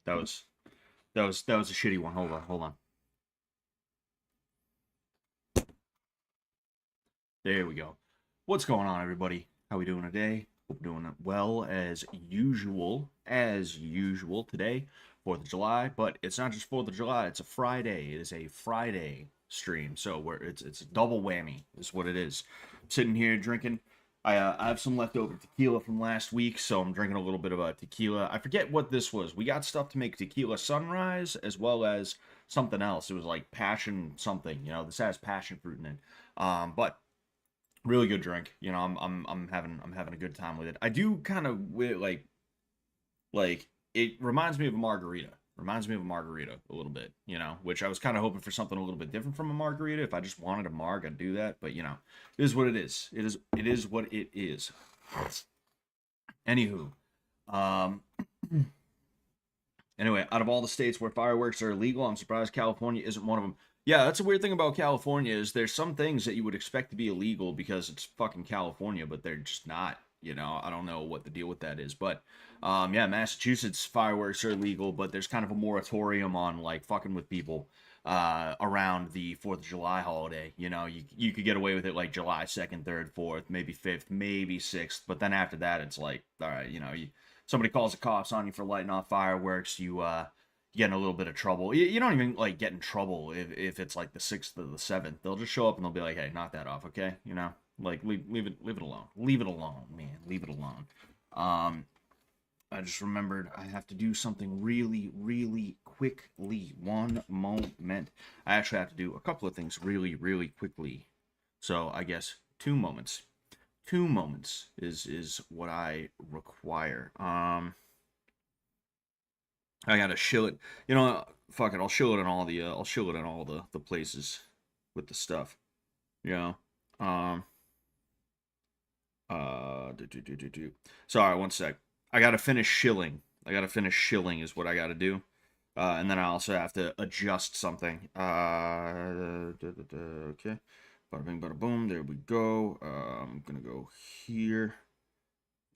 That was that was a shitty one. Hold on. There we go. What's going on, everybody? How we doing today? Hope we're doing well as usual. As usual today, 4th of July, but it's not just 4th of July. It's a Friday. It is a Friday stream, so it's a double whammy. Is what it is. Sitting here drinking. I have some leftover tequila from last week, so I'm drinking a little bit of a tequila. I forget what this was. We got stuff to make tequila sunrise as well as something else. It was like passion something. This has passion fruit in it. But really good drink. I'm having a good time with it. I do kind of like it reminds me of a margarita. Reminds me of a margarita a little bit, which I was kind of hoping for something a little bit different from a margarita. If I just wanted a marg, I'd do that. But it is what it is. It is what it is. Anywho, um, anyway, out of all the states where fireworks are illegal, I'm surprised California isn't one of them. Yeah, that's a weird thing about California is there's some things that you would expect to be illegal because it's fucking California, but they're just not. I don't know what the deal with that is, but yeah, Massachusetts fireworks are illegal, but there's kind of a moratorium on like fucking with people around the 4th of July holiday. You could get away with it like July 2nd, 3rd, 4th, maybe 5th, maybe 6th, but then after that it's like, all right, somebody calls the cops on you for lighting off fireworks, you get in a little bit of trouble. You don't even like get in trouble if it's like the 6th or the 7th. They'll just show up and they'll be like, hey, knock that off, okay? Like leave it alone. Leave it alone, man. Leave it alone. I just remembered I have to do something really, really quickly. One moment. I actually have to do a couple of things really, really quickly. So I guess 2 moments. 2 moments is what I require. I gotta shill it. Fuck it. I'll shill it in all the places with the stuff. Um. Sorry, one sec. I gotta finish shilling. Is what I gotta do. And then I also have to adjust something. Okay. Bada bing, bada boom. There we go. I'm gonna go here.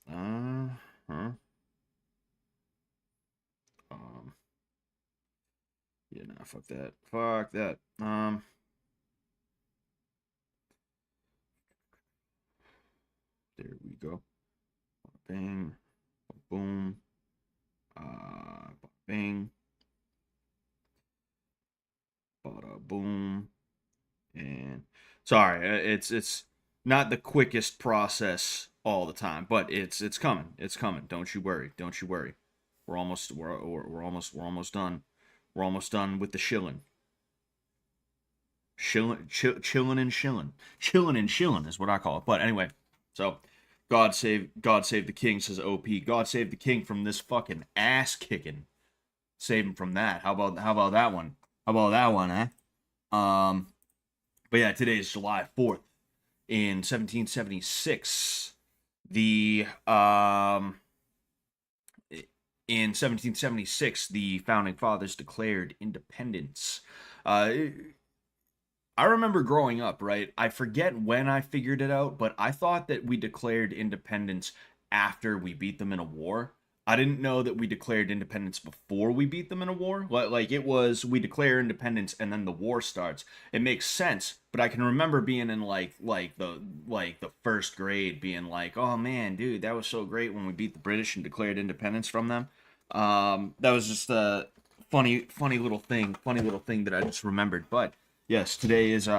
Huh. Yeah, nah, fuck that. Fuck that. There we go. Bang. Boom. Bang. Bada boom. And sorry, it's not the quickest process all the time, but it's coming. It's coming. Don't you worry. Don't you worry. We're almost done. We're almost done with the shilling. Chilling and shilling. Chilling and shilling is what I call it. But anyway, so God save the king, says OP. God save the king from this fucking ass kicking. Save him from that. How about that one? How about that one, huh? But yeah, today is July 4th. In 1776, in 1776, the founding fathers declared independence. I remember growing up, right? I forget when I figured it out, but I thought that we declared independence after we beat them in a war. I didn't know that we declared independence before we beat them in a war. Like it was, we declare independence and then the war starts. It makes sense, but I can remember being in like the first grade, being like, "Oh man, dude, that was so great when we beat the British and declared independence from them." That was just a funny little thing that I just remembered. But yes, today is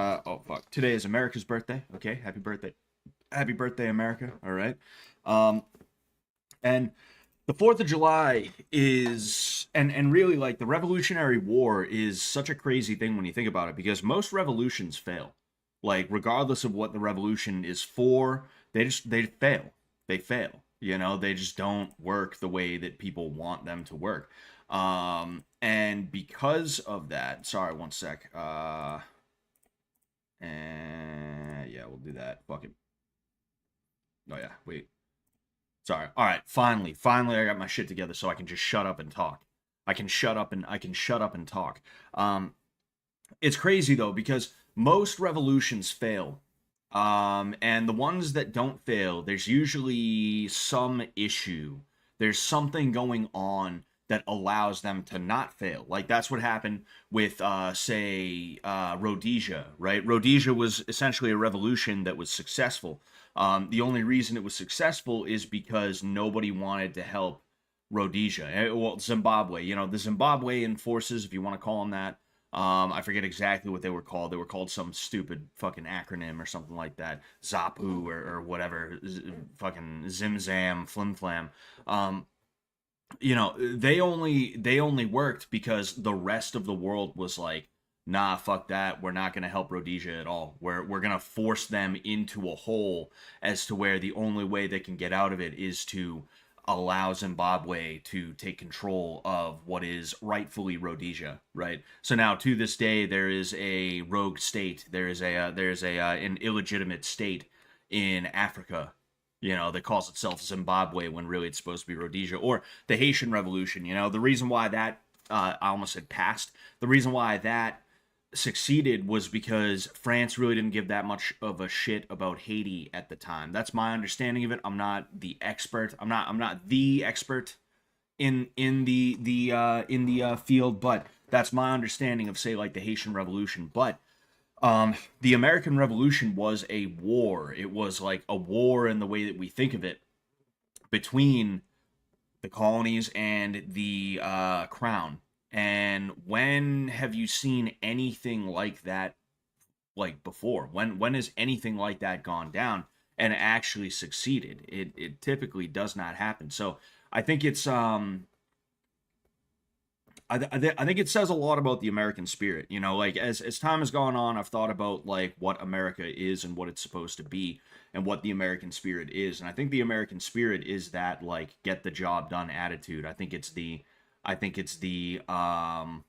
today is America's birthday. Okay, happy birthday, America. All right, and the 4th of July is, and really like the Revolutionary War is such a crazy thing when you think about it, because most revolutions fail. Like regardless of what the revolution is for, they fail. They fail. They just don't work the way that people want them to work. And because of that, sorry, one sec. And yeah, we'll do that. Fuck it. Oh yeah, wait. Sorry. All right, finally I got my shit together so I can just shut up and talk. I can shut up and talk. It's crazy though, because most revolutions fail. And the ones that don't fail, there's usually some issue. There's something going on that allows them to not fail. Like that's what happened with, say, Rhodesia, right? Rhodesia was essentially a revolution that was successful. The only reason it was successful is because nobody wanted to help Rhodesia. Well, Zimbabwe, the Zimbabwean forces, if you want to call them that. I forget exactly what they were called. They were called some stupid fucking acronym or something like that. ZAPU or whatever. Fucking Zimzam, Flimflam. They only worked because the rest of the world was like, nah, fuck that. We're not gonna help Rhodesia at all. We're gonna force them into a hole as to where the only way they can get out of it is to allow Zimbabwe to take control of what is rightfully Rhodesia, right? So now to this day there is a rogue state. There's a an illegitimate state in Africa, that calls itself Zimbabwe when really it's supposed to be Rhodesia. Or the Haitian Revolution, the reason why that, I almost said passed, the reason why that succeeded was because France really didn't give that much of a shit about Haiti at the time. That's my understanding of it. I'm not the expert. I'm not the expert in the field, but that's my understanding of, say, like the Haitian Revolution. But the American Revolution was a war. It was like a war in the way that we think of it between the colonies and the crown. And when have you seen anything like that, like before? When has anything like that gone down and actually succeeded? It typically does not happen. So I think it's I think it says a lot about the American spirit. Like as time has gone on, I've thought about like what America is and what it's supposed to be and what the American spirit is. And I think the American spirit is that like get the job done attitude. I think it's the I think it's the I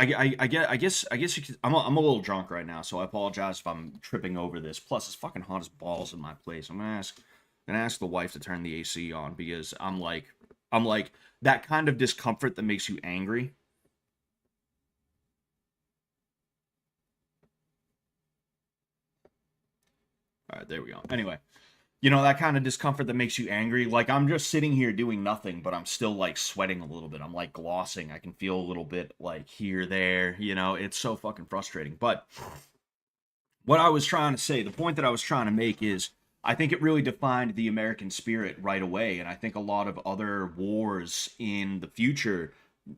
guess you could, I'm a little drunk right now, so I apologize if I'm tripping over this. Plus, it's fucking hot as balls in my place. I'm gonna ask the wife to turn the AC on because I'm like that kind of discomfort that makes you angry. All right, there we go. Anyway, that kind of discomfort that makes you angry. Like I'm just sitting here doing nothing, but I'm still like sweating a little bit. I'm like glossing. I can feel a little bit like here, there. It's so fucking frustrating. But what I was trying to say, the point that I was trying to make is I think it really defined the American spirit right away. And I think a lot of other wars in the future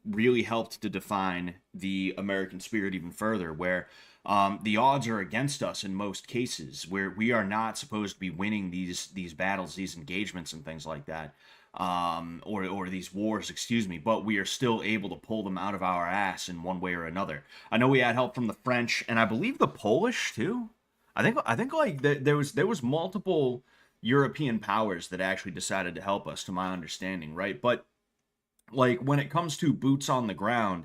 really helped to define the American spirit even further, where the odds are against us in most cases, where we are not supposed to be winning these battles, these engagements, and things like that, or these wars, excuse me. But we are still able to pull them out of our ass in one way or another. I know we had help from the French, and I believe the Polish too. I think like there was multiple European powers that actually decided to help us, to my understanding, right? But like when it comes to boots on the ground,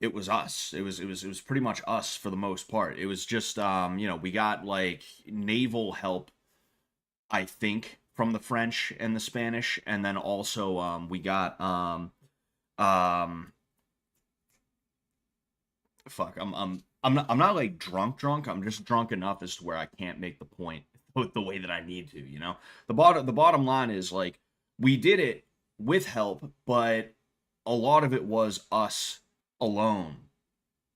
it was us. It was pretty much us for the most part. It was just we got like naval help, I think, from the French and the Spanish, and then also we got fuck, I'm not like drunk. I'm just drunk enough as to where I can't make the point the way that I need to, The bottom line is like we did it with help, but a lot of it was us alone,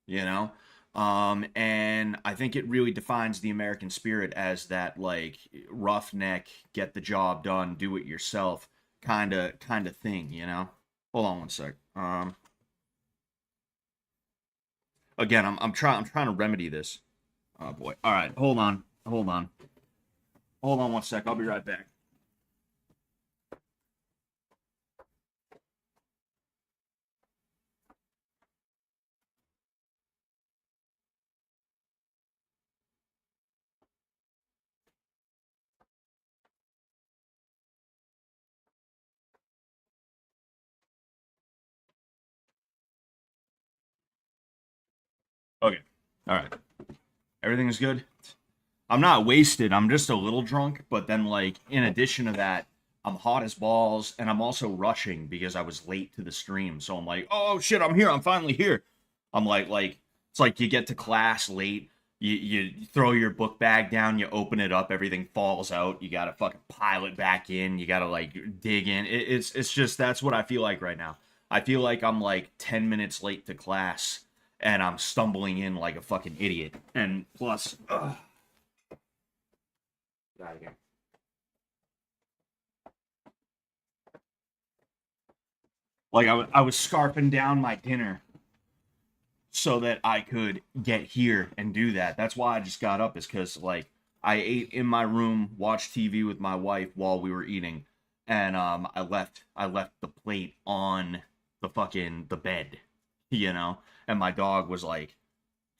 and I think it really defines the American spirit as that like roughneck, get the job done, do it yourself kind of thing. Hold on one sec. Again, I'm trying to remedy this. Oh boy. All right, hold on one sec. I'll be right back. Okay. All right. Everything is good. I'm not wasted. I'm just a little drunk. But then, like, in addition to that, I'm hot as balls, and I'm also rushing because I was late to the stream. So I'm like, oh shit, I'm here. I'm finally here. I'm like, it's like you get to class late. you throw your book bag down, you open it up, everything falls out. You gotta fucking pile it back in. You gotta like dig in. It's just that's what I feel like right now. I feel like I'm like 10 minutes late to class, and I'm stumbling in like a fucking idiot. And plus, get out of here. Like I was scarfing down my dinner so that I could get here and do that. That's why I just got up, is because like I ate in my room, watched TV with my wife while we were eating, and I left the plate on the bed, you know, and my dog was like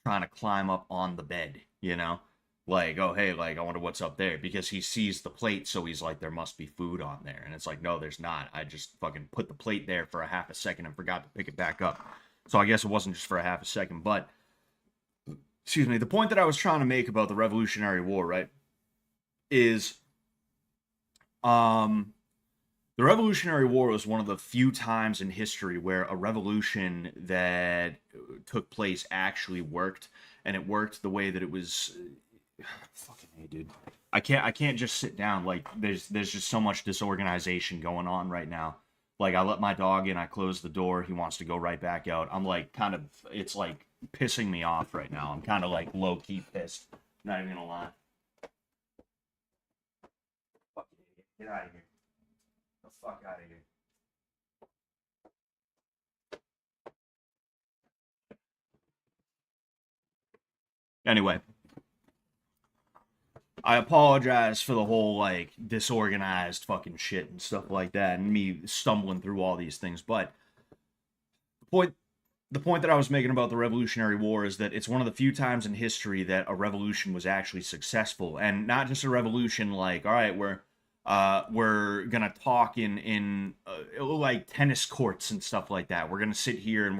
trying to climb up on the bed, you know, like, oh hey, like I wonder what's up there, because he sees the plate, so he's like, there must be food on there, and it's like, no, there's not. I just fucking put the plate there for a half a second and forgot to pick it back up. So I guess it wasn't just for a half a second, but excuse me, the point that I was trying to make about the Revolutionary War, right, is um the Revolutionary War was one of the few times in history where a revolution that took place actually worked, and it worked the way that it was. Fucking hey, dude. I can't just sit down. Like there's just so much disorganization going on right now. Like I let my dog in, I close the door, he wants to go right back out. I'm like kind of, it's like pissing me off right now. I'm kind of like low key pissed. Not even gonna lie. Fucking idiot. Get out of here. The fuck out of here. Anyway, I apologize for the whole like disorganized fucking shit and stuff like that, and me stumbling through all these things. But the point that I was making about the Revolutionary War is that it's one of the few times in history that a revolution was actually successful, and not just a revolution like, all right, we're gonna talk in like tennis courts and stuff like that. We're gonna sit here and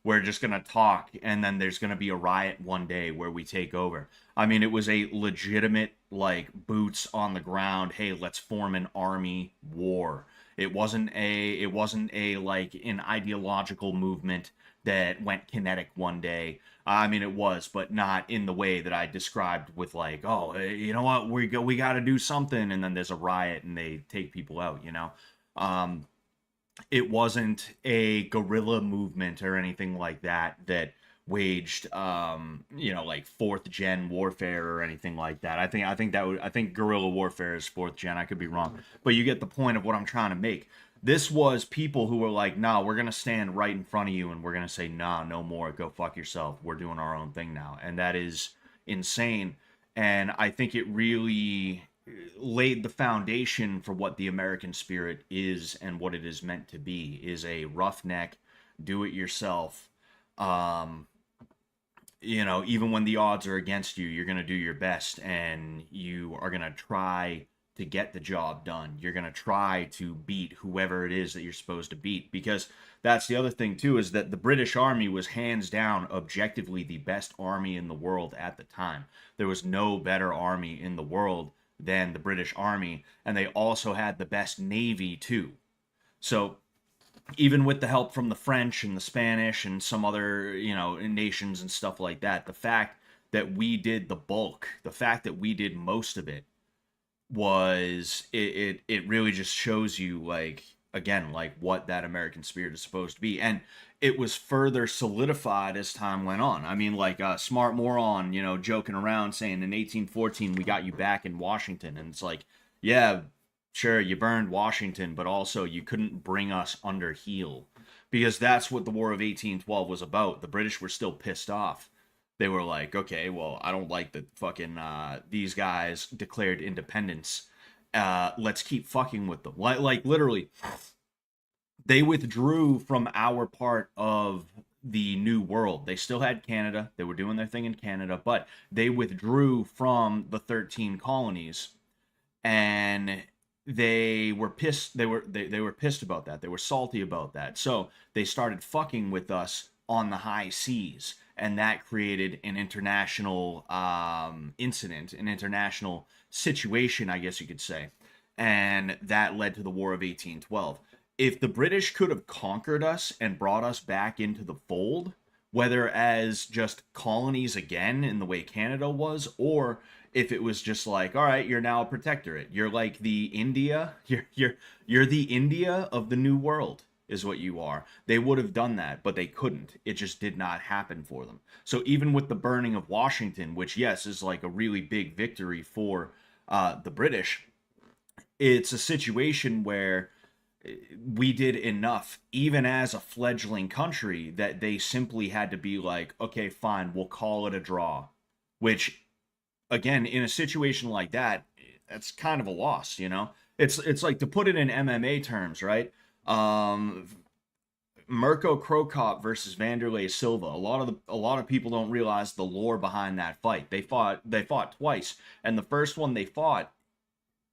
we're just gonna talk, and then there's gonna be a riot one day where we take over. I mean, it was a legitimate like boots on the ground. Hey, let's form an army war. It wasn't a like an ideological movement that went kinetic one day. I mean, it was, but not in the way that I described with like, oh, you know what, we got to do something, and then there's a riot and they take people out. You know, um, it wasn't a guerrilla movement or anything like that that waged like fourth gen warfare or anything like that. I think guerrilla warfare is fourth gen. I could be wrong, but you get the point of what I'm trying to make. This was people who were like, nah, we're gonna stand right in front of you and we're gonna say, nah, no more, go fuck yourself, we're doing our own thing now. And that is insane. And I think it really laid the foundation for what the American spirit is and what it is meant to be, is a roughneck, do it yourself. Um, even when the odds are against you, you're going to do your best, and you are going to try to get the job done. You're going to try to beat whoever it is that you're supposed to beat, because that's the other thing too, is that the British Army was hands down objectively the best army in the world at the time. There was no better army in the world than the British Army, and they also had the best navy too. So even with the help from the French and the Spanish and some other, nations and stuff like that, the fact that we did the bulk, the fact that we did most of it, was it really just shows you, like, again, like what that American spirit is supposed to be. And it was further solidified as time went on. I mean, like Smart Moron, joking around saying in 1814 we got you back in Washington, and it's like, yeah, sure, you burned Washington, but also you couldn't bring us under heel, because that's what the War of 1812 was about. The British were still pissed off. They were like, okay, well, I don't like that fucking these guys declared independence. Let's keep fucking with them. Like literally, they withdrew from our part of the New World. They still had Canada. They were doing their thing in Canada, but they withdrew from the 13 colonies, and they were pissed. They were pissed about that. They were salty about that. So they started fucking with us on the high seas, and that created an international incident, an international situation, I guess you could say, and that led to the War of 1812. If the British could have conquered us and brought us back into the fold, whether as just colonies again in the way Canada was, or if it was just like, all right, you're now a protectorate. You're like the India. You're the India of the New World is what you are. They would have done that, but they couldn't. It just did not happen for them. So even with the burning of Washington, which yes is like a really big victory for the British, it's a situation where we did enough, even as a fledgling country, that they simply had to be like, okay, fine, we'll call it a draw. Which, again, in a situation like that, that's kind of a loss, you know? It's like, to put it in MMA terms, right? Mirko Krokop versus Vanderlei Silva. A lot of people don't realize the lore behind that fight. They fought twice, and the first one they fought,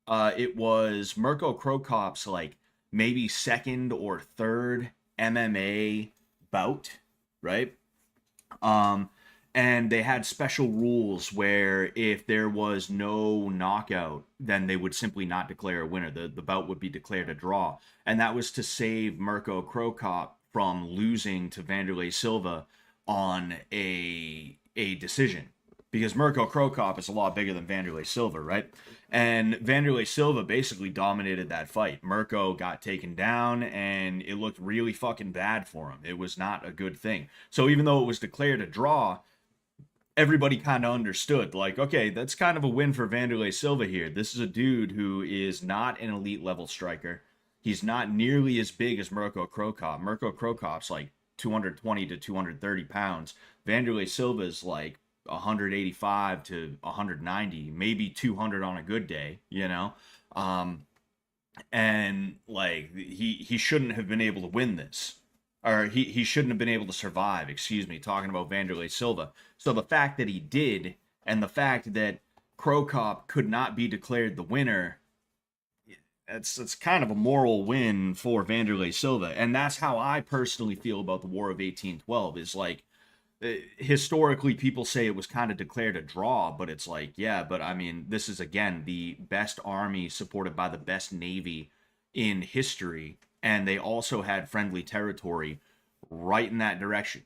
it was Mirko Krokop's like maybe second or third MMA bout, right? Um, and they had special rules where if there was no knockout, then they would simply not declare a winner. The bout would be declared a draw, and that was to save Mirko Krokop from losing to Vanderlei Silva on a decision, because Mirko Krokop is a lot bigger than Vanderlei Silva, right? And Vanderlei Silva basically dominated that fight. Mirko got taken down, and it looked really fucking bad for him. It was not a good thing. So even though it was declared a draw, everybody kind of understood, like, okay, that's kind of a win for Vanderlei Silva here. This is a dude who is not an elite level striker. He's not nearly as big as Mirko Krokop. Mirko Krokop's like 220 to 230 pounds. Vanderlei Silva's like 185 to 190, maybe 200 on a good day, you know? And like he shouldn't have been able to win this, or he shouldn't have been able to survive, excuse me, talking about Vanderlei Silva. So the fact that he did, and the fact that Krokop could not be declared the winner, it's kind of a moral win for Vanderlei Silva. And that's how I personally feel about the War of 1812, is like, historically people say it was kind of declared a draw, but it's like, yeah, but I mean, this is again the best army supported by the best navy in history, and they also had friendly territory right in that direction.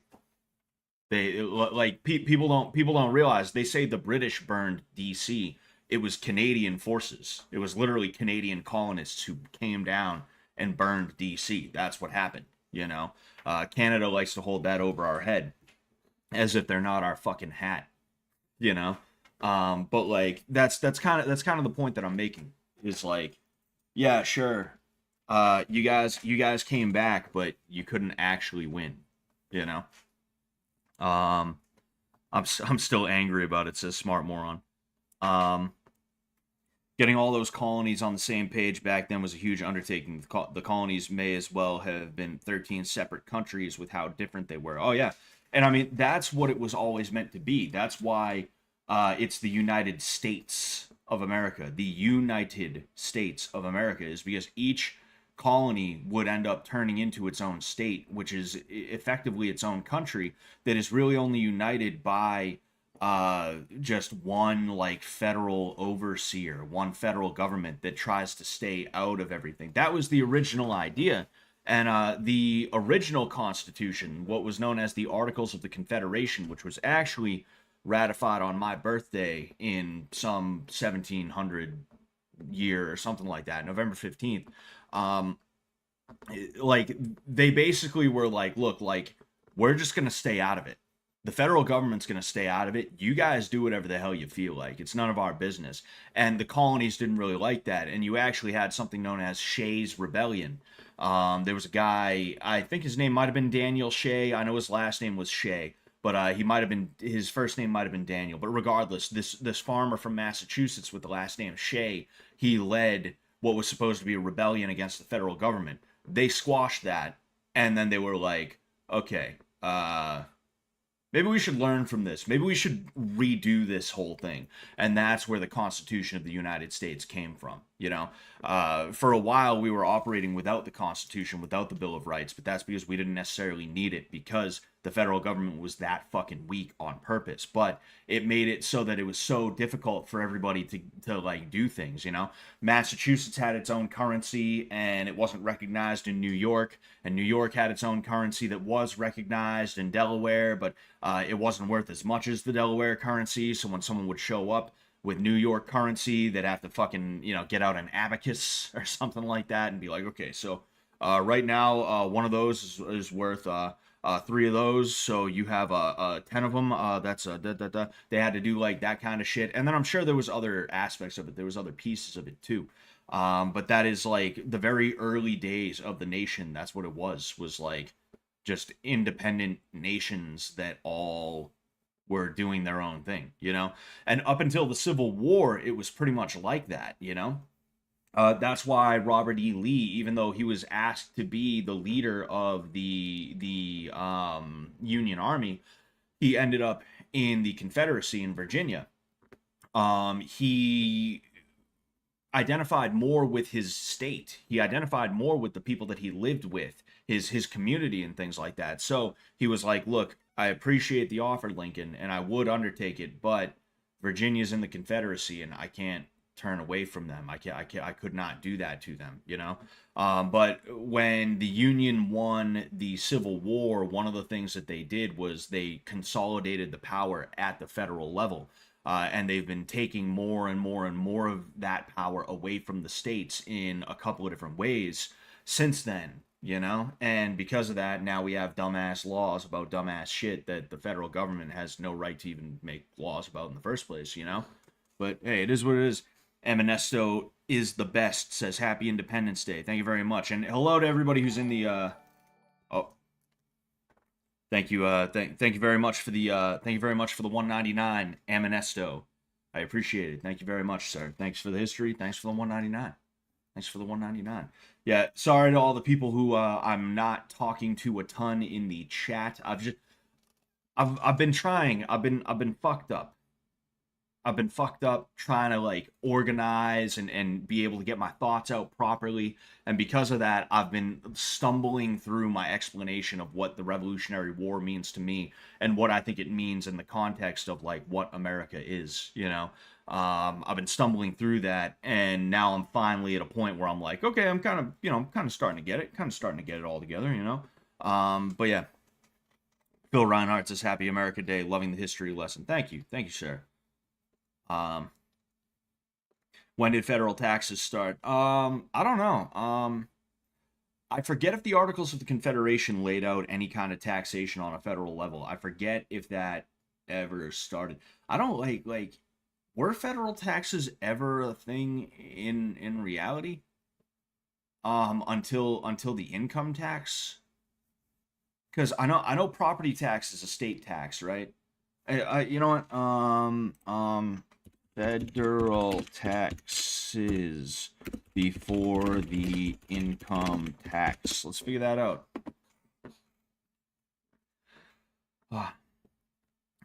They like people don't realize, they say the British burned DC. It was Canadian forces. It was literally Canadian colonists who came down and burned DC. That's what happened, you know. Canada likes to hold that over our head as if they're not our fucking hat, you know. But like that's kind of the point that I'm making, is like, yeah, sure, you guys came back, but you couldn't actually win, you know. I'm still angry about it, says Smart Moron. Um, Getting all those colonies on the same page back then was a huge undertaking. The colonies may as well have been 13 separate countries with how different they were. Oh yeah, and I mean, that's what it was always meant to be. That's why it's the United States of America. The United States of America is because each colony would end up turning into its own state, which is effectively its own country that is really only united by just one like federal overseer, one federal government that tries to stay out of everything. That was the original idea. And the original Constitution, what was known as the Articles of the Confederation, which was actually ratified on my birthday in some 1700 year or something like that, November 15th. Like, they basically were like, look, like, we're just going to stay out of it. The federal government's going to stay out of it. You guys do whatever the hell you feel like. It's none of our business. And the colonies didn't really like that. And you actually had something known as Shays Rebellion. There was a guy, I think his name might have been Daniel Shay. I know his last name was Shay, but he might have been, his first name might have been Daniel. But regardless, this farmer from Massachusetts with the last name Shay, he led what was supposed to be a rebellion against the federal government. They squashed that, and then they were like, okay, maybe we should learn from this. Maybe we should redo this whole thing. And that's where the Constitution of the United States came from, You know, for a while we were operating without the Constitution, without the Bill of Rights, but that's because we didn't necessarily need it because the federal government was that fucking weak on purpose. But it made it so that it was so difficult for everybody to like do things. You know, Massachusetts had its own currency and it wasn't recognized in New York, and New York had its own currency that was recognized in Delaware, but it wasn't worth as much as the Delaware currency. So when someone would show up with New York currency, they'd have to fucking, you know, get out an abacus or something like that and be like, okay, so right now, one of those is worth 3 of those, so you have 10 of them. That's they had to do like that kind of shit, and then I'm sure there was other aspects of it. There was other pieces of it too. But that is like the very early days of the nation. That's what it was like just independent nations that all were doing their own thing, you know? And up until the Civil War, it was pretty much like that, you know? That's why Robert E. Lee, even though he was asked to be the leader of the Union Army, he ended up in the Confederacy in Virginia. He identified more with his state. He identified more with the people that he lived with, his community and things like that. So he was like, look, I appreciate the offer, Lincoln, and I would undertake it, but Virginia's in the Confederacy and I can't turn away from them. I could not do that to them, you know? But when the Union won the Civil War, one of the things that they did was they consolidated the power at the federal level. And they've been taking more and more and more of that power away from the states in a couple of different ways since then, you know? And because of that, now we have dumbass laws about dumbass shit that the federal government has no right to even make laws about in the first place, you know? But hey, it is what it is. Emanesto is the best, says Happy Independence Day. Thank you very much. And hello to everybody who's in the, oh, thank you, thank you very much for the, thank you very much for the 199, Emanesto. I appreciate it. Thank you very much, sir. Thanks for the history. Thanks for the 199. Thanks for the 199. Yeah, sorry to all the people who I'm not talking to a ton in the chat. I've been trying. I've been fucked up. I've been fucked up trying to like organize and be able to get my thoughts out properly. And because of that, I've been stumbling through my explanation of what the Revolutionary War means to me and what I think it means in the context of like what America is, you know. I've been stumbling through that, and now I'm finally at a point where I'm like, okay, I'm kind of starting to get it all together, you know. But yeah, Phil Reinhardt says Happy America Day, loving the history lesson. Thank you, sir. When did federal taxes start? I don't know. I forget if the Articles of the Confederation laid out any kind of taxation on a federal level. I forget if that ever started. I don't like were federal taxes ever a thing in reality? Until the income tax? Because I know property tax is a state tax, right? You know what? Federal taxes before the income tax. Let's figure that out.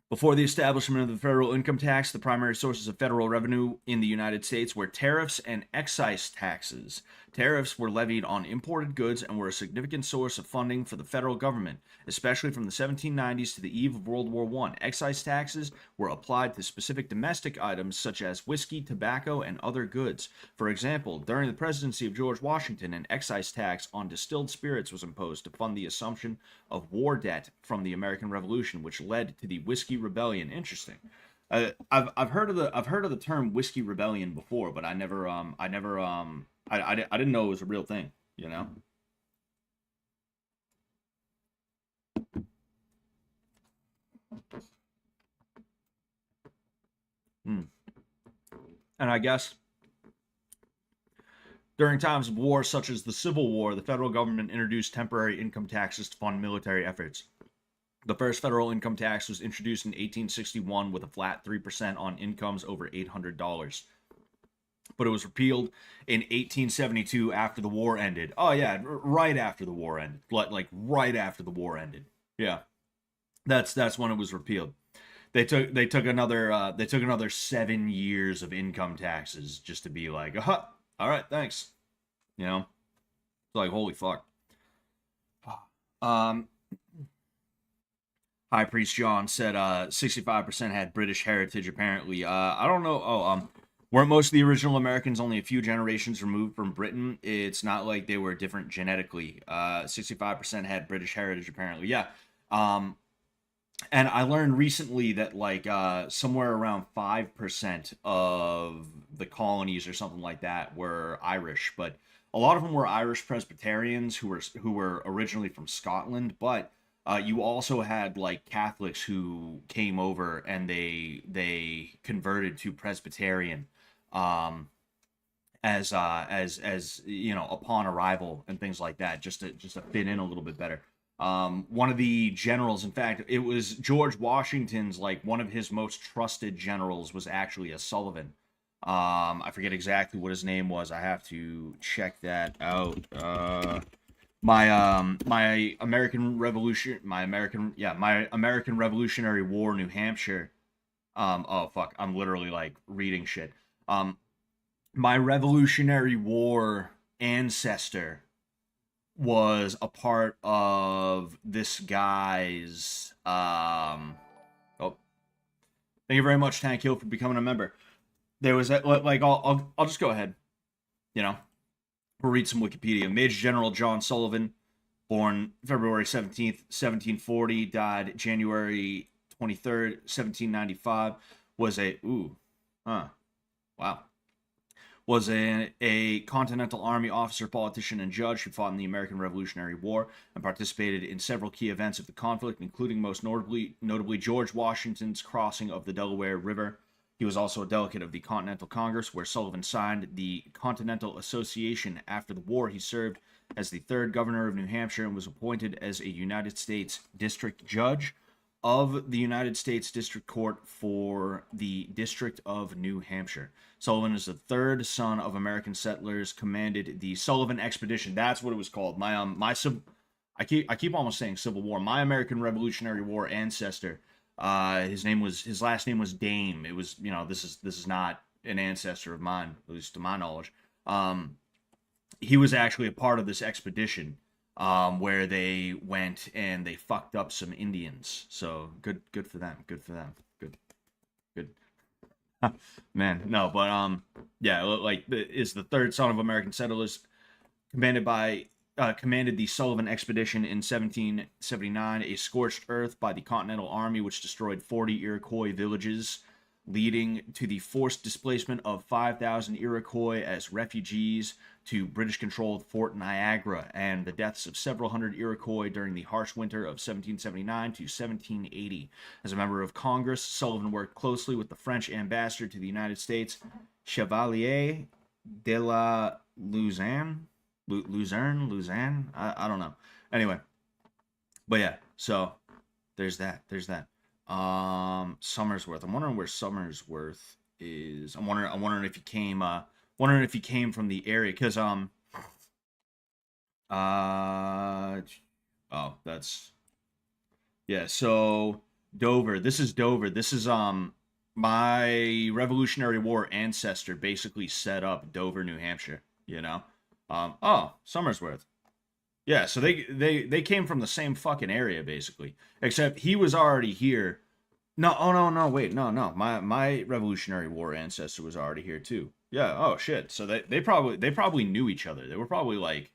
Before the establishment of the federal income tax, the primary sources of federal revenue in the United States were tariffs and excise taxes. Tariffs were levied on imported goods and were a significant source of funding for the federal government, especially from the 1790s to the eve of World War I. Excise taxes were applied to specific domestic items such as whiskey, tobacco, and other goods. For example, during the presidency of George Washington, an excise tax on distilled spirits was imposed to fund the assumption of war debt from the American Revolution, which led to the Whiskey Rebellion. Interesting. I've heard of the term Whiskey Rebellion before, but I didn't know it was a real thing, you know? And I guess during times of war, such as the Civil War, the federal government introduced temporary income taxes to fund military efforts. The first federal income tax was introduced in 1861 with a flat 3% on incomes over $800. But it was repealed in 1872 after the war ended. Oh yeah, right after the war ended. Like right after the war ended. Yeah. That's when it was repealed. They took another 7 years of income taxes just to be like, All right, thanks. You know, it's like, holy fuck. Um, High Priest John said 65% had British heritage, apparently. I don't know. Weren't most of the original Americans only a few generations removed from Britain? It's not like they were different genetically. 65% had British heritage, apparently. Yeah. Um, and I learned recently that like somewhere around 5% of the colonies or something like that were Irish, but a lot of them were Irish Presbyterians who were originally from Scotland, but you also had like Catholics who came over and they converted to Presbyterian um, as you know, upon arrival and things like that, just to fit in a little bit better. One of the generals, in fact, it was George Washington's, like one of his most trusted generals was actually a Sullivan. I forget exactly what his name was. I have to check that out. My American Revolution, my American Revolutionary War, New Hampshire. Oh fuck, I'm literally like reading shit. My Revolutionary War ancestor was a part of this guy's oh, thank you very much, Tank Hill, for becoming a member. There was like I'll just go ahead, you know, we'll read some Wikipedia. Major General John Sullivan, born February 17th 1740, died January 23rd 1795, was a wow, was a Continental Army officer, politician, and judge who fought in the American Revolutionary War and participated in several key events of the conflict, including most notably George Washington's crossing of the Delaware River. He was also a delegate of the Continental Congress, where Sullivan signed the Continental Association. After the war, he served as the third governor of New Hampshire and was appointed as a United States District Judge of the United States District Court for the District of New Hampshire. Sullivan is the third son of American settlers, commanded the Sullivan Expedition. That's what it was called. I keep almost saying Civil War. My American Revolutionary War ancestor. His last name was Dame. It was, you know, this is not an ancestor of mine, at least to my knowledge. He was actually a part of this expedition, where they went and they fucked up some Indians. So good for them. Good for them. Good. Man, no, but yeah, like is the third son of American settlers, commanded the Sullivan Expedition in 1779, a scorched earth by the Continental Army, which destroyed 40 Iroquois villages, leading to the forced displacement of 5,000 Iroquois as refugees to British-controlled Fort Niagara, and the deaths of several hundred Iroquois during the harsh winter of 1779 to 1780. As a member of Congress, Sullivan worked closely with the French ambassador to the United States, Chevalier de la Luzerne. Luzerne? I don't know. Anyway, but yeah, so there's that. Somersworth. I'm wondering where Somersworth is. I'm wondering if he came. Wondering if he came from the area, because oh, that's, yeah. So Dover. This is Dover. This is my Revolutionary War ancestor basically set up Dover, New Hampshire. You know. Oh, Somersworth. Yeah, so they came from the same fucking area basically, except he was already here. No, oh no, wait, no. My Revolutionary War ancestor was already here too. Yeah, oh shit. So they probably knew each other. They were probably like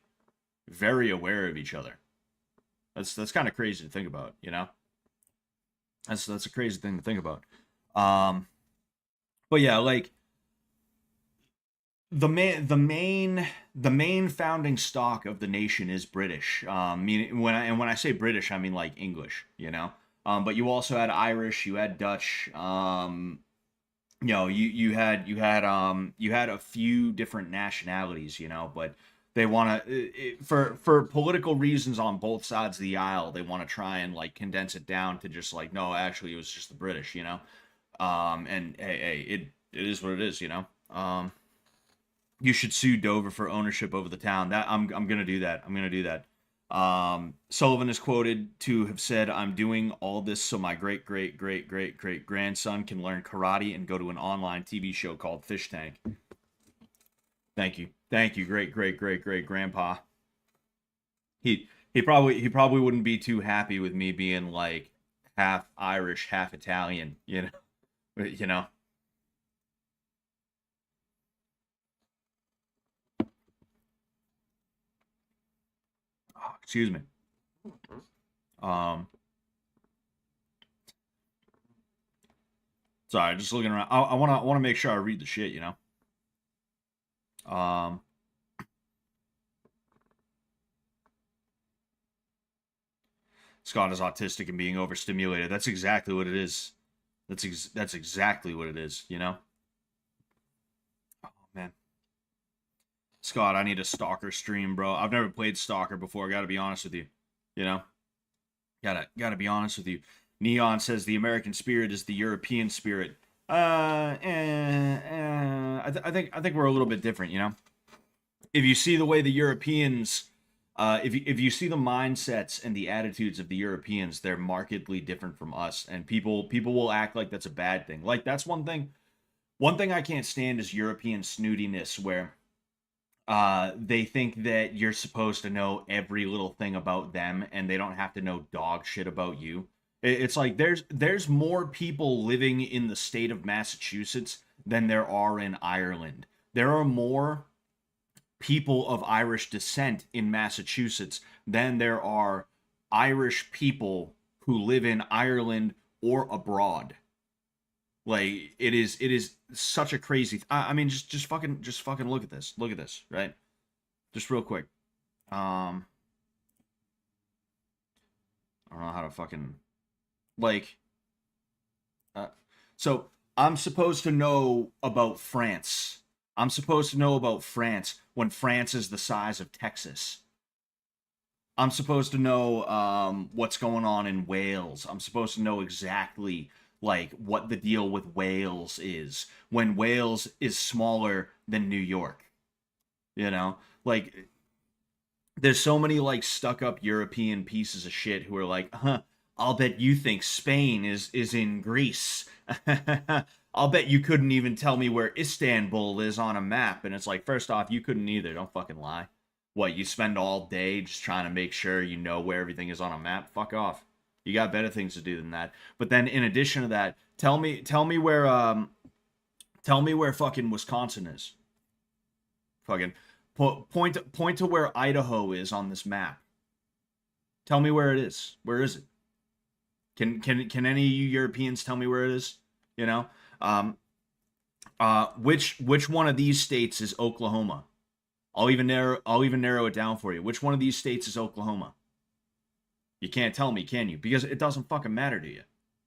very aware of each other. That's kind of crazy to think about, you know? That's a crazy thing to think about. But yeah, like the main founding stock of the nation is British. Meaning when I say British, I mean like English, you know. But you also had Irish, you had Dutch. You know, you had a few different nationalities, you know. But they want to, for political reasons on both sides of the aisle, they want to try and like condense it down to just like, no, actually it was just the British, you know. And hey, it is what it is, you know. You should sue Dover for ownership over the town. That I'm gonna do that. I'm gonna do that. Sullivan is quoted to have said, "I'm doing all this so my great grandson can learn karate and go to an online TV show called Fish Tank." Thank you, great great great great grandpa. He probably wouldn't be too happy with me being like half Irish, half Italian, you know. You know. Oh, excuse me. Um, sorry, just looking around. I wanna make sure I read the shit, you know. Um, Scott is autistic and being overstimulated. That's exactly what it is. That's exactly what it is, you know. Oh man, Scott, I need a Stalker stream, bro. I've never played Stalker before. Got to be honest with you, you know. Gotta be honest with you. Neon says the American spirit is the European spirit. I think we're a little bit different, you know. If you see the way the Europeans, if you see the mindsets and the attitudes of the Europeans, they're markedly different from us, and people will act like that's a bad thing. Like that's one thing. One thing I can't stand is European snootiness, where they think that you're supposed to know every little thing about them, and they don't have to know dog shit about you. It's like there's more people living in the state of Massachusetts than there are in Ireland. There are more people of Irish descent in Massachusetts than there are Irish people who live in Ireland or abroad. Like it is such a crazy. I mean, just fucking look at this. Look at this, right? Just real quick. Um, I don't know how to fucking like. Uh, so I'm supposed to know about France. I'm supposed to know about France when France is the size of Texas. I'm supposed to know what's going on in Wales. I'm supposed to know exactly like what the deal with Wales is when Wales is smaller than New York. You know, like there's so many like stuck up European pieces of shit who are like, huh, I'll bet you think Spain is in Greece. I'll bet you couldn't even tell me where Istanbul is on a map. And it's like, first off, you couldn't either. Don't fucking lie. What, you spend all day just trying to make sure you know where everything is on a map? Fuck off. You got better things to do than that. But then in addition to that, tell me where fucking Wisconsin is. Fucking point to where Idaho is on this map. Tell me where it is. Where is it? Can any of you Europeans tell me where it is? You know, um, which one of these states is Oklahoma? I'll even narrow it down for you. Which one of these states is Oklahoma? You can't tell me, can you? Because it doesn't fucking matter to you.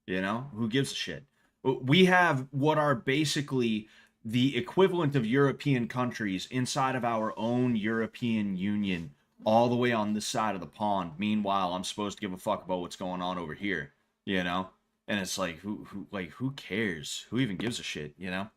You know, who gives a shit? We have what are basically the equivalent of European countries inside of our own European Union, all the way on this side of the pond. Meanwhile, I'm supposed to give a fuck about what's going on over here, you know? And it's like, who cares? Who even gives a shit, you know?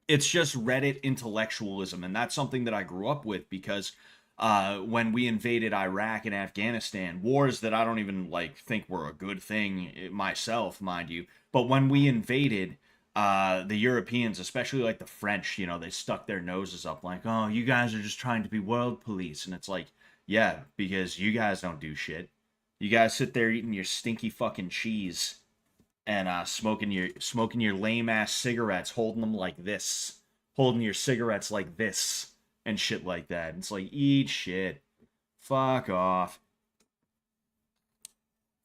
It's just Reddit intellectualism, and that's something that I grew up with because when we invaded Iraq and Afghanistan, wars that I don't even like think were a good thing myself, mind you, but when we invaded the Europeans, especially like the French, you know, they stuck their noses up like, oh, you guys are just trying to be world police, and it's like, yeah, because you guys don't do shit. You guys sit there eating your stinky fucking cheese and smoking your lame ass cigarettes, holding them like this, holding your cigarettes like this, and shit like that. It's like eat shit, fuck off,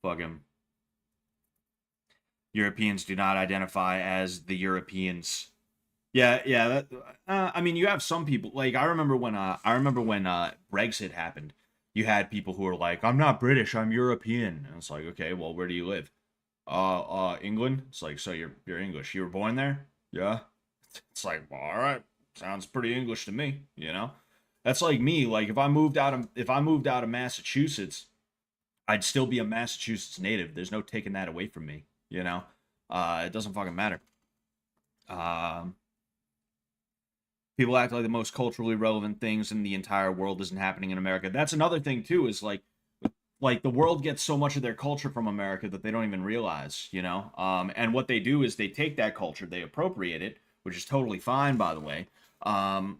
fuck 'em. Europeans do not identify as the Europeans. Yeah, yeah. I mean, you have some people like I remember when Brexit happened. You had people who were like, "I'm not British, I'm European," and it's like, okay, well, where do you live? England. It's like, so you're English. You were born there? Yeah. It's like, well, all right, sounds pretty English to me. You know, that's like me. Like if I moved out of Massachusetts, I'd still be a Massachusetts native. There's no taking that away from me. You know, it doesn't fucking matter. Um, People act like the most culturally relevant things in the entire world isn't happening in America. That's another thing too. Is like the world gets so much of their culture from America that they don't even realize, you know. And what they do is they take that culture, they appropriate it, which is totally fine, by the way. Um,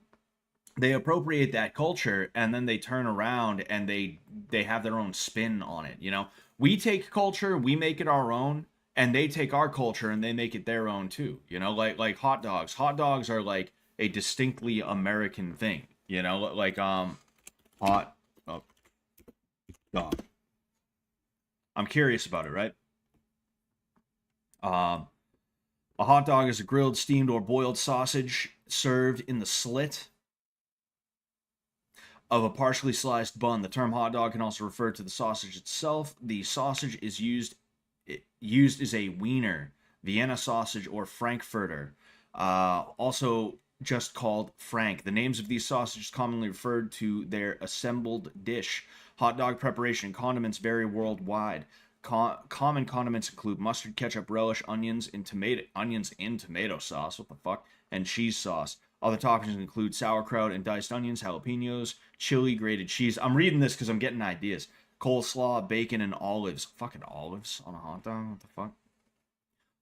they appropriate that culture and then they turn around and they have their own spin on it. You know, we take culture, we make it our own, and they take our culture and they make it their own too. You know, like hot dogs. Hot dogs are like a distinctly American thing. You know, like hot oh, dog. I'm curious about it, right? Um, a hot dog is a grilled, steamed, or boiled sausage served in the slit of a partially sliced bun. The term hot dog can also refer to the sausage itself. The sausage is used as a wiener, Vienna sausage, or Frankfurter. Also just called Frank. The names of these sausages commonly referred to their assembled dish. Hot dog preparation and condiments vary worldwide. Common condiments include mustard, ketchup, relish, onions in tomato sauce. What the fuck? And cheese sauce. Other toppings include sauerkraut and diced onions, jalapenos, chili, grated cheese. I'm reading this because I'm getting ideas. Coleslaw, bacon, and olives. Fucking olives on a hot dog? What the fuck?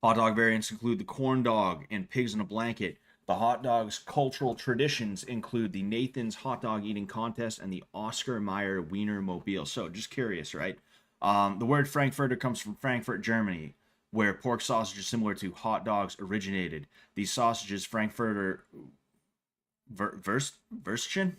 Hot dog variants include the corn dog and pigs in a blanket. The hot dog's cultural traditions include the Nathan's hot dog eating contest and the Oscar Mayer Wiener Mobile. So, just curious, right? The word Frankfurter comes from Frankfurt, Germany, where pork sausages similar to hot dogs originated. These sausages, Frankfurter Würstchen,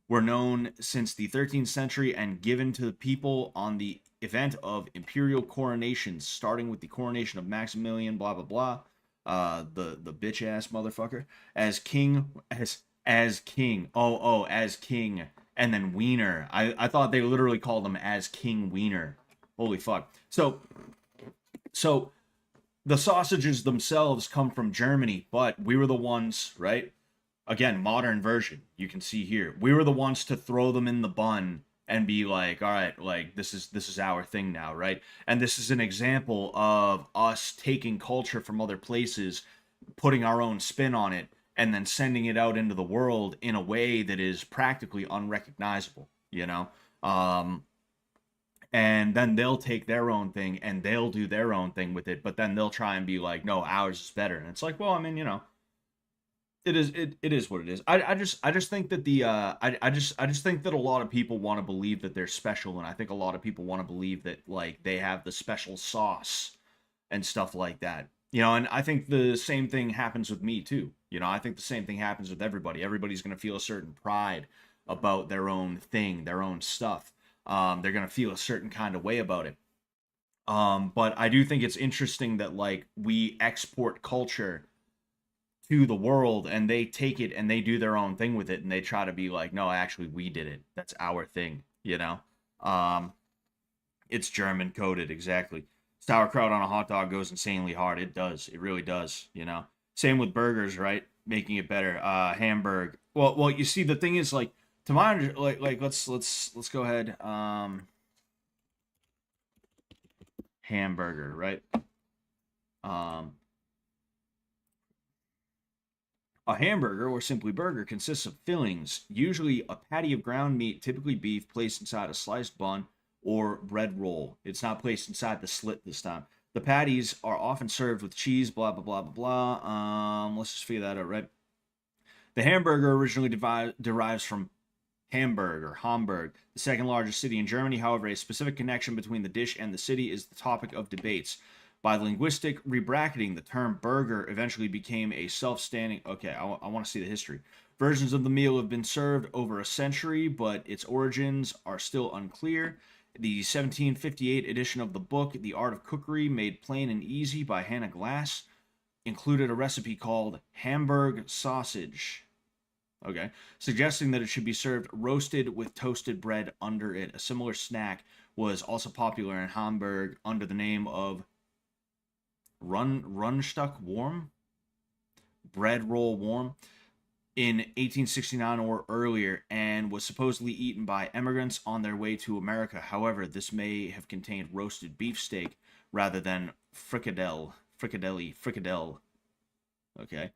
were known since the 13th century and given to the people on the event of imperial coronations, starting with the coronation of Maximilian, blah blah blah, the bitch ass motherfucker, as king, as king, as king, and then Wiener. I thought they literally called him as King Wiener. Holy fuck. So the sausages themselves come from Germany, but we were the ones, right? Again, modern version. You can see here. We were the ones to throw them in the bun and be like, all right, like this is our thing now, right? And this is an example of us taking culture from other places, putting our own spin on it, and then sending it out into the world in a way that is practically unrecognizable, you know? And then they'll take their own thing and they'll do their own thing with it, but then they'll try and be like, no, ours is better. And it's like, well, I mean, you know, it is what it is. I just think that I just think that a lot of people want to believe that they're special, and I think a lot of people want to believe that like they have the special sauce and stuff like that. You know, and I think the same thing happens with me too. You know, I think the same thing happens with everybody. Everybody's gonna feel a certain pride about their own thing, their own stuff. They're gonna feel a certain kind of way about it. But I do think it's interesting that like we export culture to the world and they take it and they do their own thing with it and they try to be like, no, actually we did it. That's our thing, you know? Um, it's German coded, exactly. Sauerkraut on a hot dog goes insanely hard. It does. It really does, you know? Same with burgers, right? Making it better. Hamburg. Well, you see, the thing is, like, to my like, let's go ahead. Hamburger, right? Um, A hamburger, or simply burger, consists of fillings, usually a patty of ground meat, typically beef, placed inside a sliced bun or bread roll. It's not placed inside the slit this time. The patties are often served with cheese, blah, blah, blah, blah, blah. Let's just figure that out, right? The hamburger originally derives from Hamburg or Hamburg, the second largest city in Germany. However, a specific connection between the dish and the city is the topic of debates. By linguistic rebracketing, the term burger eventually became a self-standing... Okay, I want to see the history. Versions of the meal have been served over a century, but its origins are still unclear. The 1758 edition of the book, The Art of Cookery, Made Plain and Easy by Hannah Glass, included a recipe called Hamburg sausage. Okay, suggesting that it should be served roasted with toasted bread under it. A similar snack was also popular in Hamburg under the name of Rundstück warm, bread roll warm, in 1869 or earlier, and was supposedly eaten by immigrants on their way to America. However, this may have contained roasted beefsteak rather than fricadelle. Okay.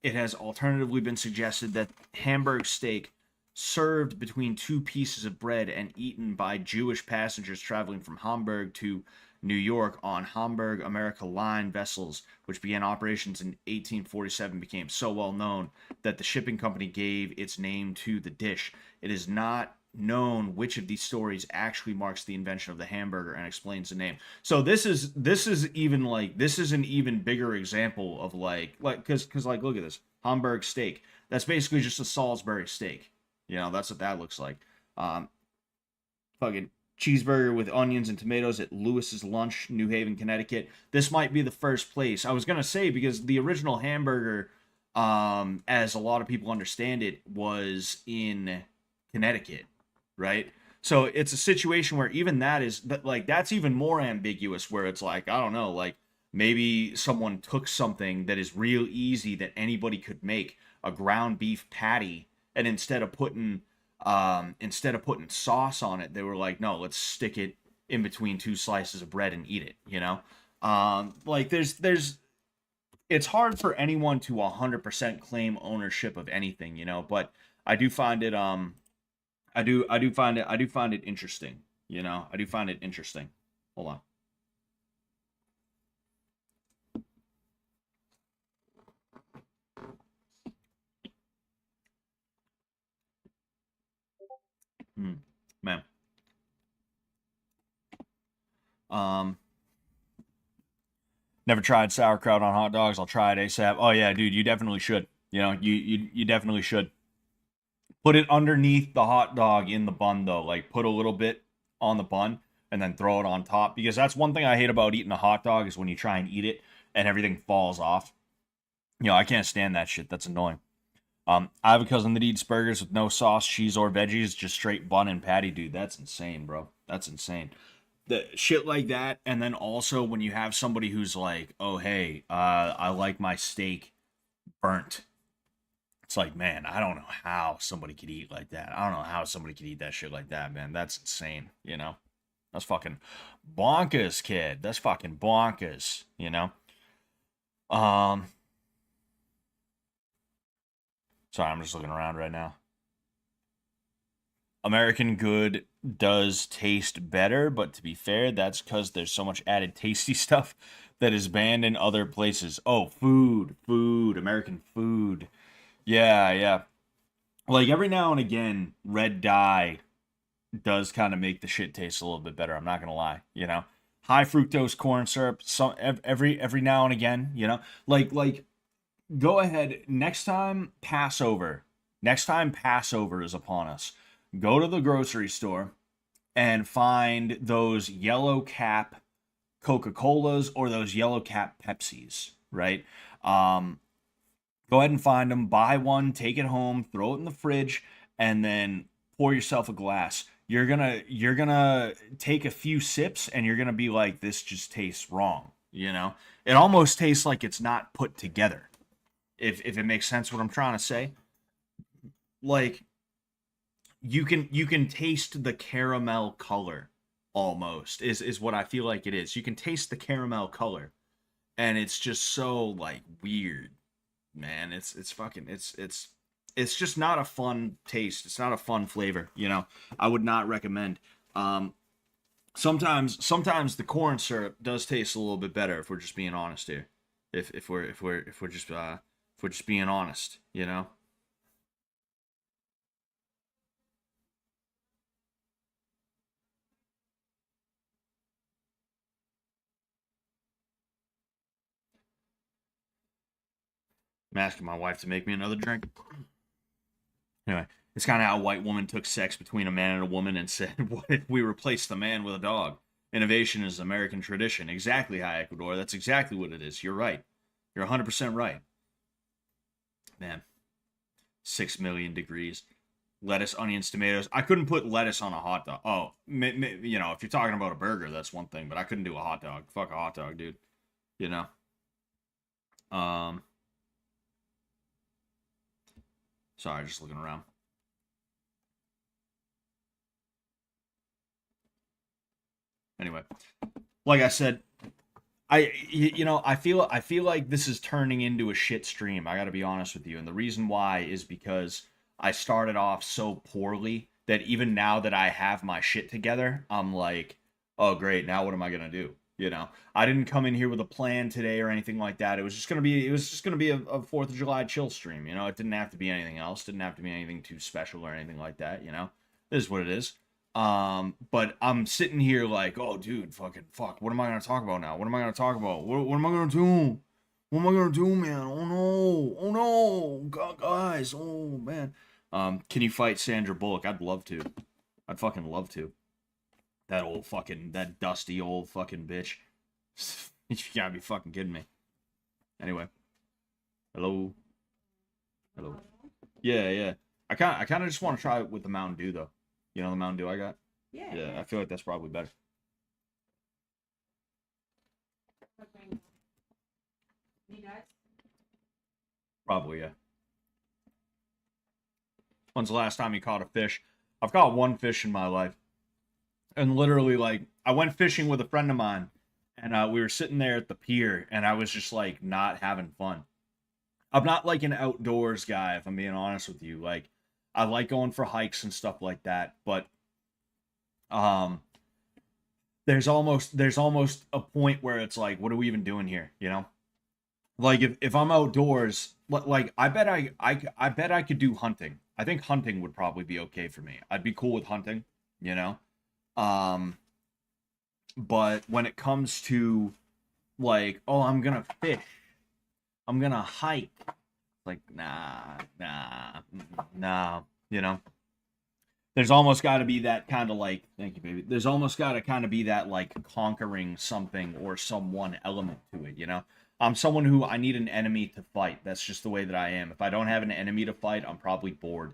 It has alternatively been suggested that Hamburg steak served between two pieces of bread and eaten by Jewish passengers traveling from Hamburg to New York, on Hamburg America Line vessels, which began operations in 1847, became so well known that the shipping company gave its name to the dish. It is not known which of these stories actually marks the invention of the hamburger and explains the name. So this is even like this is an even bigger example of like because like look at this Hamburg steak. That's basically just a Salisbury steak. You know, that's what that looks like. Um, Fucking cheeseburger with onions and tomatoes at Lewis's Lunch, New Haven, Connecticut. This might be the first place. I was gonna say because the original hamburger, as a lot of people understand it, was in Connecticut, right? So it's a situation where even that is like that's even more ambiguous. Where it's like I don't know, like maybe someone took something that is real easy that anybody could make, a ground beef patty, and instead of putting sauce on it, they were like, no, let's stick it in between two slices of bread and eat it, you know? Like there's it's hard for anyone to 100% claim ownership of anything, you know, but I do find it I do find it interesting, you know? I do find it interesting. Hold on. Man. Um Never tried sauerkraut on hot dogs. I'll try it ASAP. Oh yeah, dude, you definitely should. You know, you definitely should. Put it underneath the hot dog in the bun though. Like put a little bit on the bun and then throw it on top because that's one thing I hate about eating a hot dog is when you try and eat it and everything falls off. You know, I can't stand that shit. That's annoying. I have a cousin that eats burgers with no sauce, cheese, or veggies, just straight bun and patty, dude. That's insane, bro. That's insane. The shit like that, and then also when you have somebody who's like, "Oh, hey, I like my steak burnt." It's like, man, I don't know how somebody could eat like that. I don't know how somebody could eat that shit like that, man. That's insane, you know? That's fucking bonkers, kid. That's fucking bonkers, you know? Um, Sorry, I'm just looking around right now. American Good does taste better, but to be fair, that's because there's so much added tasty stuff that is banned in other places. Oh, food, American food. Yeah, yeah. Like every now and again, red dye does kind of make the shit taste a little bit better. I'm not gonna lie, you know. High fructose corn syrup, some every now and again, you know. Like go ahead next time Passover. Next time Passover is upon us, go to the grocery store and find those yellow cap Coca-Colas or those yellow cap Pepsis, right? Um, Go ahead and find them, buy one, take it home, throw it in the fridge, and then pour yourself a glass. You're gonna take a few sips and you're gonna be like, this just tastes wrong. You know? It almost tastes like it's not put together. If it makes sense what I'm trying to say. Like you can taste the caramel color almost is what I feel like it is. You can taste the caramel color. And it's just so like weird, man. It's fucking it's just not a fun taste. It's not a fun flavor, you know. I would not recommend. Sometimes the corn syrup does taste a little bit better if we're just being honest here. If we're just being honest, you know. I'm asking my wife to make me another drink. Anyway, it's kind of how a white woman took sex between a man and a woman and said, "What if we replace the man with a dog?" Innovation is American tradition. Exactly, High Ecuador. That's exactly what it is. You're right. You're 100% right. Man, 6 million degrees. Lettuce, onions, tomatoes. I couldn't put lettuce on a hot dog. Oh, you know, if you're talking about a burger, that's one thing, but I couldn't do a hot dog. Fuck a hot dog, dude. You know? Um, Sorry, just looking around. Anyway, like I said, I feel like this is turning into a shit stream. I got to be honest with you, and the reason why is because I started off so poorly that even now that I have my shit together, I'm like, oh great, now what am I gonna do? You know, I didn't come in here with a plan today or anything like that. It was just gonna be a 4th of July chill stream. You know, it didn't have to be anything else. Didn't have to be anything too special or anything like that. You know, it is what it is. But I'm sitting here like, oh, dude, fucking fuck. What am I gonna talk about now? What am I gonna talk about? What am I gonna do? What am I gonna do, man? Oh no! Oh no! Guys! Oh man! Can you fight Sandra Bullock? I'd love to. I'd fucking love to. That dusty old fucking bitch. You gotta be fucking kidding me. Anyway. Hello? Hello? Yeah, yeah. I kind of just want to try it with the Mountain Dew, though. You know the Mountain Dew I got? Yeah. Yeah, I feel like that's probably better. Probably, yeah. When's the last time you caught a fish? I've caught one fish in my life. And literally, like, I went fishing with a friend of mine, and we were sitting there at the pier, and I was just, like, not having fun. I'm not, like, an outdoors guy, if I'm being honest with you. Like, I like going for hikes and stuff like that, but, there's almost a point where it's like, what are we even doing here, you know? Like, if I'm outdoors, like, I bet I could do hunting. I think hunting would probably be okay for me. I'd be cool with hunting, you know? But when it comes to like, oh, I'm gonna fish, I'm gonna hike, like, nah, you know. There's almost got to be that kind of like, thank you, baby. There's almost got to kind of be that like conquering something or someone element to it, you know. I'm someone who I need an enemy to fight. That's just the way that I am. If I don't have an enemy to fight, I'm probably bored.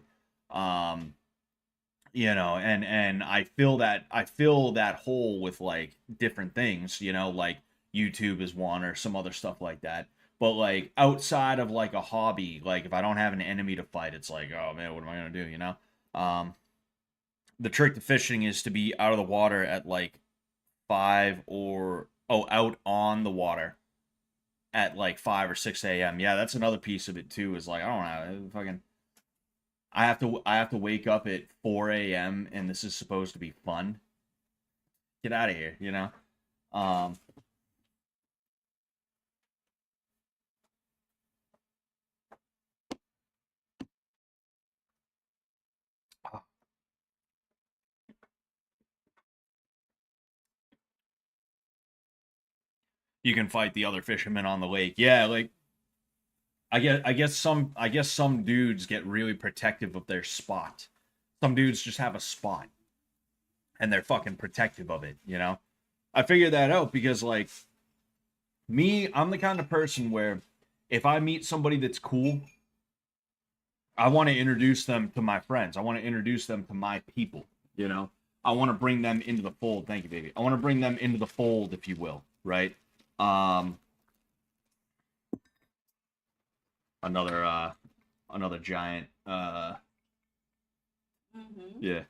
You know, and I fill that hole with like different things, you know, like YouTube is one or some other stuff like that. But like outside of like a hobby, like if I don't have an enemy to fight, it's like, oh man, what am I gonna do, you know? The trick to fishing is to be out of the water at like 5 or out on the water at like 5 or 6 a.m. Yeah, that's another piece of it too, is like, I don't know, fucking I have to wake up at 4 a.m. and this is supposed to be fun. Get out of here, you know? You can fight the other fishermen on the lake. Yeah, like I guess some dudes get really protective of their spot. Some dudes just have a spot and they're fucking protective of it, you know? I figured that out because like me, I'm the kind of person where if I meet somebody that's cool, I want to introduce them to my friends. I want to introduce them to my people, you know? I want to bring them into the fold. Thank you, baby. I want to bring them into the fold, if you will, right? Another giant yeah.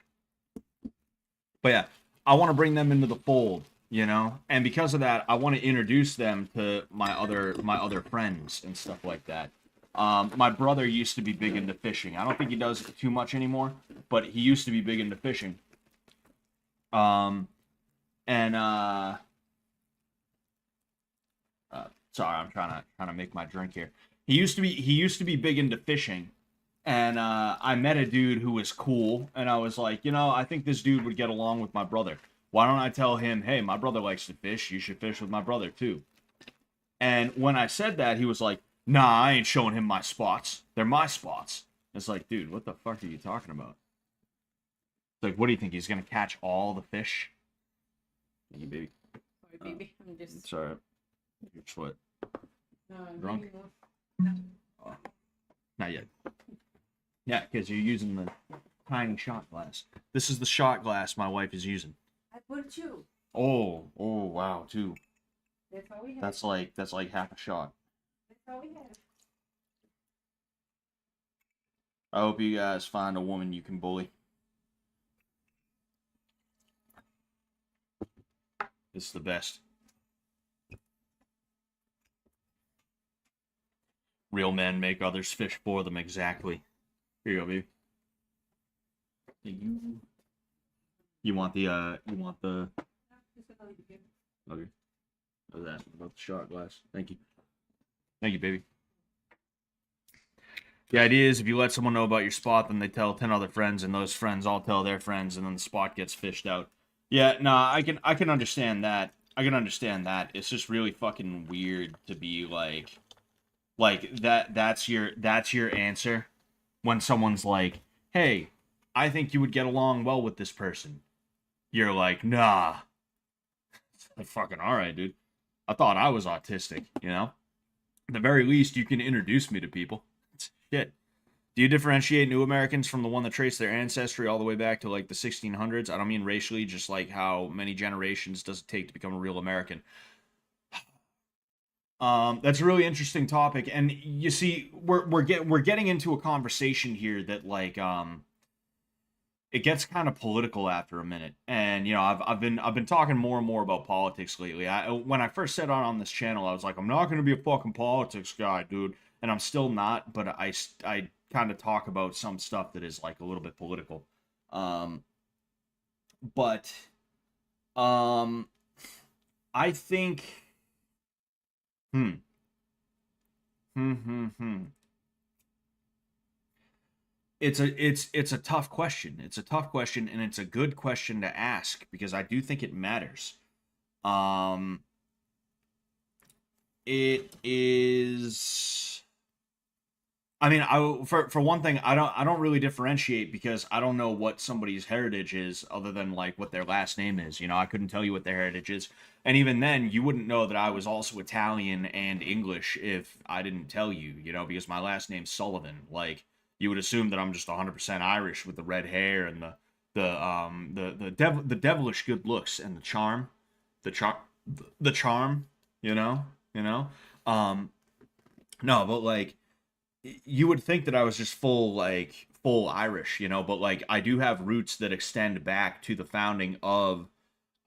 But yeah, I want to bring them into the fold, you know? And because of that, I want to introduce them to my other friends and stuff like that. My brother used to be big into fishing. I don't think he does it too much anymore, but he used to be big into fishing. And sorry, I'm trying to make my drink here. He used to be big into fishing, and I met a dude who was cool, and I was like, you know, I think this dude would get along with my brother. Why don't I tell him, hey, my brother likes to fish. You should fish with my brother too. And when I said that, he was like, nah, I ain't showing him my spots. They're my spots. It's like, dude, what the fuck are you talking about? It's like, what do you think? He's gonna catch all the fish? Thank you, baby. Sorry, baby. I'm just. Sorry. Your foot. Drunk? No. Oh, not yet. Yeah, because you're using the tiny shot glass. This is the shot glass my wife is using. I put 2. Oh, wow, 2. That's all we have. That's like half a shot. That's all we have. I hope you guys find a woman you can bully. This is the best. Real men make others fish for them, exactly. Here you go, baby. You want the okay. asking about the shot glass. Thank you. Thank you, baby. The idea is if you let someone know about your spot, then they tell 10 other friends, and those friends all tell their friends, and then the spot gets fished out. Yeah, nah, I can understand that. I can understand that. It's just really fucking weird to be like that's your answer when someone's like, "Hey, I think you would get along well with this person." You're like, "Nah." It's like, fucking all right, dude. I thought I was autistic, you know? At the very least, you can introduce me to people. Shit. Do you differentiate new Americans from the one that trace their ancestry all the way back to like the 1600s? I don't mean racially, just like how many generations does it take to become a real American? That's a really interesting topic, and you see, we're getting into a conversation here that like it gets kind of political after a minute, and you know I've been talking more and more about politics lately. When I first set on this channel, I was like, I'm not going to be a fucking politics guy, dude, and I'm still not. But I kind of talk about some stuff that is like a little bit political, um, but I think hmm hmm. It's a tough question. It's a tough question, and it's a good question to ask because I do think it matters. Um, it is. I mean, for one thing, I don't really differentiate because I don't know what somebody's heritage is other than like what their last name is. You know, I couldn't tell you what their heritage is, and even then, you wouldn't know that I was also Italian and English if I didn't tell you. You know, because my last name's Sullivan. Like, you would assume that I'm just 100% Irish with the red hair and the devilish good looks and the charm, the charm. You know. Um, no, but like you would think that I was just full Irish, you know, but like I do have roots that extend back to the founding of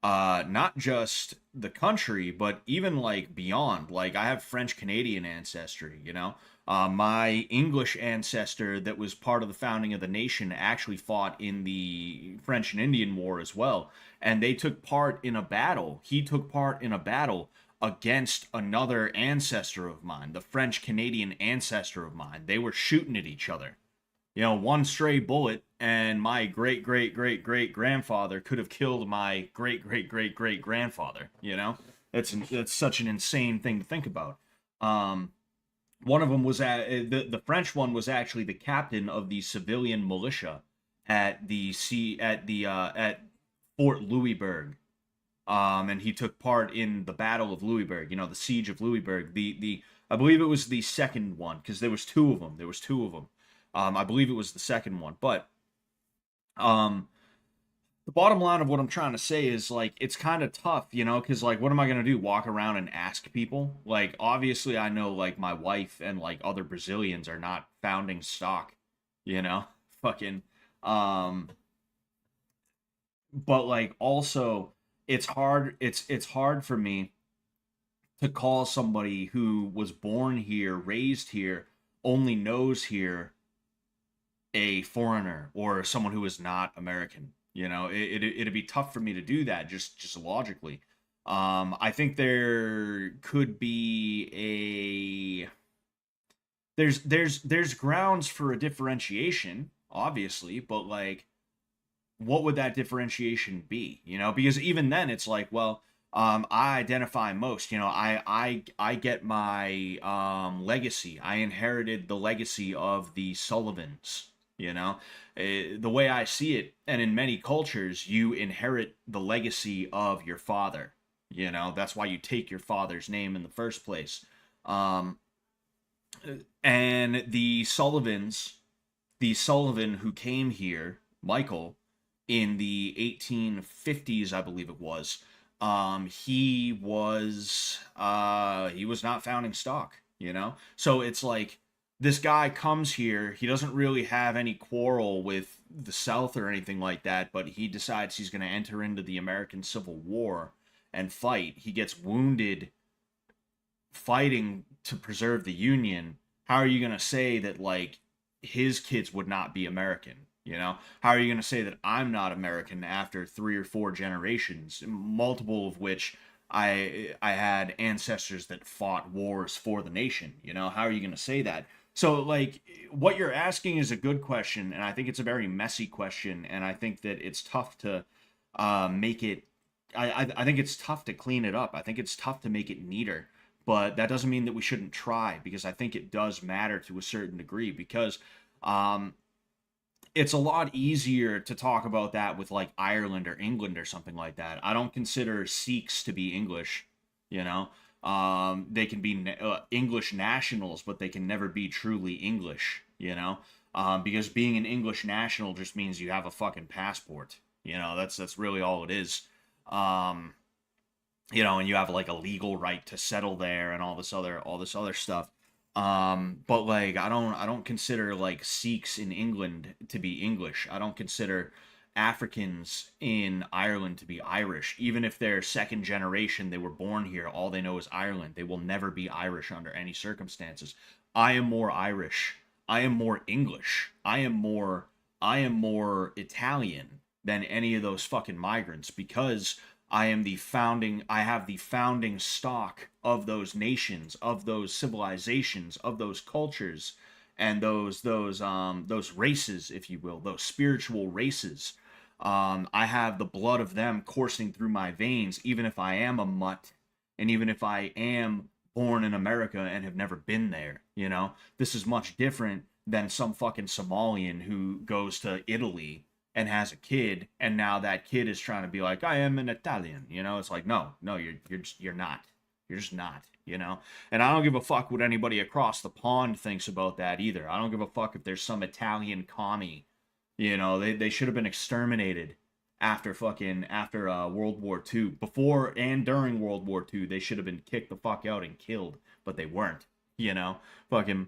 not just the country, but even like beyond. Like I have French Canadian ancestry, you know. My English ancestor that was part of the founding of the nation actually fought in the French and Indian War as well. And they took part in a battle. He took part in a battle against another ancestor of mine, the French Canadian ancestor of mine. They were shooting at each other. You know, one stray bullet, and my great great great great grandfather could have killed my great great great great grandfather. You know, it's such an insane thing to think about. Um, one of them was the French one was actually the captain of the civilian militia at Fort Louisburg. And he took part in the Battle of Louisburg. You know, the siege of Louisburg. The I believe it was the second one because there was two of them. There was two of them. I believe it was the second one, but um, the bottom line of what I'm trying to say is like it's kind of tough, you know, because like what am I gonna do? Walk around and ask people? Like obviously I know like my wife and like other Brazilians are not founding stock, you know, fucking um, but like also it's hard for me to call somebody who was born here, raised here, only knows here a foreigner or someone who is not American. You know, it'd be tough for me to do that just logically. I think there could be a there's grounds for a differentiation, obviously, but like what would that differentiation be? You know, because even then it's like, well, I identify most. You know, I get my legacy. I inherited the legacy of the Sullivans. You know, the way I see it, and in many cultures, you inherit the legacy of your father. You know, that's why you take your father's name in the first place. Um, and the Sullivan who came here, Michael, in the 1850s, I believe it was. He was not founding stock, you know. So it's like this guy comes here. He doesn't really have any quarrel with the South or anything like that, but he decides he's going to enter into the American Civil War and fight. He gets wounded fighting to preserve the Union. How are you going to say that like his kids would not be American? You know, how are you going to say that I'm not American after 3 or 4 generations, multiple of which I had ancestors that fought wars for the nation. You know, how are you going to say that? So, like, what you're asking is a good question, and I think it's a very messy question, and I think that it's tough to make it. I think it's tough to clean it up. I think it's tough to make it neater, but that doesn't mean that we shouldn't try, because I think it does matter to a certain degree. Because um, it's a lot easier to talk about that with like Ireland or England or something like that. I don't consider Sikhs to be English, you know. They can be English nationals, but they can never be truly English, you know. Because being an English national just means you have a fucking passport. You know, that's really all it is. Um, you know, and you have like a legal right to settle there and all this other stuff. But like I don't consider like Sikhs in England to be English. I don't consider Africans in Ireland to be Irish. Even if they're second generation, they were born here, all they know is Ireland. They will never be Irish under any circumstances. I am more Irish. I am more English. I am more Italian than any of those fucking migrants, because I have the founding stock of those nations, of those civilizations, of those cultures, and those races, if you will, those spiritual races. I have the blood of them coursing through my veins, even if I am a mutt, and even if I am born in America and have never been there. You know, this is much different than some fucking Somalian who goes to Italy and has a kid, and now that kid is trying to be like, I am an Italian. You know, it's like, no, you're not. You're just not. You know, and I don't give a fuck what anybody across the pond thinks about that either. I don't give a fuck if there's some Italian commie. You know, they should have been exterminated after World War II. Before and during World War II, they should have been kicked the fuck out and killed, but they weren't. You know, fucking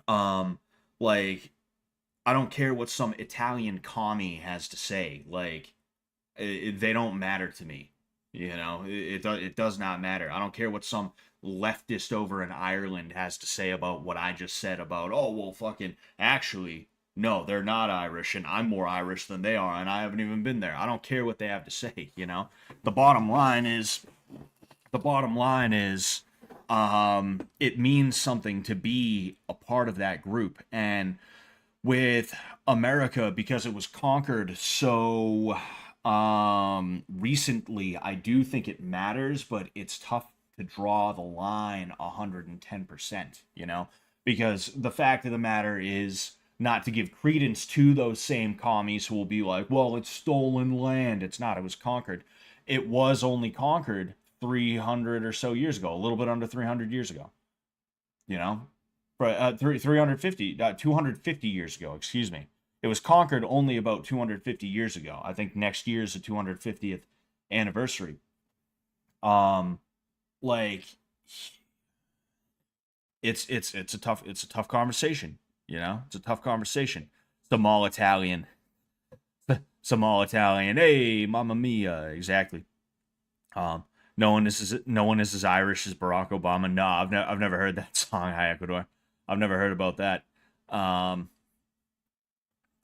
um like, I don't care what some Italian commie has to say. Like, they don't matter to me. You know, it does not matter. I don't care what some leftist over in Ireland has to say about what I just said about, oh, well, fucking, actually, no, they're not Irish, and I'm more Irish than they are, and I haven't even been there. I don't care what they have to say, you know? The bottom line is, the bottom line is, it means something to be a part of that group. And with America, because it was conquered so recently, I do think it matters, but it's tough to draw the line 110%, you know, because the fact of the matter is, not to give credence to those same commies who will be like, well, it's stolen land. It's not, it was conquered. It was only conquered 300 or so years ago, a little bit under 300 years ago, you know, for 350 250 years ago, excuse me. It was conquered only about 250 years ago. I think next year is the 250th anniversary. um like, it's a tough conversation, you know. It's a tough conversation. Some all Italian, hey, mamma mia, exactly. um no one is as Irish as Barack Obama. No, I've never heard that song, Hi Ecuador. I've never heard about that. um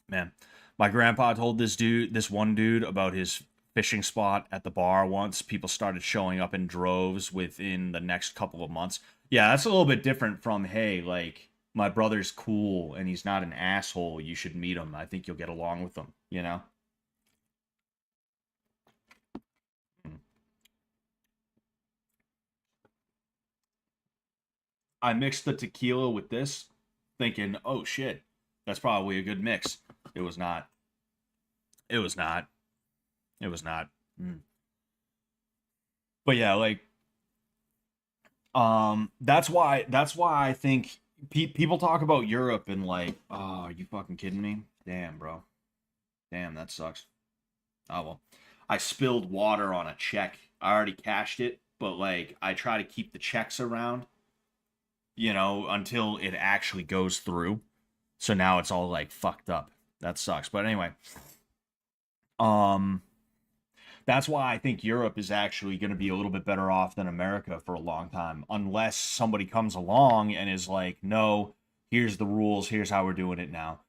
Man, my grandpa told this one dude about his fishing spot at the bar once. People started showing up in droves within the next couple of months. Yeah, that's a little bit different from, hey, like, my brother's cool and he's not an asshole. You should meet him. I think you'll get along with him, you know? Mm. I mixed the tequila with this, thinking, oh shit, that's probably a good mix. It was not. It was not. It was not. Mm. But yeah, like, that's why I think people talk about Europe and like, oh, are you fucking kidding me? Damn, bro. Damn, that sucks. Oh well. I spilled water on a check. I already cashed it, but like, I try to keep the checks around, you know, until it actually goes through. So now it's all like fucked up. That sucks. But anyway, um that's why I think Europe is actually going to be a little bit better off than America for a long time, unless somebody comes along and is like, no, here's the rules, here's how we're doing it now.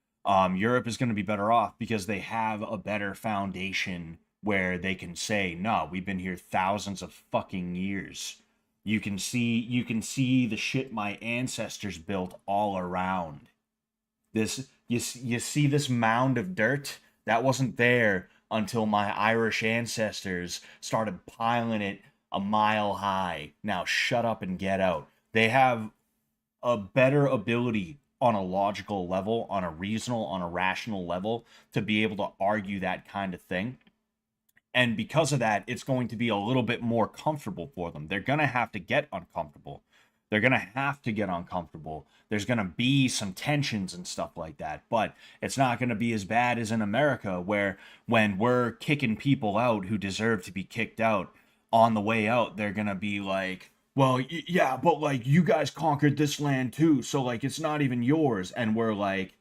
Europe is going to be better off because they have a better foundation where they can say, no, we've been here thousands of fucking years. You can see the shit my ancestors built all around. You see this mound of dirt that wasn't there until my Irish ancestors started piling it a mile high. Now shut up and get out. They have a better ability on a logical level, on a reasonable, on a rational level, to be able to argue that kind of thing. And because of that, it's going to be a little bit more comfortable for them. They're going to have to get uncomfortable. They're going to have to get uncomfortable. There's going to be some tensions and stuff like that. But it's not going to be as bad as in America, where when we're kicking people out who deserve to be kicked out, on the way out, they're going to be like, well, yeah, but like you guys conquered this land too. So like it's not even yours. And we're like,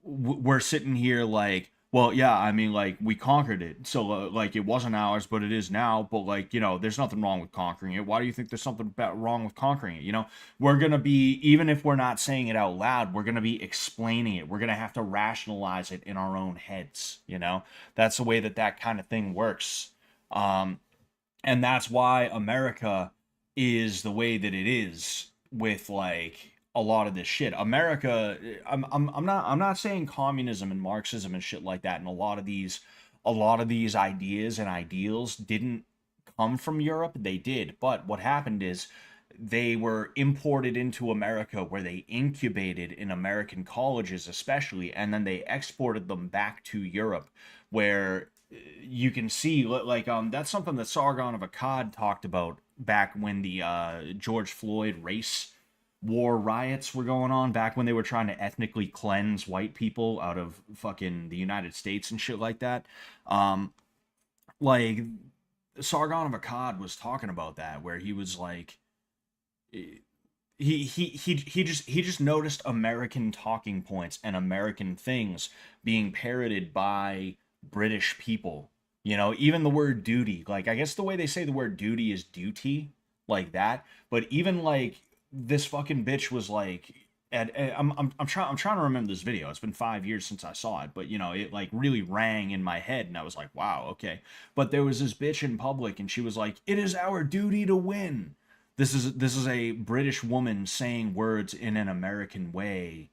we're sitting here like, well, yeah, I mean, like we conquered it, so like it wasn't ours, but it is now. But like, there's nothing wrong with conquering it. Why do you think there's something wrong with conquering it? We're gonna be, even if we're not saying it out loud, we're gonna be explaining it. We're gonna have to rationalize it in our own heads. That's the way that kind of thing works. And that's why America is the way that it is with like a lot of this shit. America, I'm not saying communism and Marxism and shit like that, and a lot of these ideas and ideals didn't come from Europe. They did, but what happened is they were imported into America, where they incubated in American colleges especially, and then they exported them back to Europe, where you can see like that's something that Sargon of Akkad talked about back when the George Floyd race war riots were going on, back when they were trying to ethnically cleanse white people out of fucking the United States and shit like that. Like Sargon of Akkad was talking about that, where he was like, he just noticed American talking points and American things being parroted by British people. Even the word duty, like I guess the way they say the word duty is duty, like that. But even like this fucking bitch was like, I'm trying to remember this video. It's been 5 years since I saw it, but it like really rang in my head, and I was like, wow, okay. But there was this bitch in public, and she was like, "It is our duty to win." This is a British woman saying words in an American way,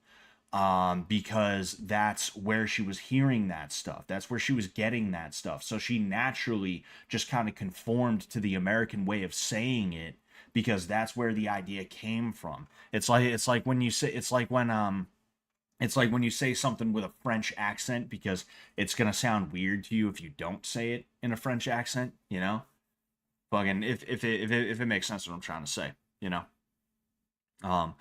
because that's where she was hearing that stuff. That's where she was getting that stuff. So she naturally just kind of conformed to the American way of saying it, because that's where the idea came from. It's like when you say something with a French accent, because it's gonna sound weird to you if you don't say it in a French accent. Fucking if it makes sense what I'm trying to say, Um,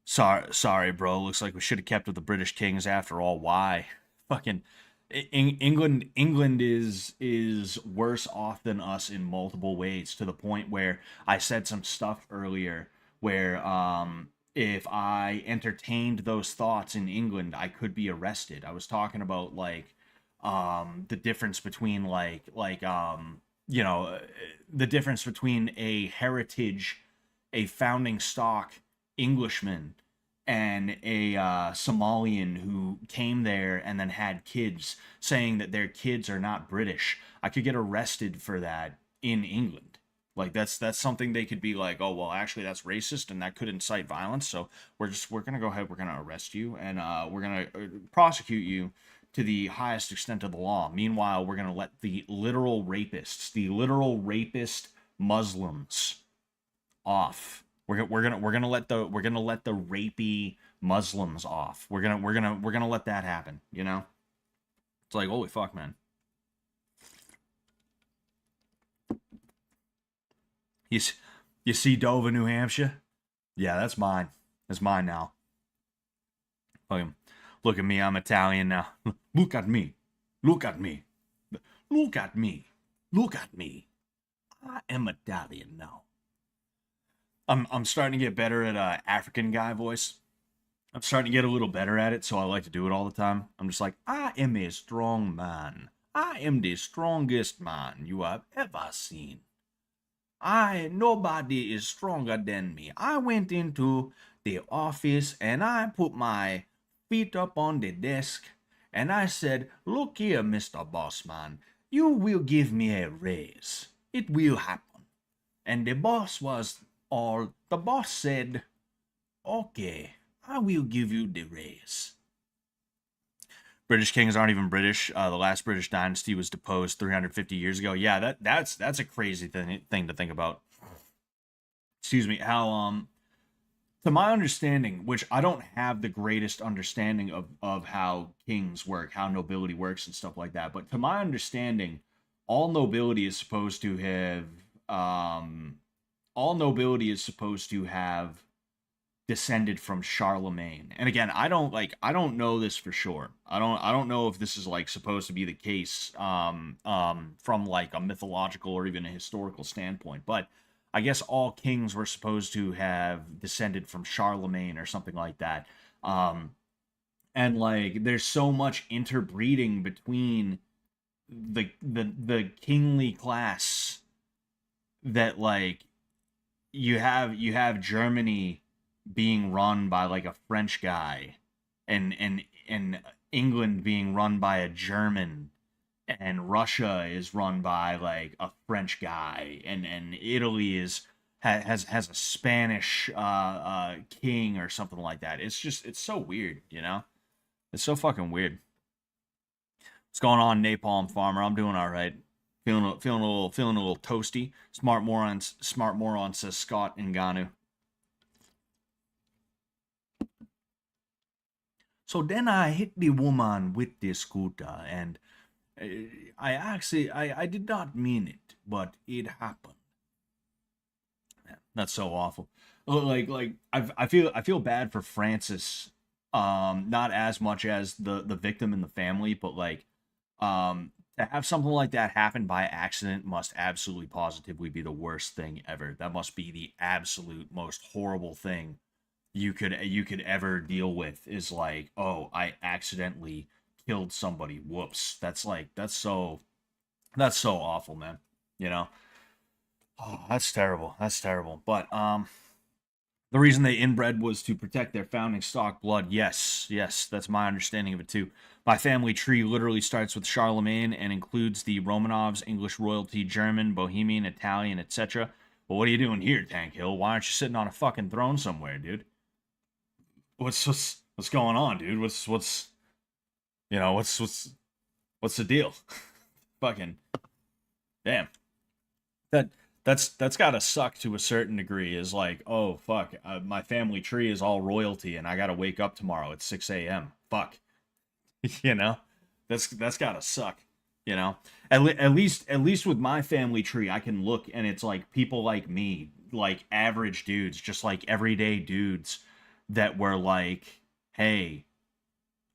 sorry, bro. Looks like we should have kept with the British kings after all. Why? Fucking England is worse off than us in multiple ways, to the point where I said some stuff earlier where if I entertained those thoughts in England, I could be arrested. I was talking about like the difference between the difference between a founding stock Englishman and a Somalian who came there and then had kids, saying that their kids are not British. I could get arrested for that in England. Like that's something they could be like, oh well, actually that's racist and that could incite violence. So we're gonna go ahead, we're gonna arrest you, and we're gonna prosecute you to the highest extent of the law. Meanwhile, we're gonna let the literal rapist Muslims off. We're gonna let the rapey Muslims off. We're gonna let that happen. It's like, holy fuck, man. You see Dover, New Hampshire? Yeah, that's mine. That's mine now. Look at me, I'm Italian now. Look at me. Look at me. Look at me. Look at me. I am Italian now. I'm starting to get better at African guy voice. I'm starting to get a little better at it, so I like to do it all the time. I'm just like, I am a strong man. I am the strongest man you have ever seen. Nobody is stronger than me. I went into the office and I put my feet up on the desk and I said, look here, Mr. Bossman. You will give me a raise. It will happen. And the boss said, okay, I will give you the raise. British kings aren't even British. The last British dynasty was deposed 350 years ago. Yeah, that's a crazy thing to think about. Excuse me. How to my understanding, which I don't have the greatest understanding of how kings work, how nobility works and stuff like that, but to my understanding, all nobility is supposed to have all nobility is supposed to have descended from Charlemagne. And again, I don't know this for sure. I don't know if this is like supposed to be the case from like a mythological or even a historical standpoint, but I guess all kings were supposed to have descended from Charlemagne or something like that. And like there's so much interbreeding between the kingly class that like you have Germany being run by like a French guy, and England being run by a German, and Russia is run by like a French guy, and Italy has a Spanish king or something like that. It's so weird, you know. It's so fucking weird. What's going on, Napalm Farmer? I'm doing all right. Feeling a little toasty. Smart moron, says Scott Ngannou. So then I hit the woman with the scooter, and I did not mean it, but it happened. Man, that's so awful. Like I feel bad for Francis, not as much as the victim and the family, but like to have something like that happen by accident must absolutely positively be the worst thing ever. That must be the absolute most horrible thing you could ever deal with, is like, oh, I accidentally killed somebody. Whoops. That's so awful, man. You know? Oh, that's terrible. That's terrible. But the reason they inbred was to protect their founding stock blood. Yes, that's my understanding of it too. My family tree literally starts with Charlemagne and includes the Romanovs, English royalty, German, Bohemian, Italian, etc. Well, what are you doing here, Tank Hill? Why aren't you sitting on a fucking throne somewhere, dude? What's going on, dude? What's the deal? Fucking damn. That's gotta suck to a certain degree. Is like, oh fuck, my family tree is all royalty, and I gotta wake up tomorrow at 6 a.m. Fuck, you know, that's gotta suck. You know, at least with my family tree, I can look and it's like people like me, like average dudes, just like everyday dudes that were like, hey,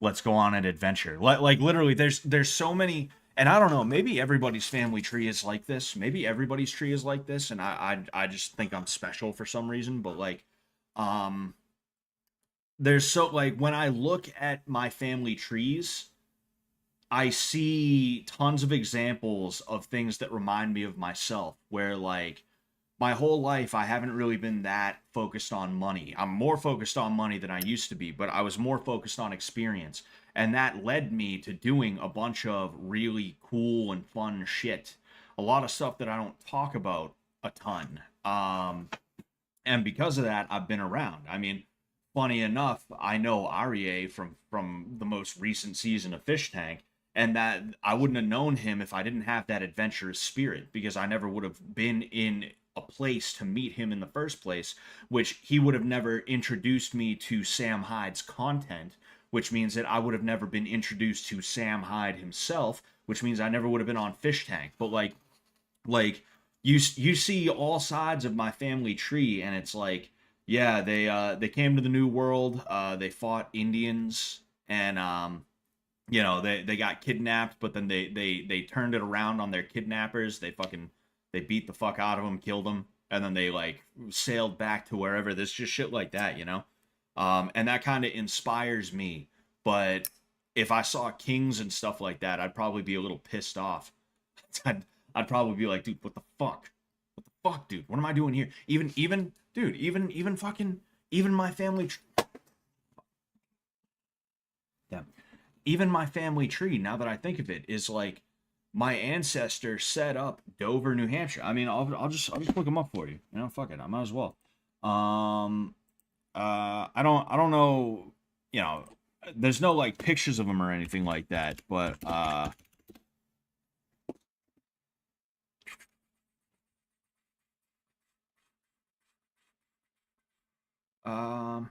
let's go on an adventure. Like literally, there's so many, and I don't know, maybe everybody's family tree is like this. Maybe everybody's tree is like this, and I just think I'm special for some reason. But like, there's so like when I look at my family trees, I see tons of examples of things that remind me of myself, where like my whole life I haven't really been that focused on money. I'm more focused on money than I used to be, but I was more focused on experience. And that led me to doing a bunch of really cool and fun shit. A lot of stuff that I don't talk about a ton. And because of that, I've been around. I mean, funny enough, I know Arie from the most recent season of Fish Tank, and that I wouldn't have known him if I didn't have that adventurous spirit, because I never would have been in a place to meet him in the first place, which he would have never introduced me to Sam Hyde's content, which means that I would have never been introduced to Sam Hyde himself, which means I never would have been on Fish Tank. But like you see all sides of my family tree, and it's like, yeah, they came to the New World, they fought Indians, and you know, they got kidnapped, but then they turned it around on their kidnappers. They beat the fuck out of them, killed them, and then they like sailed back to wherever. There's just shit like that, you know. And that kind of inspires me. But if I saw kings and stuff like that, I'd probably be a little pissed off. I'd probably be like, dude, what the fuck? What the fuck, dude? What am I doing here? Even fucking, even my family. Yeah. Even my family tree, now that I think of it, is like, my ancestor set up Dover, New Hampshire. I mean, I'll just look them up for you. You know, fuck it, I might as well. Um, I don't know. You know, there's no like pictures of them or anything like that, but um,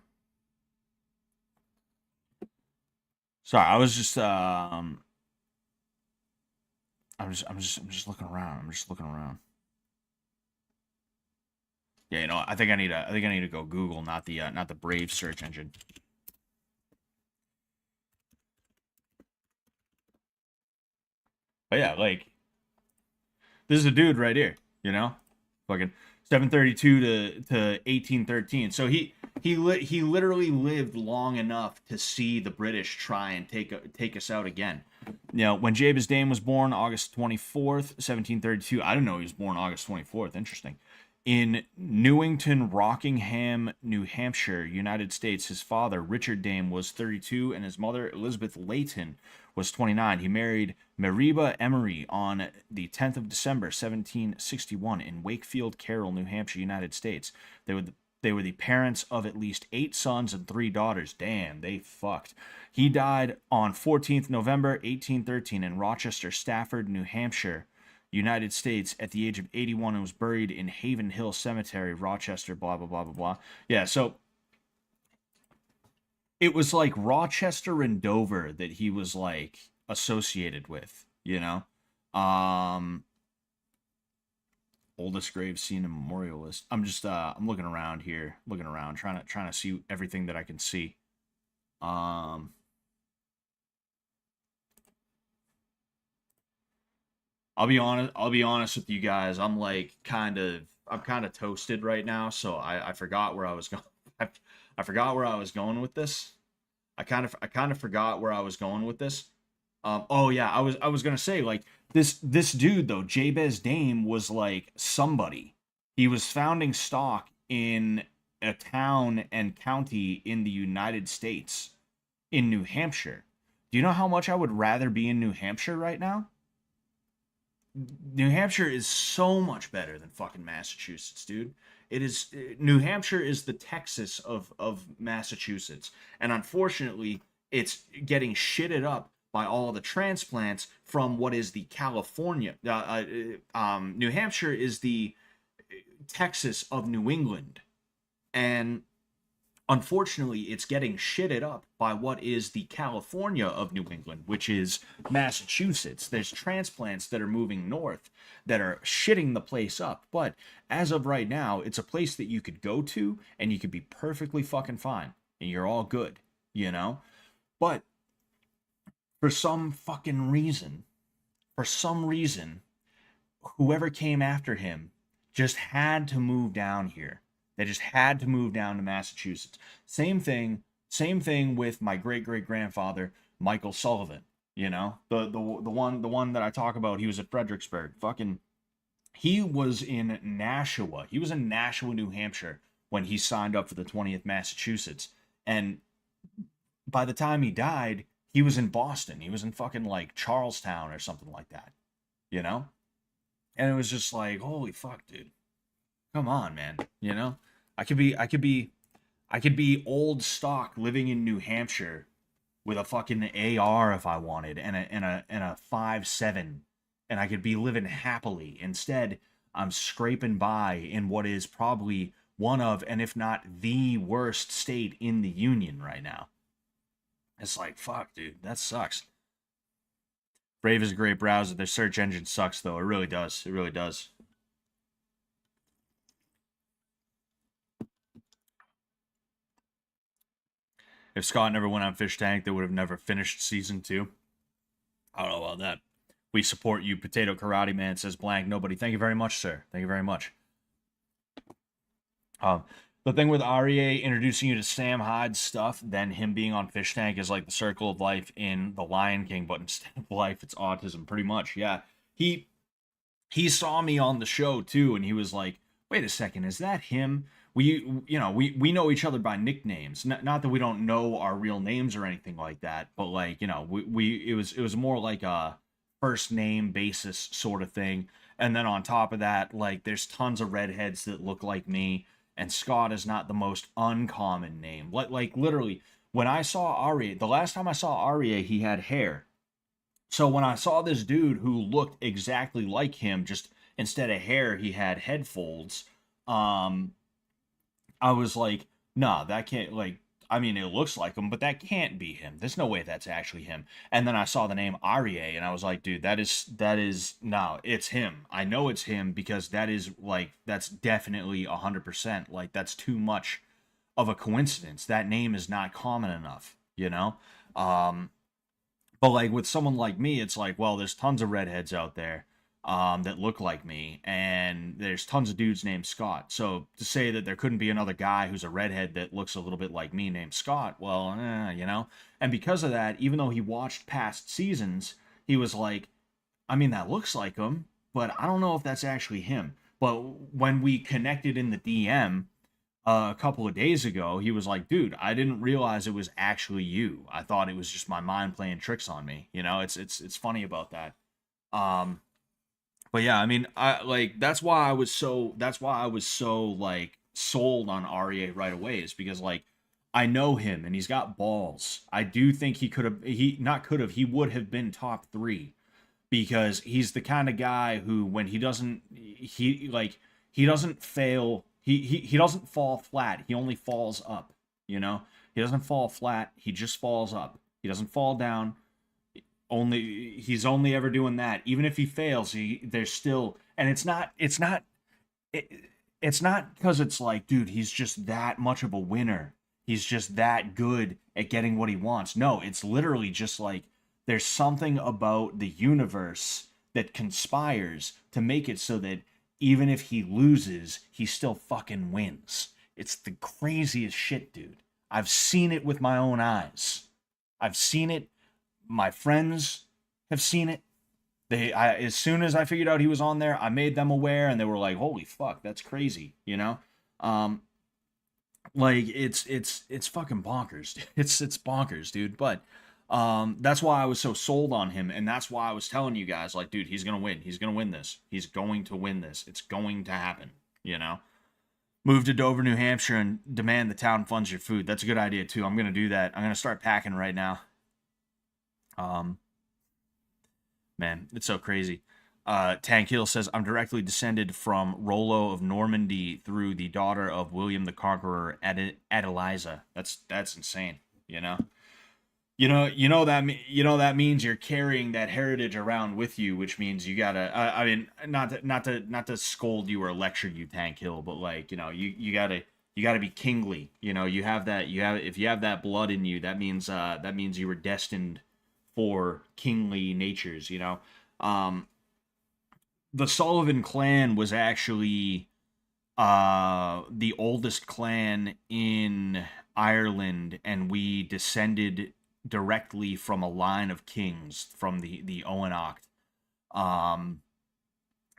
sorry, I was just I'm just looking around. I'm just looking around. Yeah, you know, I think I need to go Google, not the Brave search engine. But yeah, like this is a dude right here, you know, fucking 732 to 1813. So he literally lived long enough to see the British try and take us out again. You know, when Jabez Dame was born, August 24th, 1732. I didn't know he was born August 24th. Interesting. In Newington, Rockingham, New Hampshire, United States, his father, Richard Dame, was 32, and his mother, Elizabeth Layton, was 29. He married Mariba Emery on the 10th of December, 1761, in Wakefield, Carroll, New Hampshire, United States. They were the parents of at least 8 sons and 3 daughters. Damn, they fucked. He died on 14th November, 1813, in Rochester, Stafford, New Hampshire, United States, at the age of 81, and was buried in Haven Hill Cemetery, Rochester, blah, blah, blah, blah, blah. Yeah, so it was like Rochester and Dover that he was like associated with, you know? Um, Oldest grave seen in memorial list. I'm looking around here, trying to see everything that I can see. Um, I'll be honest with you guys. I'm kind of toasted right now, so I forgot where I was going. I forgot where I was going with this. I kind of forgot where I was going with this. Oh yeah, I was gonna say like this dude though, Jabez Dame was like somebody. He was founding stock in a town and county in the United States, in New Hampshire. Do you know how much I would rather be in New Hampshire right now? New Hampshire is so much better than fucking Massachusetts, dude. It is New Hampshire is the Texas of Massachusetts, and unfortunately, it's getting shitted up by all the transplants from what is the California. New Hampshire is the Texas of New England, and unfortunately, it's getting shitted up by what is the California of New England, which is Massachusetts. There's transplants that are moving north that are shitting the place up. But as of right now, it's a place that you could go to and you could be perfectly fucking fine and you're all good, you know? But for some fucking reason, for some reason, whoever came after him just had to move down here. They just had to move down to Massachusetts. Same thing with my great great grandfather Michael Sullivan. You know, the one that I talk about. He was at Fredericksburg. Fucking, he was in Nashua. He was in Nashua, New Hampshire when he signed up for the 20th Massachusetts. And by the time he died, he was in Boston. He was in fucking like Charlestown or something like that. You know, and it was just like, holy fuck, dude. Come on, man. You know, I could be old stock living in New Hampshire with a fucking AR if I wanted, and a 5.7, and I could be living happily. Instead, I'm scraping by in what is probably one of, and if not the worst state in the union right now. It's like, fuck, dude, that sucks. Brave is a great browser. Their search engine sucks, though. It really does. It really does. If Scott never went on Fish Tank, they would have never finished season 2. I don't know about that. We support you, Potato Karate Man, says blank. Nobody. Thank you very much, sir. Thank you very much. Um, the thing with REA introducing you to Sam Hyde's stuff, then him being on Fish Tank is like the circle of life in The Lion King, but instead of life, it's autism, pretty much. Yeah. He he saw me on the show too, and he was like, "Wait a second, is that him?" We know each other by nicknames. Not that we don't know our real names or anything like that, but like we it was more like a first name basis sort of thing. And then on top of that, like there's tons of redheads that look like me, and Scott is not the most uncommon name. Like literally, when I saw Arya, the last time I saw Arya, he had hair. So when I saw this dude who looked exactly like him, just instead of hair, he had head folds. Um, I was like, nah, that can't, like, I mean, it looks like him, but that can't be him. There's no way that's actually him. And then I saw the name Arie, and I was like, dude, no, it's him. I know it's him because that is, like, that's definitely 100%. Like, that's too much of a coincidence. That name is not common enough, you know? Um, but, like, with someone like me, it's like, well, there's tons of redheads out there that look like me, and there's tons of dudes named Scott. So to say that there couldn't be another guy who's a redhead that looks a little bit like me named Scott, well, you know. And because of that, even though he watched past seasons, he was like, I mean, that looks like him, but I don't know if that's actually him. But when we connected in the DM a couple of days ago, he was like, dude, I didn't realize it was actually you. I thought it was just my mind playing tricks on me. You know, it's funny about that. Um, but yeah, I mean, I like that's why I was so like sold on Arya right away, is because like I know him and he's got balls. I do think he would have been top 3, because he's the kind of guy who, when he doesn't fail, he doesn't fall flat. He only falls up, you know? He doesn't fall flat, he just falls up. He doesn't fall down. He's only ever doing that. Even if he fails, there's still, and it, it's not because it's like, dude, he's just that much of a winner. He's just that good at getting what he wants. No, it's literally just like there's something about the universe that conspires to make it so that even if he loses, he still fucking wins. It's the craziest shit, dude. I've seen it with my own eyes. I've seen it. My friends have seen it. As soon as I figured out he was on there, I made them aware, and they were like, "Holy fuck, that's crazy," you know. Um, like it's fucking bonkers. It's bonkers, dude. But that's why I was so sold on him, and that's why I was telling you guys, like, dude, he's gonna win. He's gonna win this. He's going to win this. It's going to happen. You know. Move to Dover, New Hampshire, and demand the town funds your food. That's a good idea too. I'm gonna do that. I'm gonna start packing right now. Um, Man, it's so crazy. Tank Hill says, I'm directly descended from Rollo of Normandy through the daughter of William the Conqueror, Adeliza. That's insane. You know, that means you're carrying that heritage around with you, which means you gotta. I mean, not to scold you or lecture you, Tank Hill, but like, you gotta be kingly. You know, if you have that blood in you, that means you were destined for kingly natures, you know. The Sullivan clan was actually the oldest clan in Ireland, and we descended directly from a line of kings from the Owenacht.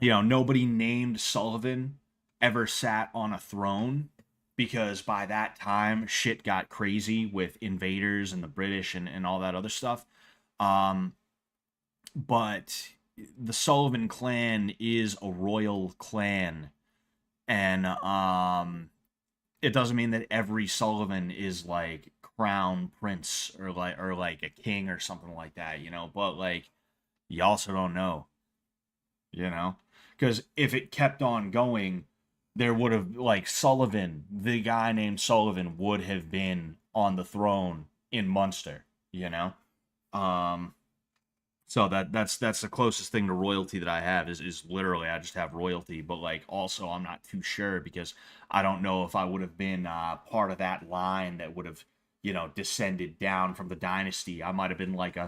Nobody named Sullivan ever sat on a throne, because by that time shit got crazy with invaders and the British and all that other stuff. But the Sullivan clan is a royal clan, and it doesn't mean that every Sullivan is like crown prince or like a king or something like that, you know. But like, you also don't know, you know, because if it kept on going, there would have, like, Sullivan, the guy named Sullivan, would have been on the throne in Munster, you know. Um, so that's the closest thing to royalty that I have, is literally I just have royalty. But like, also, I'm not too sure, because I don't know if I would have been part of that line that would have, descended down from the dynasty. I might have been like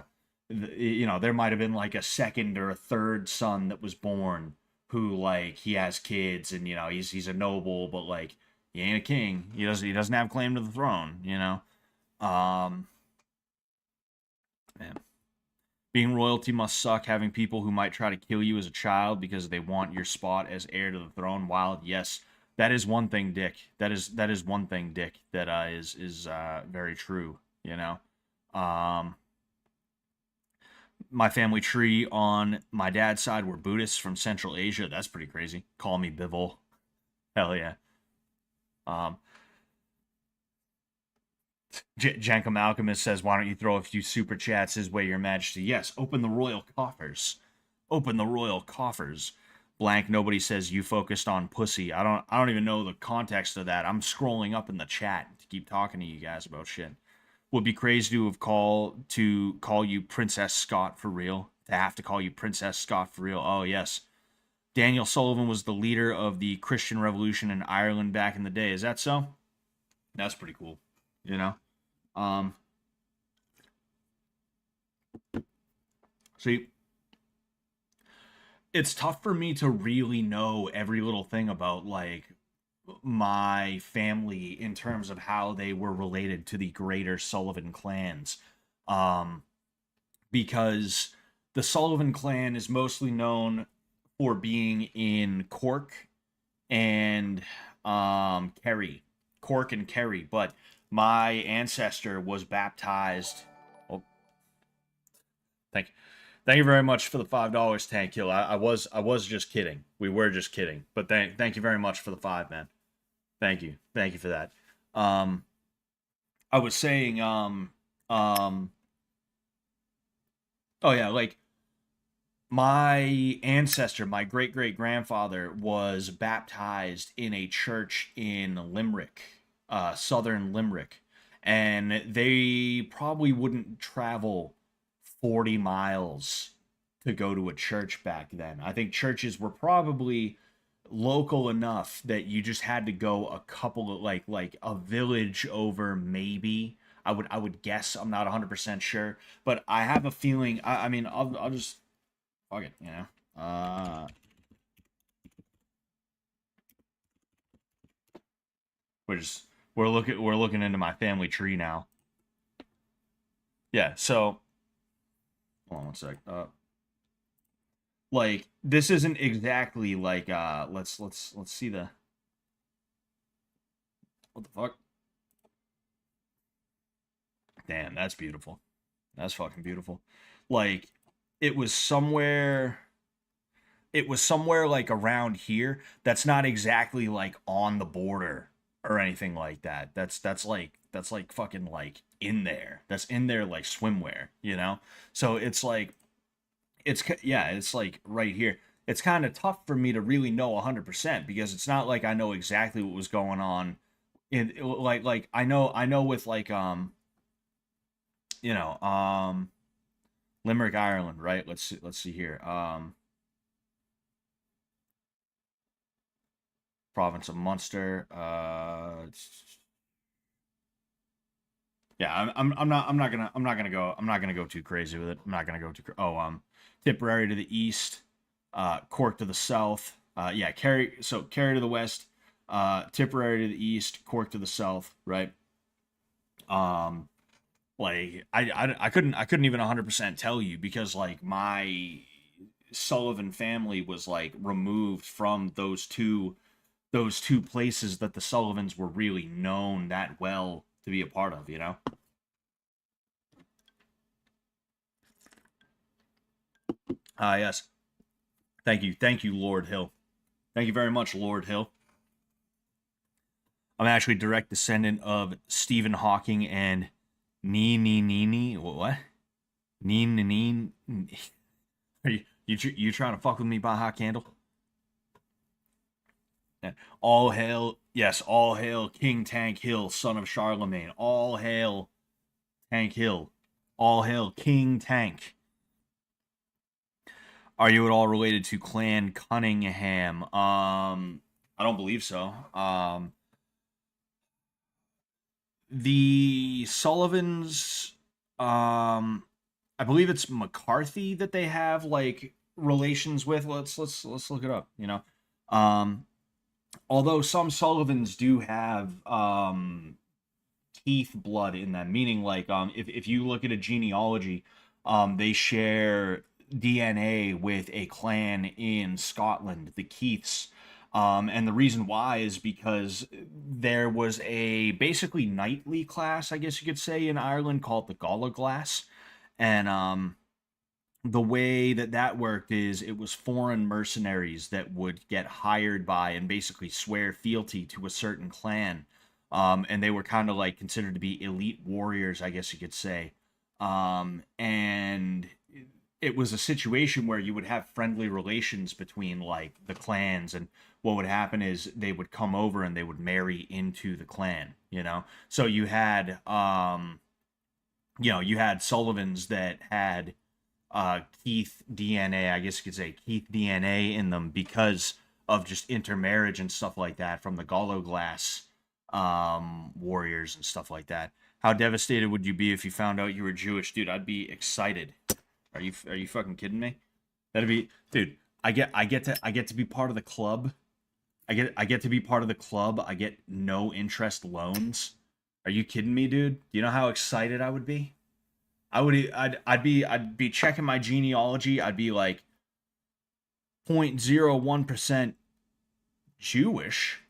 there might have been like a second or a third son that was born, who, like, he has kids, and he's a noble, but like, he ain't a king. He doesn't have claim to the throne, you know. Um, Man. Being royalty must suck. Having people who might try to kill you as a child because they want your spot as heir to the throne. Wild, yes, that is one thing, Dick. That is one thing, Dick. That is very true. You know, my family tree on my dad's side were Buddhists from Central Asia. That's pretty crazy. Call me Bivol. Hell yeah. Um, Jankum Alchemist says, "Why don't you throw a few super chats his way, Your Majesty?" Yes, open the royal coffers. Open the royal coffers. Blank. Nobody says you focused on pussy. I don't even know the context of that. I'm scrolling up in the chat to keep talking to you guys about shit. Would be crazy to call you Princess Scott for real. To have to call you Princess Scott for real. Oh yes. Daniel Sullivan was the leader of the Christian Revolution in Ireland back in the day. Is that so? That's pretty cool. You know? Um, see, it's tough for me to really know every little thing about like my family in terms of how they were related to the greater Sullivan clans. Um, because the Sullivan clan is mostly known for being in Cork and Kerry. Cork and Kerry, but my ancestor was baptized. Oh, thank thank you very much for the $5, Tank Hill. I was just kidding. We were just kidding. But thank you very much for the five, man. Thank you for that. Um, I was saying, oh yeah, like my ancestor, my great great grandfather, was baptized in a church in Limerick, southern Limerick, and they probably wouldn't travel 40 miles to go to a church back then. I think churches were probably local enough that you just had to go a couple of like a village over maybe. I would guess. I'm not 100% sure, but I have a feeling. I mean, I'll just fuck it, you know. We're just we're looking into my family tree now. Yeah. So hold on one sec. Like this isn't exactly like let's see the what the fuck. Damn, that's beautiful. That's fucking beautiful. Like it was somewhere it was somewhere like around here that's not exactly like on the border or anything like that. That's like fucking like in there. That's in there like swimwear, you know? So it's like yeah, it's like right here. It's kind of tough for me to really know 100% because it's not like I know exactly what was going on in like I know with like you know, Limerick, Ireland, right? Let's see here. Province of Munster. Yeah, I'm not gonna go too crazy with it. I'm not gonna go too. Tipperary to the east, Cork to the south. Yeah, Kerry to the west, Tipperary to the east, Cork to the south. Right. Um, like I couldn't even 100% tell you because like my Sullivan family was like removed from those two places that the Sullivans were really known that well to be a part of, you know? Yes. Thank you. Thank you, Lord Hill. Thank you very much, Lord Hill. I'm actually direct descendant of Stephen Hawking and what? Nee. Are you trying to fuck with me, Baja Candle? Yeah. All hail, yes, all hail King Tank Hill, son of Charlemagne. All hail Tank Hill. All hail King Tank. Are you at all related to Clan Cunningham? I don't believe so. The Sullivans, I believe it's McCarthy that they have like relations with. Let's look it up. You know, um, although some Sullivans do have Keith blood in them, meaning like if you look at a genealogy, they share DNA with a clan in Scotland, the Keiths. And the reason why is because there was a basically knightly class, I guess you could say, in Ireland called the Gala Glass. And the way that that worked is it was foreign mercenaries that would get hired by and basically swear fealty to a certain clan. And they were kind of like considered to be elite warriors, I guess you could say. And it was a situation where you would have friendly relations between like the clans, and what would happen is they would come over and they would marry into the clan, you know. So you had Sullivans that had Keith DNA, I guess you could say Keith DNA in them because of just intermarriage and stuff like that from the Gallo Glass warriors and stuff like that. How devastated would you be if you found out you were Jewish, dude? I'd be excited. Are you fucking kidding me? That'd be, dude. I get to be part of the club. I get to be part of the club. I get no interest loans. Are you kidding me, dude? Do you know how excited I would be? I'd be checking my genealogy. I'd be like 0.01% Jewish.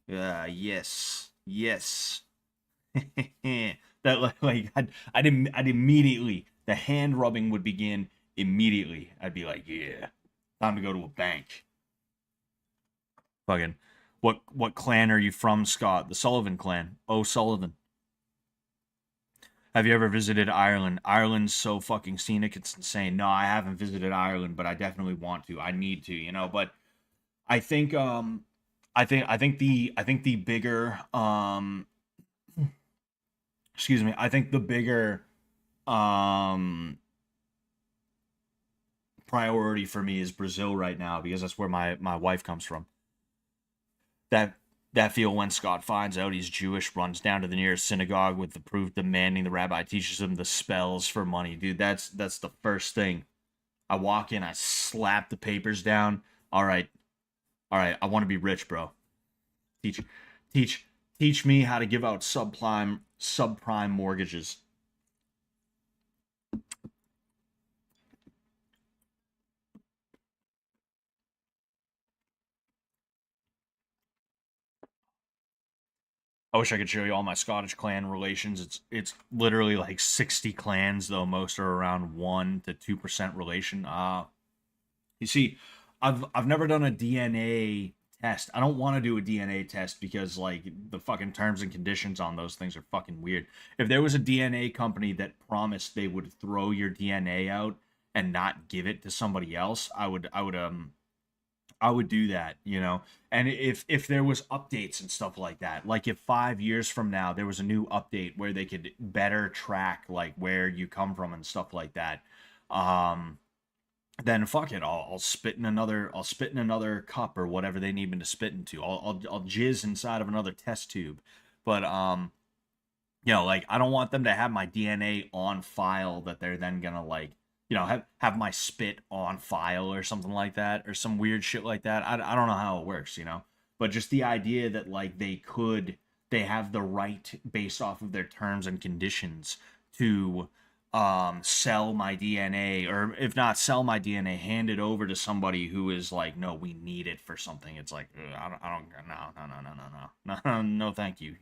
Yes. Yes. That like I'd immediately, the hand rubbing would begin immediately. I'd be like, yeah, time to go to a bank. Fucking what clan are you from, Scott? The Sullivan clan. O'Sullivan. Have you ever visited Ireland? Ireland's so fucking scenic, it's insane. No, I haven't visited Ireland, but I definitely want to. I need to, you know. But I think I think the bigger excuse me, I think the bigger um priority for me is Brazil right now because that's where my wife comes from. That that feel when Scott finds out he's Jewish, runs down to the nearest synagogue with the proof demanding the rabbi teaches him the spells for money. Dude, that's the first thing. I walk in, I slap the papers down. All right, all right, I want to be rich, bro. Teach teach teach me how to give out subprime mortgages. I wish I could show you all my Scottish clan relations. It's literally like 60 clans, though most are around 1 to 2% relation. You see, I've never done a DNA test. I don't want to do a DNA test because like the fucking terms and conditions on those things are fucking weird. If there was a DNA company that promised they would throw your DNA out and not give it to somebody else, I would do that, you know. And if there was updates and stuff like that, like if 5 years from now there was a new update where they could better track like where you come from and stuff like that, um, then fuck it, I'll spit in another cup or whatever they need me to spit into. I'll jizz inside of another test tube, but like I don't want them to have my DNA on file that they're then gonna like, have my spit on file or something like that or some weird shit like that. I don't know how it works, but just the idea that like they have the right based off of their terms and conditions to sell my DNA, or if not sell my DNA, hand it over to somebody who is like, no, we need it for something. It's like, I don't, no, no, thank you,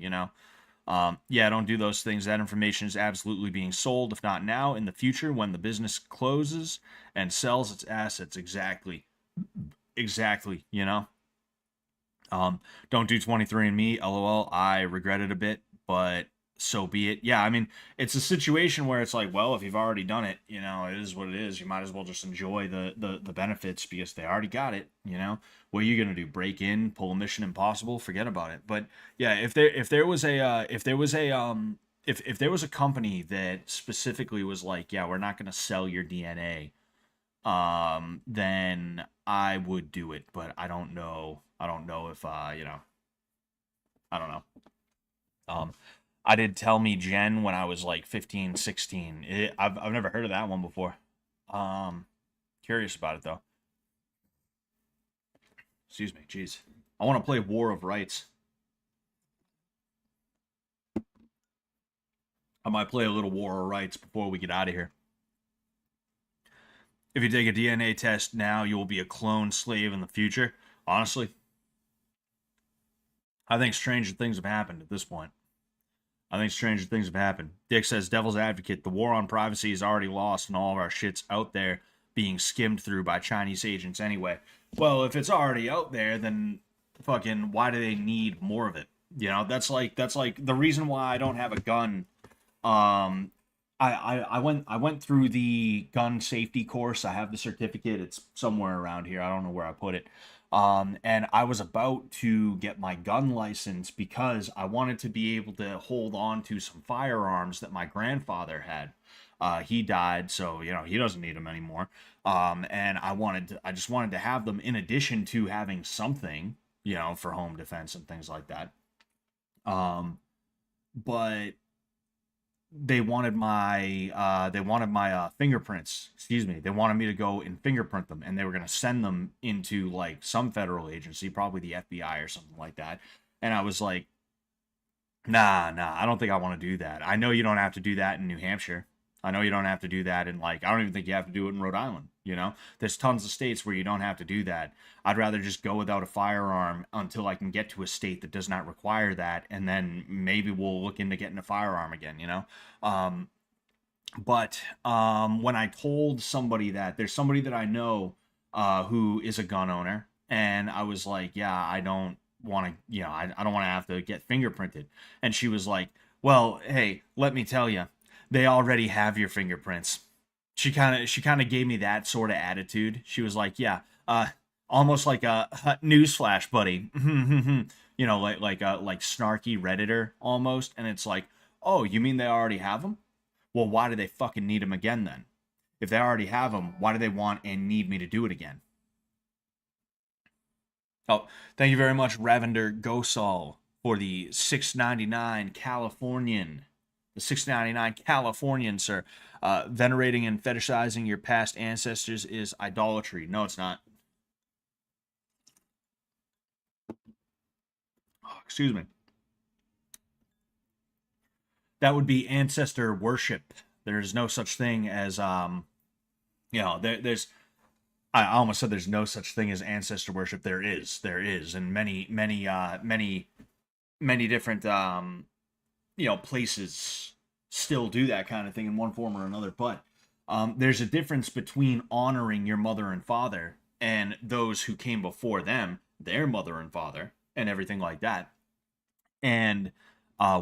yeah, don't do those things. That information is absolutely being sold, if not now, in the future when the business closes and sells its assets. Exactly. Exactly, don't do 23andMe, lol. I regret it a bit, but so be it. Yeah, I mean, it's a situation where it's like, well, if you've already done it, it is what it is. You might as well just enjoy the benefits because they already got it, What are you gonna do? Break in, pull a Mission Impossible? Forget about it. But yeah, if there was a company that specifically was like, yeah, we're not gonna sell your DNA, then I would do it. But I don't know. I don't know if I don't know. Um, I did Tell Me Jen when I was like 15, 16. I've never heard of that one before. Um, Curious about it though. Excuse me, jeez. I want to play War of Rights. I might play a little War of Rights before we get out of here. If you take a DNA test now, you will be a clone slave in the future. Honestly, I think stranger things have happened at this point. I think stranger things have happened. Dick says, Devil's Advocate, the war on privacy is already lost and all of our shit's out there being skimmed through by Chinese agents anyway. Well, if it's already out there, then fucking why do they need more of it? You know, that's like the reason why I don't have a gun. Um I went through the gun safety course. I have the certificate. It's somewhere around here. I don't know where I put it. And I was about to get my gun license because I wanted to be able to hold on to some firearms that my grandfather had. He died, so you know he doesn't need them anymore. And I just wanted to have them in addition to having something, you know, for home defense and things like that. Um, but they wanted my fingerprints. Excuse me. They wanted me to go and fingerprint them, and they were gonna send them into like some federal agency, probably the FBI or something like that. And I was like, nah, I don't think I want to do that. I know you don't have to do that in New Hampshire. I know you don't have to do that in like I don't even think you have to do it in Rhode Island. You know, there's tons of states where you don't have to do that. I'd rather just go without a firearm until I can get to a state that does not require that, and then maybe we'll look into getting a firearm again. You know, um, but when I told somebody that there's somebody that I know who is a gun owner, and I was like, yeah, I don't want to, you know, I don't want to have to get fingerprinted. And she was like, well, hey, let me tell you, they already have your fingerprints. She kind of gave me that sort of attitude. She was like, yeah, almost like a newsflash, buddy. You know, like snarky redditor almost. And it's like, oh, you mean they already have them? Well, why do they fucking need them again then? If they already have them, why do they want and need me to do it again? Oh, thank you very much, Ravender Gosal, for the 699 Californian. The 699 Californian, sir. Venerating and fetishizing your past ancestors is idolatry. No, it's not. Oh, excuse me. That would be ancestor worship. There's no such thing as you know, there's I almost said there's no such thing as ancestor worship. There is, and many different you know, places still do that kind of thing in one form or another. But there's a difference between honoring your mother and father and those who came before them, their mother and father, and everything like that, and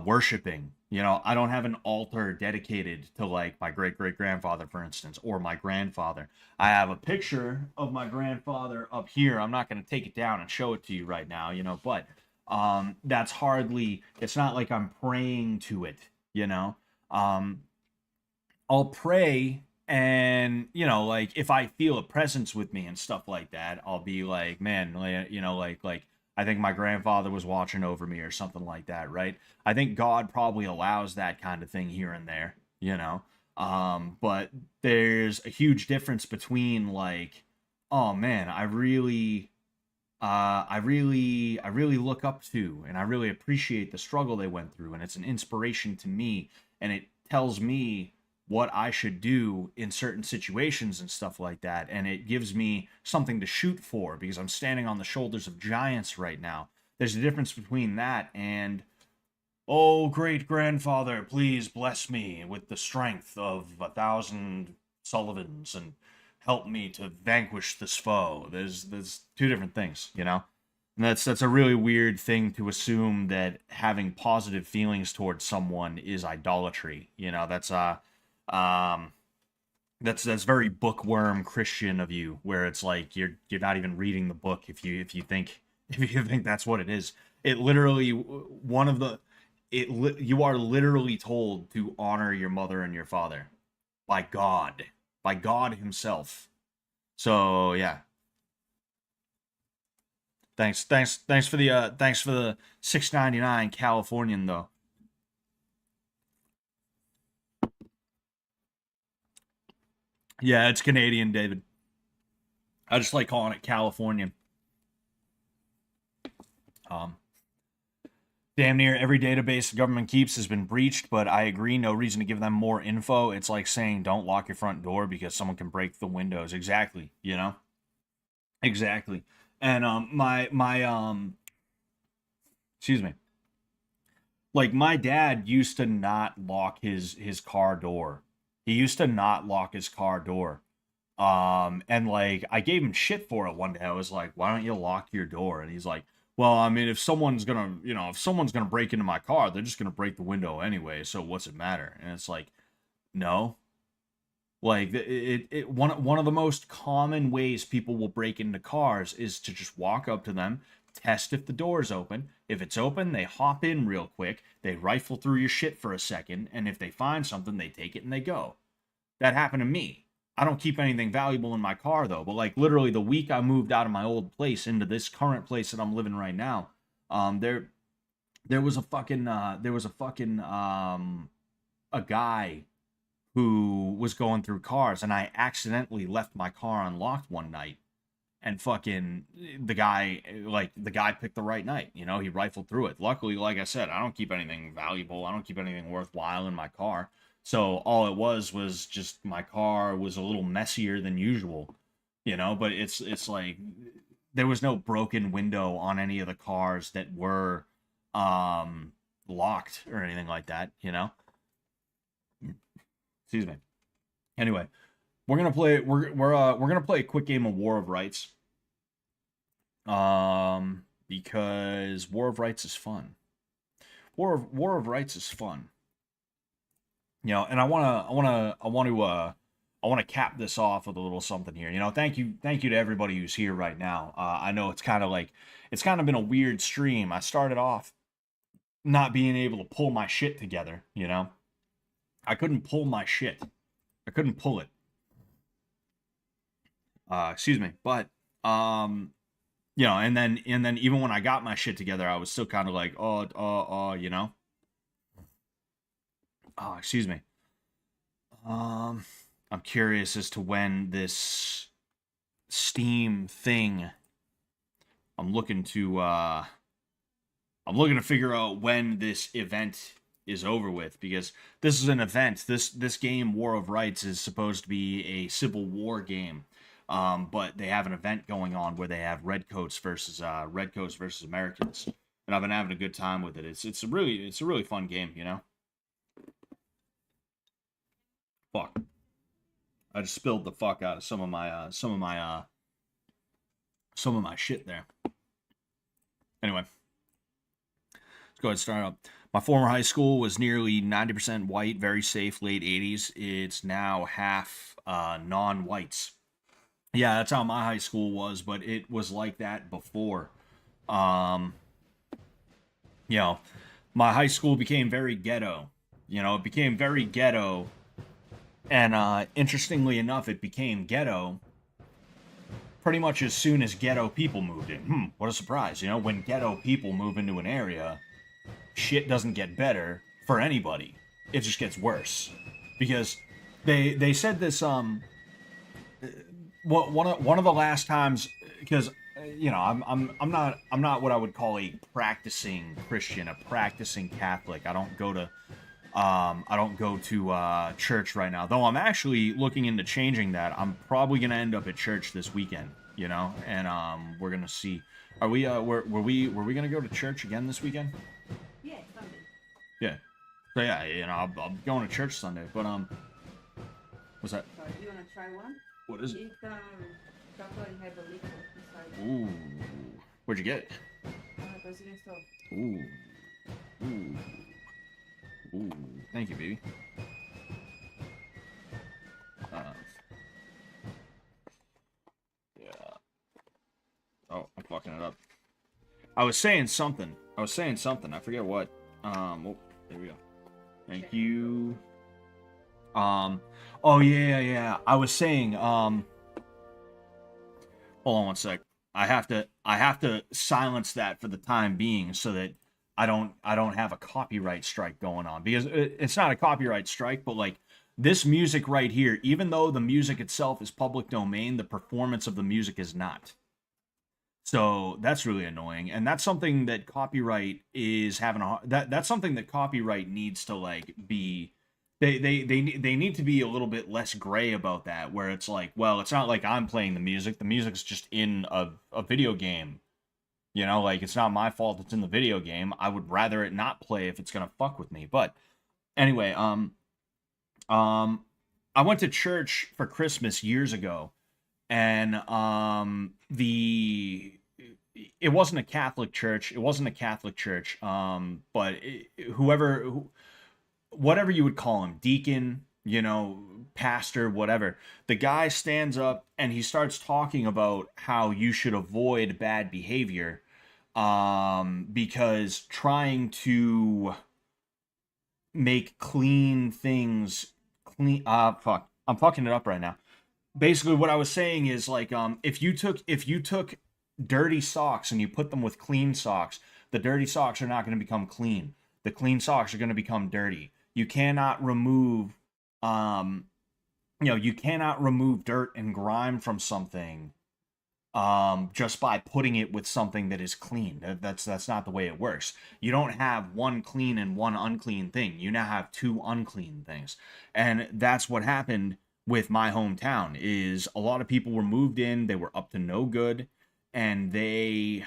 worshiping. You know, I don't have an altar dedicated to like my great great grandfather, for instance, or my grandfather. I have a picture of my grandfather up here. I'm not going to take it down and show it to you right now, you know, but that's hardly. It's not like I'm praying to it, you know. Um, I'll pray and you know like if I feel a presence with me and stuff like that I'll be like man you know like I think my grandfather was watching over me or something like that, right? I think God probably allows that kind of thing here and there, you know. But there's a huge difference between like oh man I really look up to and I really appreciate the struggle they went through and it's an inspiration to me and it tells me what I should do in certain situations and stuff like that and it gives me something to shoot for because I'm standing on the shoulders of giants right now. There's a difference between that and oh great grandfather please bless me with the strength of 1,000 Sullivans and help me to vanquish this foe. There's two different things, you know. And that's a really weird thing to assume that having positive feelings towards someone is idolatry. You know, um that's very bookworm Christian of you, where it's like you're not even reading the book if you think if you think that's what it is. It literally one of the you are literally told to honor your mother and your father by God Himself. So yeah, thanks for the 699 Californian though. Yeah, it's Canadian, David. I just like calling it Californian. Um, damn near every database the government keeps has been breached, but I agree, no reason to give them more info. It's like saying don't lock your front door because someone can break the windows. Exactly, you know? Exactly. And my excuse me. Like my dad used to not lock his car door. He used to not lock his car door. And like I gave him shit for it one day. I was like, "Why don't you lock your door?" And he's like, "Well, I mean, if someone's gonna, if someone's gonna break into my car, they're just gonna break the window anyway. So what's it matter?" And it's like, no. Like one of the most common ways people will break into cars is to just walk up to them, test if the door's open. If it's open, they hop in real quick, they rifle through your shit for a second, and if they find something, they take it and they go. That happened to me. I don't keep anything valuable in my car though, but like literally the week I moved out of my old place into this current place that I'm living right now, there was a fucking a guy who was going through cars, and I accidentally left my car unlocked one night, and fucking the guy picked the right night. He rifled through it. Luckily, like I said, I don't keep anything valuable. I don't keep anything worthwhile in my car. So all it was just my car was a little messier than usual, but it's like there was no broken window on any of the cars that were locked or anything like that. Excuse me. Anyway, we're gonna play. We're gonna play a quick game of War of Rights. Because War of Rights is fun. War of Rights is fun. And I want to cap this off with a little something here. Thank you to everybody who's here right now. I know it's kind of been a weird stream. I started off not being able to pull my shit together. I couldn't pull my shit. I couldn't pull it. Excuse me. But and then even when I got my shit together, I was still kind of like, oh, excuse me. I'm curious as to when this Steam thing. I'm looking to figure out when this event is over with, because this is an event. This game, War of Rights, is supposed to be a Civil War game. But they have an event going on where they have redcoats versus Americans, and I've been having a good time with it. It's a really fun game, Fuck! I just spilled the fuck out of some of my shit there. Anyway, let's go ahead and start up. My former high school was nearly 90% white, very safe, late 80s. It's now half non-whites. Yeah, that's how my high school was, but it was like that before. My high school became very ghetto. It became very ghetto. And interestingly enough, it became ghetto pretty much as soon as ghetto people moved in. What a surprise. When ghetto people move into an area, shit doesn't get better for anybody. It just gets worse. Because they said this, one of the last times, because I'm not what I would call a practicing Christian, a practicing Catholic. I don't go to church right now, though I'm actually looking into changing that. I'm probably gonna end up at church this weekend, and we're gonna see. Are we were we gonna go to church again this weekend? Yeah, Sunday. Yeah. So yeah, I'm going to church Sunday, but what's that? So you wanna try one? What is it? It's chocolate and have a liquor inside. Ooh. Where'd you get it? Brazilian stove. Ooh. Ooh. Ooh. Thank you, baby. Yeah. Oh, I'm fucking it up. I was saying something. I forget what. Oh, there we go. Thank you. Oh yeah. I was saying, hold on one sec. I have to silence that for the time being so that I don't have a copyright strike going on, because it's not a copyright strike, but like this music right here, even though the music itself is public domain, the performance of the music is not. So that's really annoying, and that's something that copyright is having that's something that copyright needs to like be. They need to be a little bit less gray about that, where it's like, well, it's not like I'm playing the music's just in a video game. You know, like, it's not my fault it's in the video game. I would rather it not play if it's gonna fuck with me. But anyway, I went to church for Christmas years ago, and it wasn't a Catholic church. It wasn't a Catholic church. But whatever you would call him, deacon, you know, pastor, whatever. The guy stands up and he starts talking about how you should avoid bad behavior, because trying to make clean things clean. Fuck, I'm fucking it up right now. Basically, what I was saying is, like, if you took dirty socks and you put them with clean socks, the dirty socks are not going to become clean. The clean socks are going to become dirty. You cannot remove, you cannot remove dirt and grime from something, just by putting it with something that is clean. That's not the way it works. You don't have one clean and one unclean thing. You now have two unclean things. And that's what happened with my hometown. Is a lot of people were moved in, they were up to no good, and they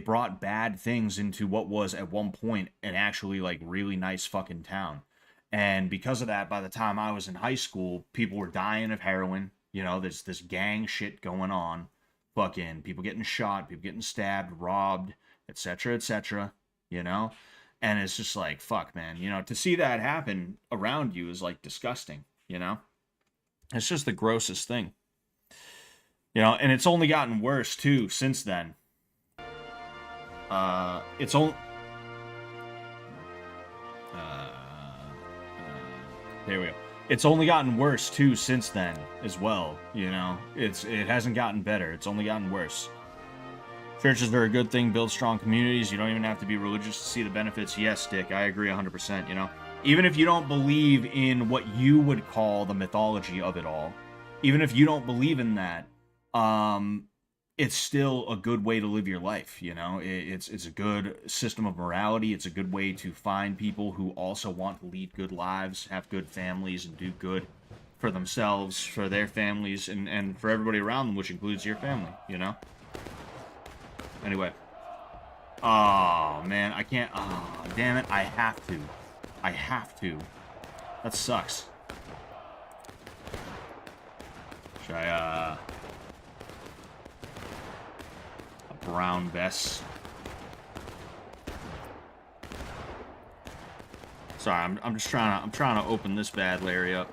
brought bad things into what was at one point an actually, like, really nice fucking town. And because of that, by the time I was in high school, people were dying of heroin. You know, there's this gang shit going on. Fucking people getting shot, people getting stabbed, robbed, etc., etc., you know? And it's just like, fuck, man. You know, to see that happen around you is, like, disgusting, you know? It's just the grossest thing. You know, and it's only gotten worse, too, since then. It's only... there we go. It's only gotten worse, too, since then, as well, you know? It hasn't gotten better. It's only gotten worse. Churches are a good thing. Build strong communities. You don't even have to be religious to see the benefits. Yes, Dick, I agree 100%, you know? Even if you don't believe in what you would call the mythology of it all, even if you don't believe in that, it's still a good way to live your life, you know? It's a good system of morality. It's a good way to find people who also want to lead good lives, have good families, and do good for themselves, for their families, and for everybody around them, which includes your family, you know? Anyway. Oh, man, I can't... Oh, damn it, I have to. I have to. That sucks. Should I, brown vest. Sorry, I'm just trying to open this bad Larry up.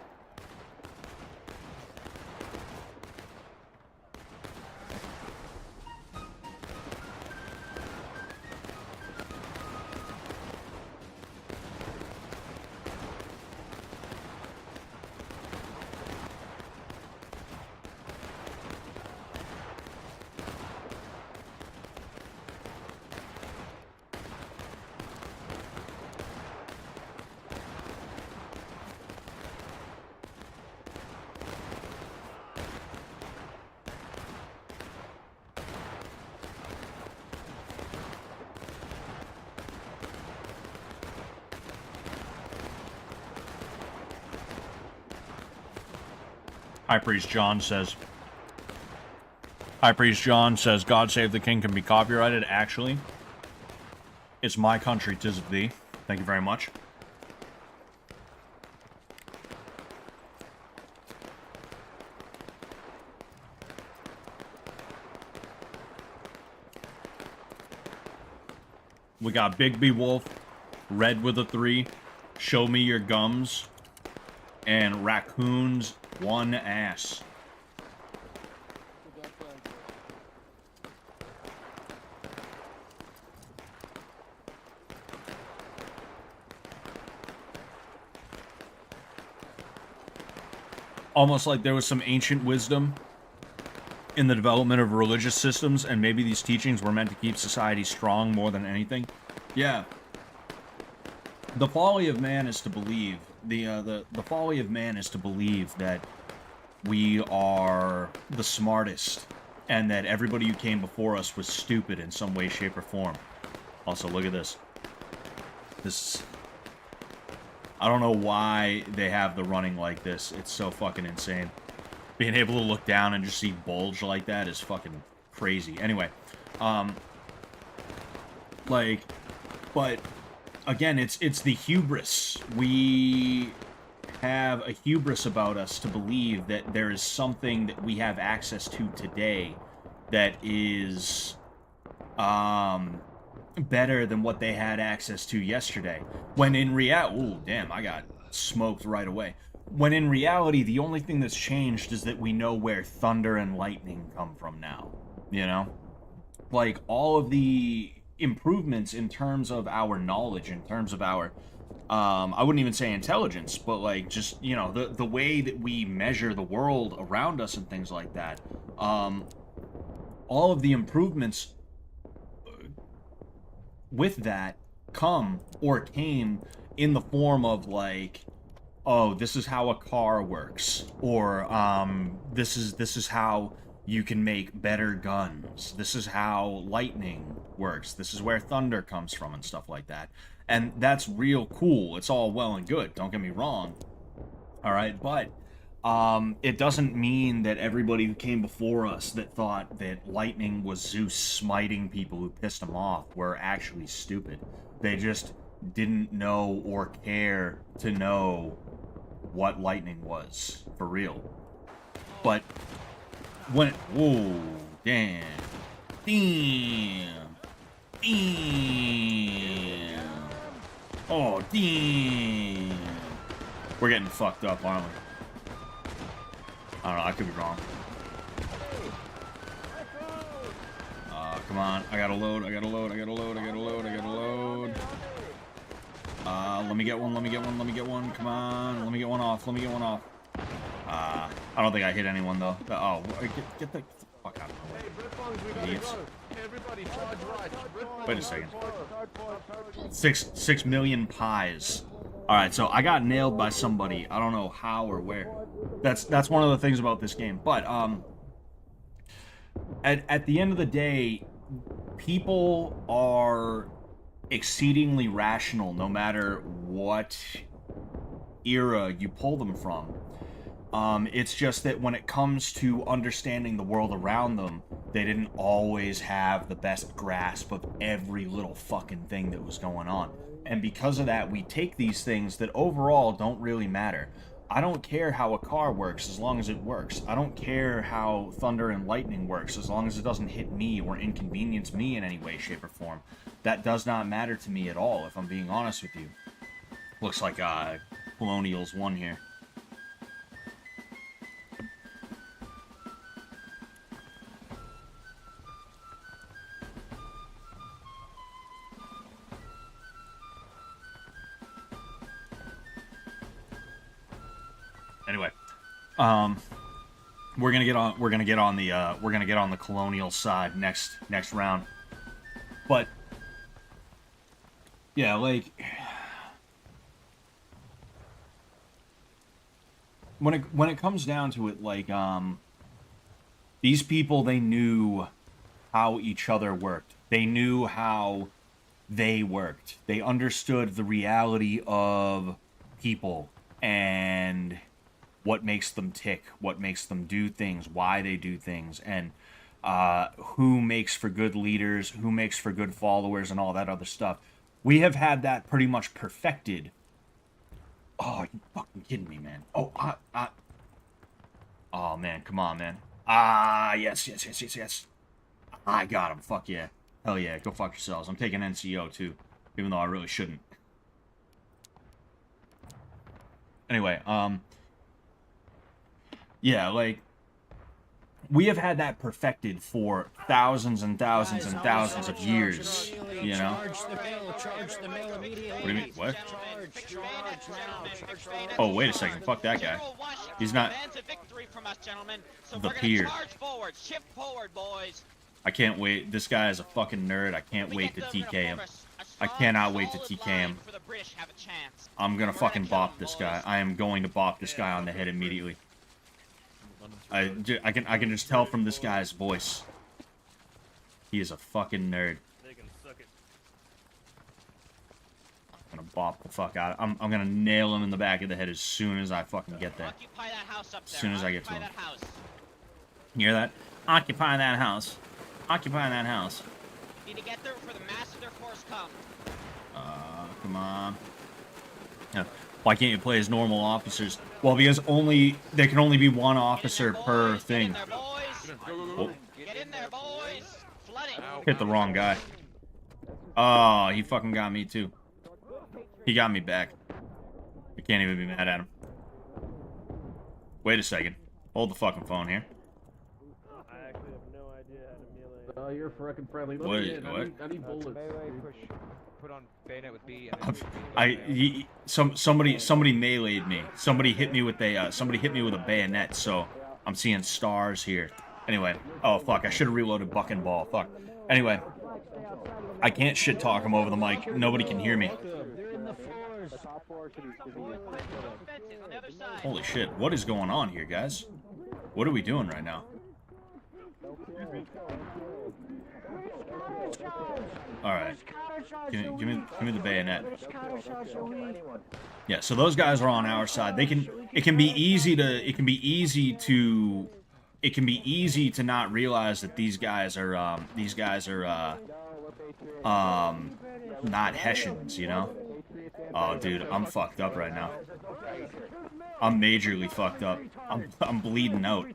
High Priest John says, God Save the King can be copyrighted. Actually, it's my country, 'tis of thee. Thank you very much. We got Big B Wolf, Red with a 3, Show Me Your Gums, and Raccoons One Ass. Almost like there was some ancient wisdom in the development of religious systems, and maybe these teachings were meant to keep society strong more than anything. Yeah. The folly of man is to believe the folly of man is to believe that we are the smartest and that everybody who came before us was stupid in some way, shape, or form. Also, look at this. I don't know why they have the running like this. It's so fucking insane. Being able to look down and just see bulge like that is fucking crazy. Anyway, Like, but again, it's the hubris. We have a hubris about us to believe that there is something that we have access to today that is better than what they had access to yesterday. When in reality, ooh, damn, I got smoked right away. When in reality, the only thing that's changed is that we know where thunder and lightning come from now. You know? Like, all of the improvements in terms of our knowledge, in terms of our I wouldn't even say intelligence, but like just, you know, the way that we measure the world around us and things like that. All of the improvements with that come or came in the form of like, oh, this is how a car works, or this is how you can make better guns. This is how lightning works. This is where thunder comes from and stuff like that. And that's real cool. It's all well and good. Don't get me wrong. All right, but it doesn't mean that everybody who came before us that thought that lightning was Zeus smiting people who pissed him off were actually stupid. They just didn't know or care to know what lightning was for real. But when it, whoa, damn, oh damn, we're getting fucked up, aren't we? I don't know, I could be wrong. Come on, I gotta load. Let me get one, come on, let me get one off. I don't think I hit anyone, though. Oh, get the fuck out of my way. Idiots. Wait a second. 6 million pies. Alright, so I got nailed by somebody. I don't know how or where. That's one of the things about this game. But, at the end of the day, people are exceedingly rational no matter what era you pull them from. It's just that when it comes to understanding the world around them, they didn't always have the best grasp of every little fucking thing that was going on. And because of that, we take these things that overall don't really matter. I don't care how a car works as long as it works. I don't care how thunder and lightning works as long as it doesn't hit me or inconvenience me in any way, shape, or form. That does not matter to me at all, if I'm being honest with you. Looks like Colonials won here. Anyway, we're gonna get on the Colonial side next round. But yeah, like when it comes down to it, like these people, they knew how each other worked. They knew how they worked. They understood the reality of people and what makes them tick, what makes them do things, why they do things, and who makes for good leaders, who makes for good followers, and all that other stuff. We have had that pretty much perfected. Oh, you fucking kidding me, man. Oh, oh, man, come on, man. Yes. I got him, fuck yeah. Hell yeah, go fuck yourselves. I'm taking NCO, too, even though I really shouldn't. Anyway, yeah, like, we have had that perfected for thousands and thousands and thousands of years, you know? What do you mean? What? Oh, wait a second. Fuck that guy. He's not the peer. I can't wait. This guy is a fucking nerd. I can't wait to TK him. I cannot wait to TK him. I'm gonna fucking bop this guy. I am going to bop this guy on the head immediately. I can just tell from this guy's voice. He is a fucking nerd. I'm gonna bop the fuck out. I'm gonna nail him in the back of the head as soon as I fucking get there. As soon as I get to him. You hear that? Occupy that house. Occupy that house. Need to get there before the mass of their force come. Come on. Yeah. Why can't you play as normal officers? Well, because there can only be one officer per thing. Get in there, boys. Oh, Get in there, boys. Flood it. hit the wrong guy. Oh, he fucking got me too. He got me back. I can't even be mad at him. Wait a second. Hold the fucking phone here. I actually have no idea how to melee. Oh, you're freaking friendly. Let What? me in. What? I need bullets. Put on bayonet with B. And Somebody meleeed me. Somebody hit me with a bayonet. So I'm seeing stars here. Anyway, oh fuck, I should have reloaded buck and ball. Fuck. Anyway, I can't shit talk him over the mic. Nobody can hear me. Holy shit, what is going on here, guys? What are we doing right now? Alright. Give me the bayonet. Yeah, so those guys are on our side. It can be easy to not realize that these guys are not Hessians, you know? Oh dude, I'm fucked up right now. I'm majorly fucked up. I'm bleeding out.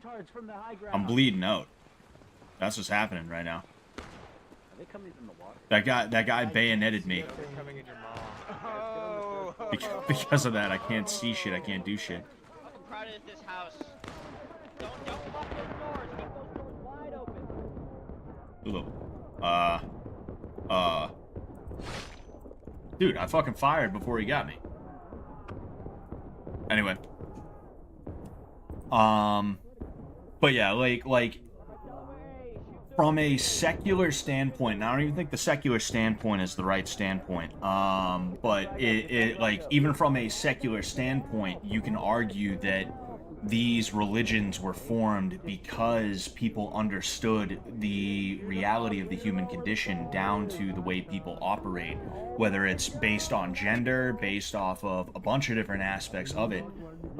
I'm bleeding out. That's what's happening right now. That guy bayoneted me. Because of that, I can't see shit. I can't do shit. I'm crowded at this house. Don't lock those doors. Keep those doors wide open. Dude, I fucking fired before he got me. Anyway. But yeah, like from a secular standpoint, and I don't even think the secular standpoint is the right standpoint. But it like even from a secular standpoint, you can argue that these religions were formed because people understood the reality of the human condition down to the way people operate, whether it's based on gender, based off of a bunch of different aspects of it.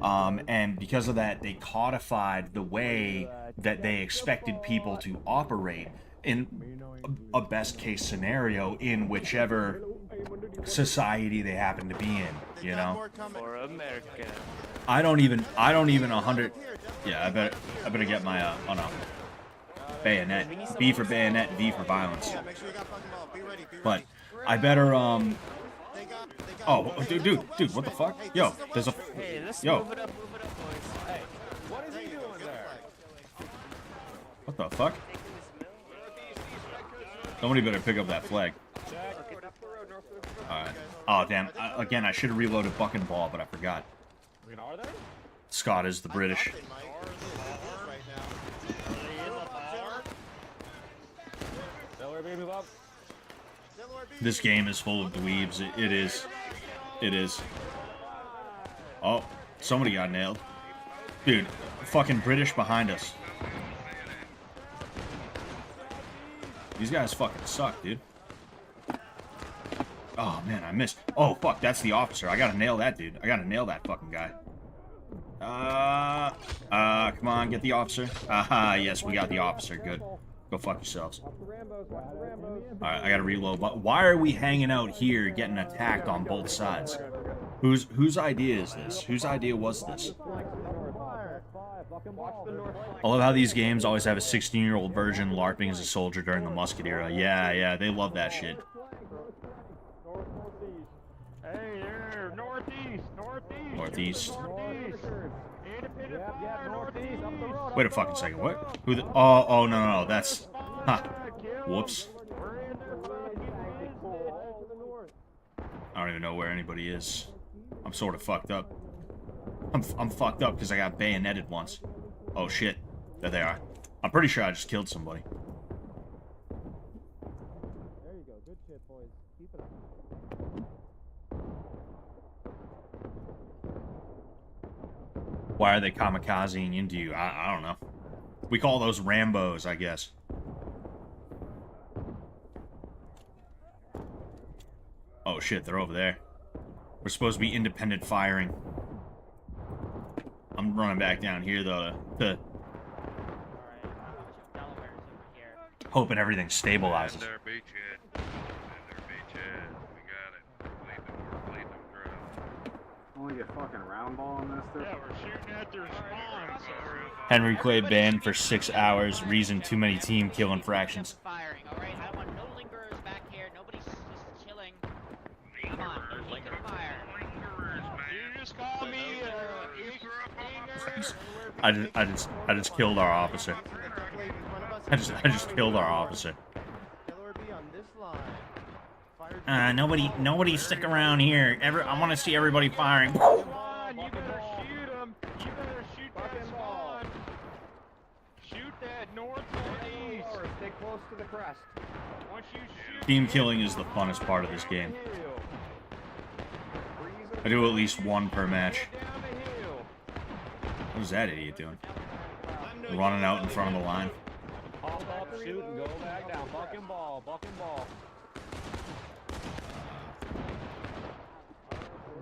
And because of that, they codified the way that they expected people to operate in a best case scenario in whichever society they happen to be in, you know? For America. I don't even 100. Yeah, I better get my oh no, bayonet. B for bayonet, V for violence. But I better oh dude, what the fuck? Yo, there's a Hey, let's yo. move it up, boys. Hey, what is he doing there? What the fuck? Somebody better pick up that flag. Alright. Oh damn. Again, I should have reloaded buck and ball, but I forgot. Are they? Scott is the British. This game is full of dweebs. It is. It is. Oh, somebody got nailed. Dude, fucking British behind us. These guys fucking suck, dude. Oh, man, I missed. Oh, fuck, that's the officer. I gotta nail that dude. I gotta nail that fucking guy. Come on, get the officer. Aha, yes, we got the officer. Good. Go fuck yourselves. Alright, I gotta reload. But why are we hanging out here getting attacked on both sides? Whose idea is this? Whose idea was this? I love how these games always have a 16-year-old version LARPing as a soldier during the musket era. Yeah, they love that shit. Hey there, northeast. Northeast. Northeast, up the road. Wait a fucking second. What? Who the? Oh, no. That's. Ha. Whoops. I don't even know where anybody is. I'm sort of fucked up. I'm fucked up because I got bayoneted once. Oh shit. There they are. I'm pretty sure I just killed somebody. There you go. Good shit, boys. Keep it up. Why are they kamikazing into you? I don't know. We call those Rambos, I guess. Oh shit, they're over there. We're supposed to be independent firing. I'm running back down here though to Hoping everything stabilizes. There, beachhead. There, beachhead. We got it. Lead them, lead them through. Only get fucking round ball on this. Yeah, we're shooting at their spawns. Henry Clay banned for 6 hours. Reason too many team kill infractions. Firing, all right? I want no lingerers back here. Nobody's just chilling. Come on, no linger fire. You just call me I just killed our officer. I just killed our officer. Nobody stick around here. I want to see everybody firing. Spawn, you better shoot him. You better shoot that spawn. Shoot that north or east. Stay close to the crest. Once you shoot, Team killing is the funnest part of this game. I do at least one per match. down the hill. What is that idiot doing? Running out in front of the line. Hold up, shoot, and go back down. Bucking ball, bucking ball.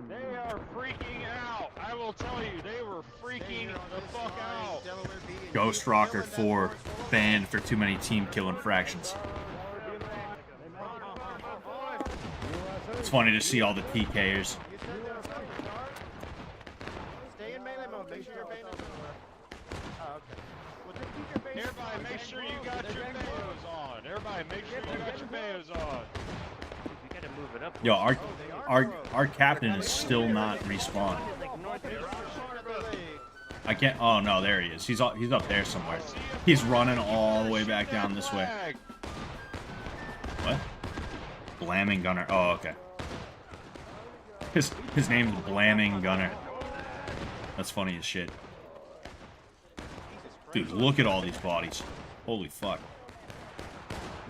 They are freaking out. I will tell you, they were freaking the fuck out. Ghost Rocker 4 banned for too many team kill infractions. It's funny to see all the TKers. Stay in melee mode. Make sure you're paying attention. Oh, okay. Well, just keep your base. Everybody, make sure you got your bayos on. Everybody, make sure you got your bayos on. We gotta move it up. Yo, our captain is still not respawned. I can't. Oh no, there he is. He's up there somewhere. He's running all the way back down this way. What? Blamming Gunner. Oh, okay. His name's Blamming Gunner. That's funny as shit. Dude, look at all these bodies. Holy fuck.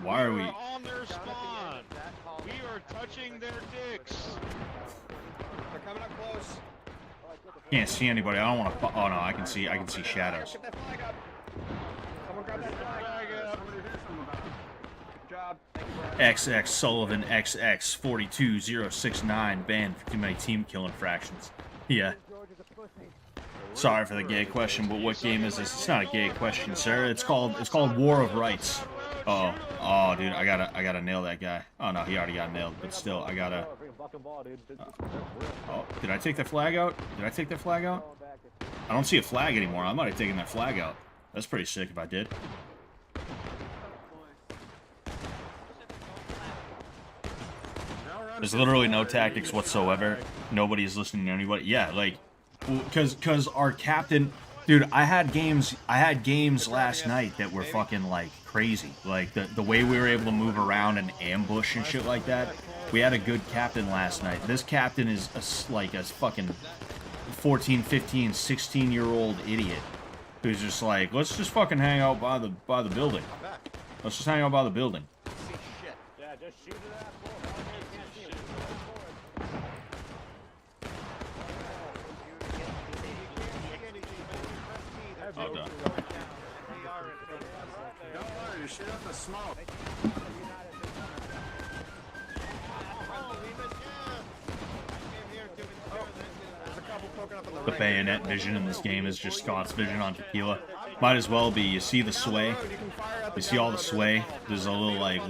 Why are we... on their spawn. We are touching their dicks. They're coming up close. Can't see anybody. I don't want to... Oh no, I can see shadows. Get that flag up. Someone grab that flag. Flag up. Good job. Thank you, Brad. XX Sullivan XX 42069 banned for too many team kill infractions. Yeah. Sorry for the gay question, but what game is this? It's not a gay question, sir. It's called War of Rights. Oh, dude, I gotta nail that guy. Oh no, he already got nailed, but still, I gotta. Oh, did I take that flag out? Did I take that flag out? I don't see a flag anymore. I might have taken that flag out. That's pretty sick if I did. There's literally no tactics whatsoever. Nobody's listening to anybody. Yeah, like, because our captain, dude, I had games last night that were fucking like crazy. Like the way we were able to move around and ambush and shit like that. We had a good captain last night. This captain is like a fucking 14, 15, 16-year-old idiot who's just like, let's just fucking hang out by the building. Let's just hang out by the building. Yeah, just shoot it at full. Oh, done. Don't worry, shoot up the smoke. The bayonet vision in this game is just Scott's vision on tequila. Might as well be. You see the sway? You see all the sway? There's a little like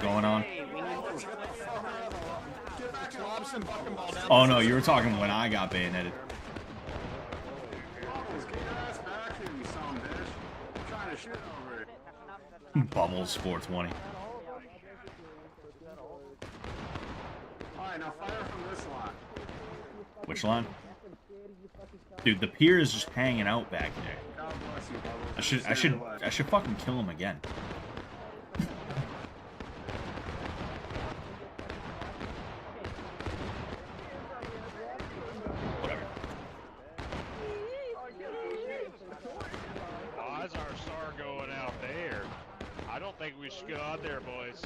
going on. Oh no, you were talking when I got bayoneted. Bubbles 420. Alright, now fire from this line. Which line? Dude, the pier is just hanging out back there. God bless you, Bubbles. I should fucking kill him again. Whatever. Why is our star going out there? I don't think we should go out there, boys.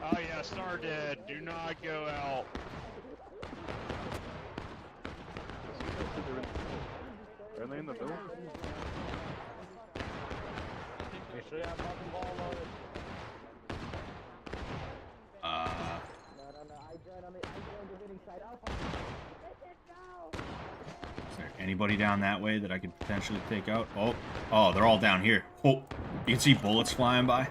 Oh yeah, star dead. Do not go out. Are they in the building? Make sure you have fucking ball loaded. Is there anybody down that way that I could potentially take out? Oh, they're all down here. Oh, you can see bullets flying by.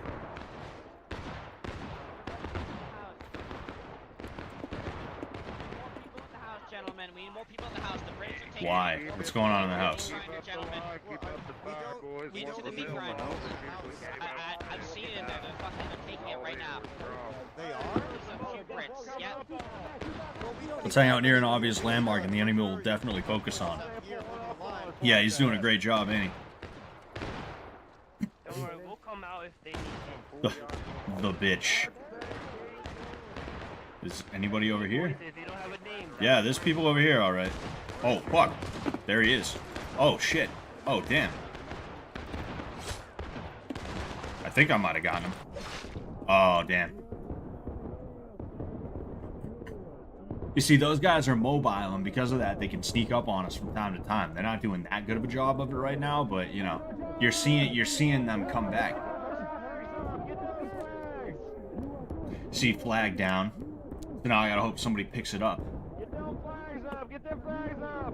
more people in the house. The British are taking Why? it. What's going on in the house? Grinder, gentlemen. We to the meat grinder. I've seen it. They're taking it right now. They are? There's a few Brits. Yep. Let's hang out near an obvious landmark, and the enemy will definitely focus on it. Yeah, he's doing a great job, ain't he? Don't worry, we'll come out if they need him. The bitch. Is anybody over here? If you don't have a name, Yeah, there's people over here, alright. Oh, fuck. There he is. Oh, shit. Oh, damn. I think I might have gotten him. Oh, damn. You see, those guys are mobile, and because of that, they can sneak up on us from time to time. They're not doing that good of a job of it right now, but, you know, you're seeing them come back. See flag down. So now I gotta hope somebody picks it up. Get them flags up! Get them flags up!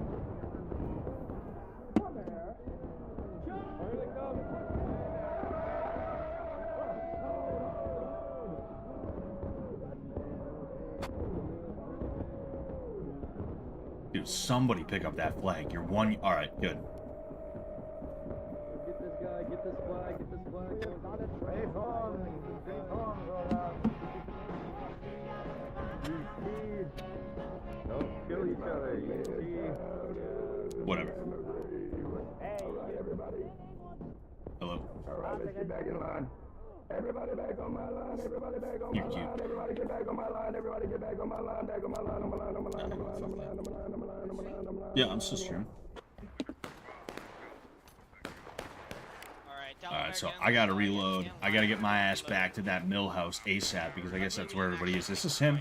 Dude, somebody pick up that flag. You're one. All right, good. Get this guy, get this flag, get this flag. Don't kill each other. Whatever. Hello. Alright, let's get back in line. Everybody back on my line. Everybody back on my You're cute. line. Everybody get back on my line. Everybody get back on my line. Back on my line. On my line. On my line. On my line. On my line. On my line. On my line. On my line. On my line. On my line. Yeah, I'm still streaming. Alright, so I gotta reload. I gotta get my ass back to that mill house ASAP because I guess that's where everybody is. Is this him?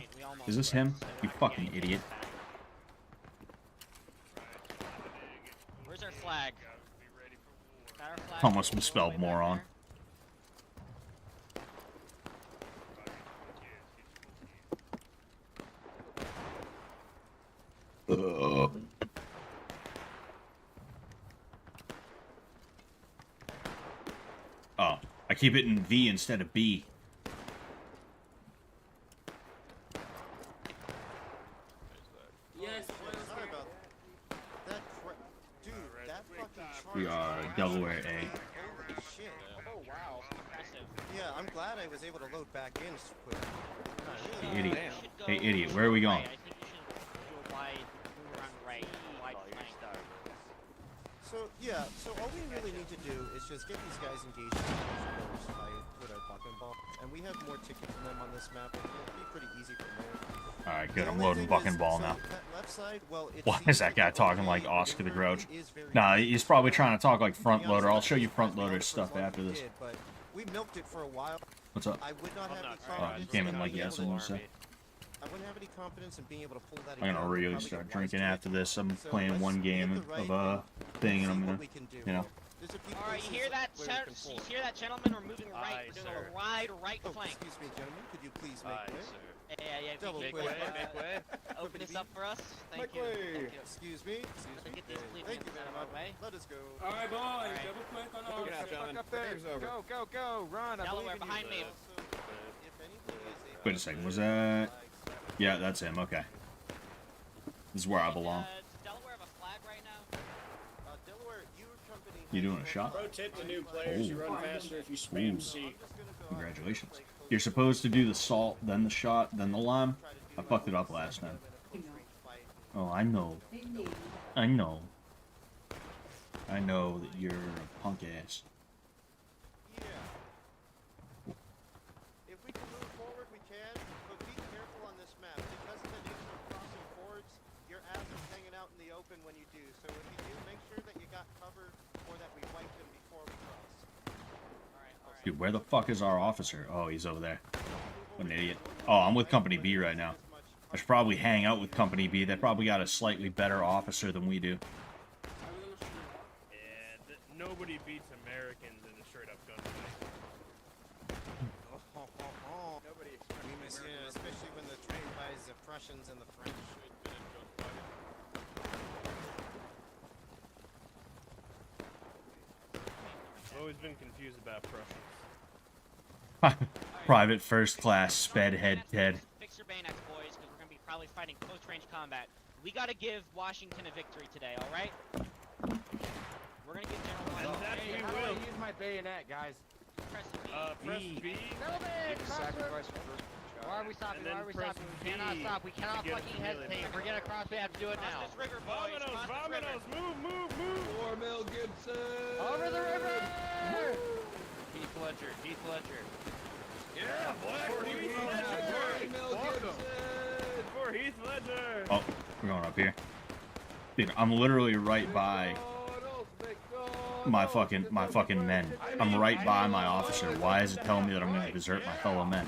Is this him? You fucking idiot. Where's our flag? Got our flag Almost all the misspelled way back moron. Ugh. Oh, I keep it in V instead of B. Yes. Sorry about that. Dude, that fucking charge. We are Delaware A. Holy shit. Oh wow. Impressive. Yeah, I'm glad I was able to load back in quick. Hey, idiot. You should go Hey, idiot, where are we going? right. I think you should go wide, move around right, wide flank. So, yeah, so all we really need to do is just get these guys engaged in a fight with our buck and ball. And we have more tickets than them on this map, and it'll be pretty easy from there. Alright, good. The I'm only loading thing buck is, and ball so now. that left side, well, it Why seems is that guy like talking like the Oscar the Grouch? is very Nah, easy. he's probably trying to talk like front To be honest, loader. I'll I'm show you front surprised we loader held it for as stuff long as after we this. did, but we milked it for a while. What's up? I would not have any You confidence. came in in like being you had able something to to- say. I wouldn't have any confidence in being able to pull that I'm gonna again. really Probably start get wise drinking to it. after this. I'm So playing let's one get game the of right a and thing, and see I'm what gonna, we can do. you know. There's a few All right, you places hear that? where we can pull. You hear that, gentlemen? We're moving right. Aye, We're doing sir. a wide right Oh, flank. excuse me, gentlemen. Could you please make way? Yeah. If Double you quick. could, Make way. open this up for us. Thank Make you. way. Thank you. Excuse me. Excuse me. Get these Thank you plebeians very out of much. our way. Let us go. All right, boys. Alright. Double quick on Get our. the fuck up there. Go, go, go! Run! I Delaware, believe in behind you. me. So, if anything is a- Wait a second, was that? Yeah, that's him. Okay. This is where I belong. Does Delaware have a flag right now? Delaware, your company. You doing a shot? Rotate the new players. You run faster if you spam C. Congratulations. You're supposed to do the salt, then the shot, then the lime. I fucked it up last time. Oh, I know. I know. I know that you're a punk ass. Yeah. If we can move forward, we can, but be careful on this map. Because of the nature of crossing boards, your ass is hanging out in the open when you do. So if you do, make sure that you got cover or that we wipe them before we cross. Alright. Dude, where the fuck is our officer? Oh, he's over there. What an idiot. Oh, I'm with Company B right now. I should probably hang out with Company B. They probably got a slightly better officer than we do. Yeah, nobody beats Americans in a straight-up gunfight. Nobody expects yeah, especially when they're trained by the Prussians and the French. I've always been confused about Prussians. Private first class, sped head Ted. Fix your bayonets, boys, because we're going to be probably fighting close-range combat We gotta give Washington a victory today, alright? We're gonna give General Washington That Hey, we how do I will. use my bayonet, guys? press B. Press B. Sacrifice for first shot. Why are we stopping? And Why then are we press stopping? We B cannot stop. We to cannot get fucking a melee hesitate. If we're getting across, we have to do it now. Cross this river, boys. Vominos, Cross this river. vominos, move. Mel Gibson! Over the river! Heath Ledger, Heath Ledger. Yeah, Black for Heath Ledger. Mel Gibson! For Heath Ledger. Oh, we're going up here. Dude, I'm literally right by my fucking men. I'm right by my officer. Why is it telling me that I'm gonna desert my fellow men?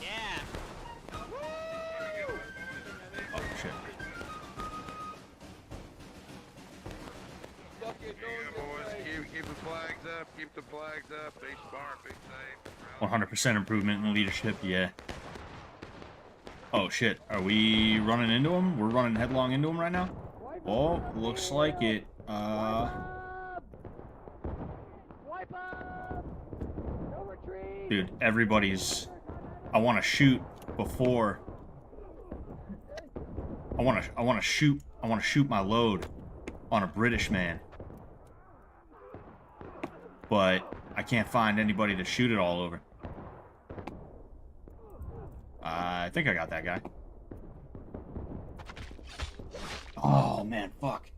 Yeah. Oh shit. Keep the flags up. Keep the flags up. Be smart. Be safe. 100% improvement in leadership, yeah. Oh shit, are we running into him? We're running headlong into him right now? Oh, looks like it. Dude, everybody's... I want to shoot before... I want to shoot my load on a British man. But I can't find anybody to shoot it all over. I think I got that guy. Oh man, fuck.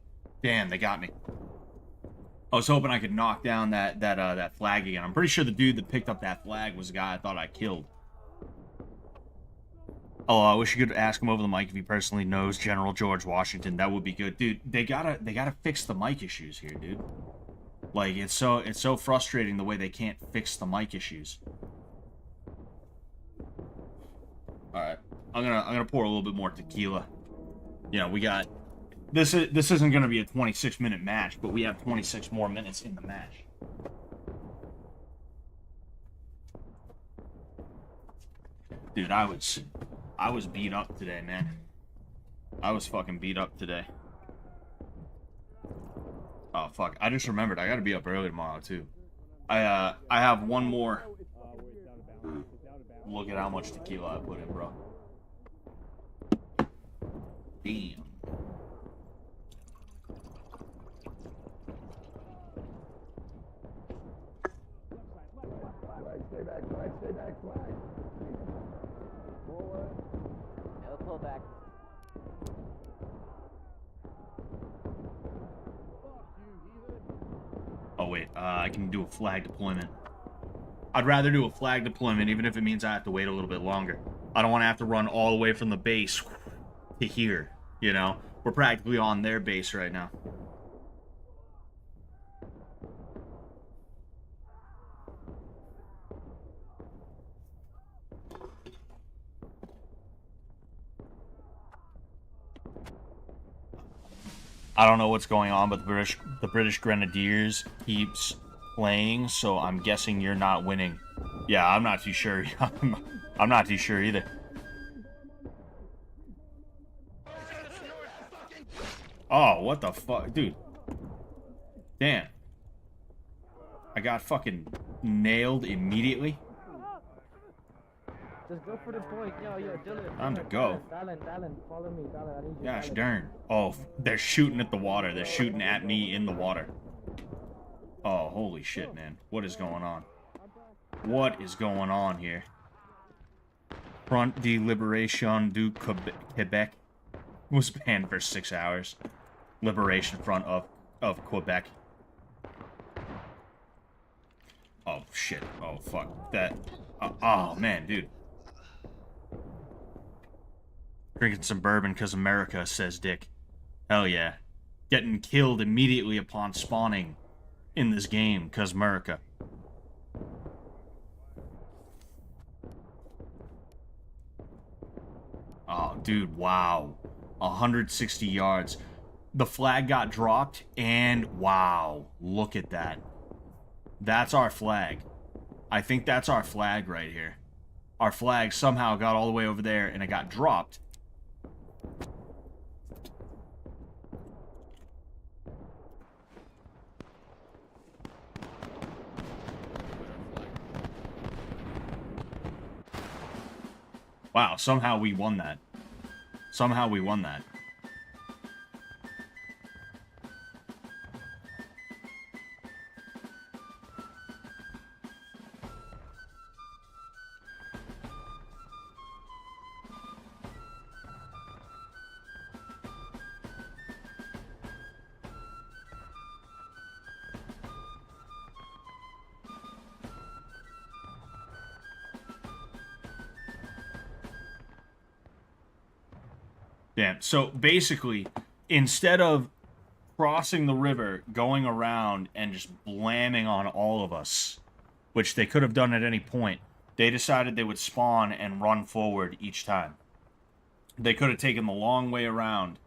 Damn, they got me. I was hoping I could knock down that flag again. I'm pretty sure the dude that picked up that flag was the guy I thought I killed. Oh, I wish you could ask him over the mic if he personally knows General George Washington. That would be good, dude. They gotta fix the mic issues here, dude. Like it's so frustrating the way they can't fix the mic issues. All right, I'm gonna pour a little bit more tequila. You know, we got this isn't gonna be a 26-minute match, but we have 26 more minutes in the match. Dude, I was beat up today, man. I was fucking beat up today. Oh fuck! I just remembered. I gotta be up early tomorrow too. I have one more. Look at how much tequila I put in, bro. Damn. Stay back, flag, stay back, flag. Forward. No pullback. Oh wait, I can do a flag deployment. I'd rather do a flag deployment, even if it means I have to wait a little bit longer. I don't want to have to run all the way from the base to here, you know? We're practically on their base right now. I don't know what's going on, but the British Grenadiers keeps playing, so I'm guessing you're not winning. Yeah, I'm not too sure. I'm not too sure either. Oh, what the fuck? Dude. Damn. I got fucking nailed immediately. Just go for the point. Yo, Dylan. Time to go. Dylan, follow me. Dylan, I need you. Gosh darn. Oh, they're shooting at the water. They're shooting at me in the water. Oh, holy shit, man. What is going on? What is going on here? Front de Liberation du Quebec was banned for 6 hours. Liberation Front of Quebec. Oh, shit. Oh, fuck. That... oh, man, dude. Drinking some bourbon because America, says Dick. Hell yeah. Getting killed immediately upon spawning in this game because America. Oh, dude, wow. 160 yards. The flag got dropped, and wow. Look at that. That's our flag. I think that's our flag right here. Our flag somehow got all the way over there, and it got dropped. Wow, somehow we won that. Somehow we won that. Yeah, so basically, instead of crossing the river, going around, and just blamming on all of us, which they could have done at any point, they decided they would spawn and run forward each time. They could have taken the long way around,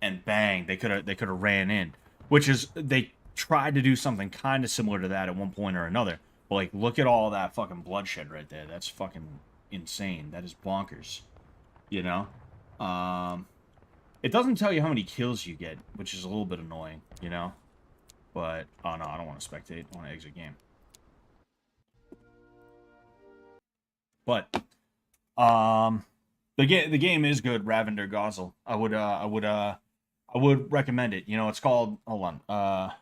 and bang, they could have ran in. Which is, they tried to do something kind of similar to that at one point or another. But, like, look at all that fucking bloodshed right there. That's fucking insane. That is bonkers. You know? It doesn't tell you how many kills you get, which is a little bit annoying, you know? But, oh no, I don't want to spectate. I want to exit game. But, the game is good, Ravender Gozel. I would recommend it. You know, it's called, hold on,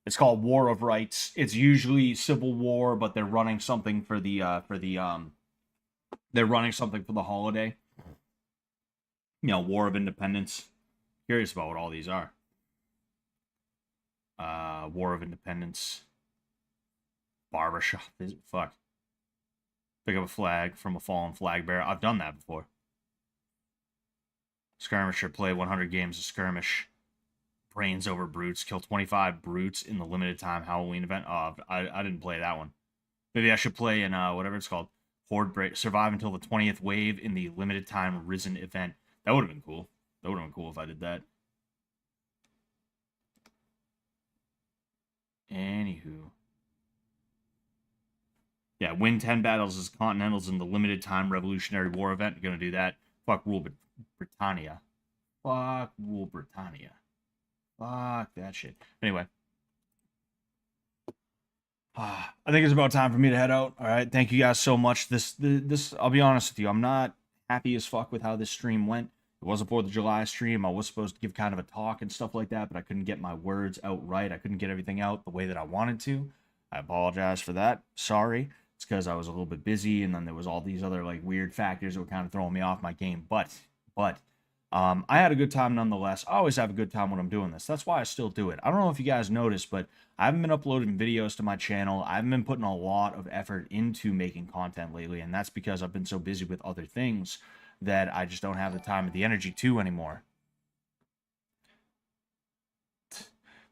it's called War of Rights. It's usually Civil War, but they're running something for they're running something for the holiday. You know, War of Independence. Curious about what all these are. War of Independence. Barbershop. Fuck. Pick up a flag from a fallen flag bearer. I've done that before. Skirmisher. Play 100 games of skirmish. Brains over brutes. Kill 25 brutes in the limited time Halloween event. Oh, I didn't play that one. Maybe I should play in whatever it's called. Horde break. Survive until the 20th wave in the limited time Risen event. That would have been cool. That would have been cool if I did that. Anywho. Yeah, win 10 battles as Continentals in the limited time Revolutionary War event. You're going to do that. Fuck Rule Britannia. Fuck Rule Britannia. Fuck that shit. Anyway. I think it's about time for me to head out. All right. Thank you guys so much. This, I'll be honest with you. I'm not happy as fuck with how this stream went. It was a 4th of July stream. I was supposed to give kind of a talk and stuff like that, but I couldn't get my words out right. I couldn't get everything out the way that I wanted to. I apologize for that. Sorry. It's because I was a little bit busy, and then there was all these other like weird factors that were kind of throwing me off my game. But I had a good time nonetheless. I always have a good time when I'm doing this. That's why I still do it. I don't know if you guys noticed, but I haven't been uploading videos to my channel. I haven't been putting a lot of effort into making content lately, and that's because I've been so busy with other things that I just don't have the time or the energy to anymore.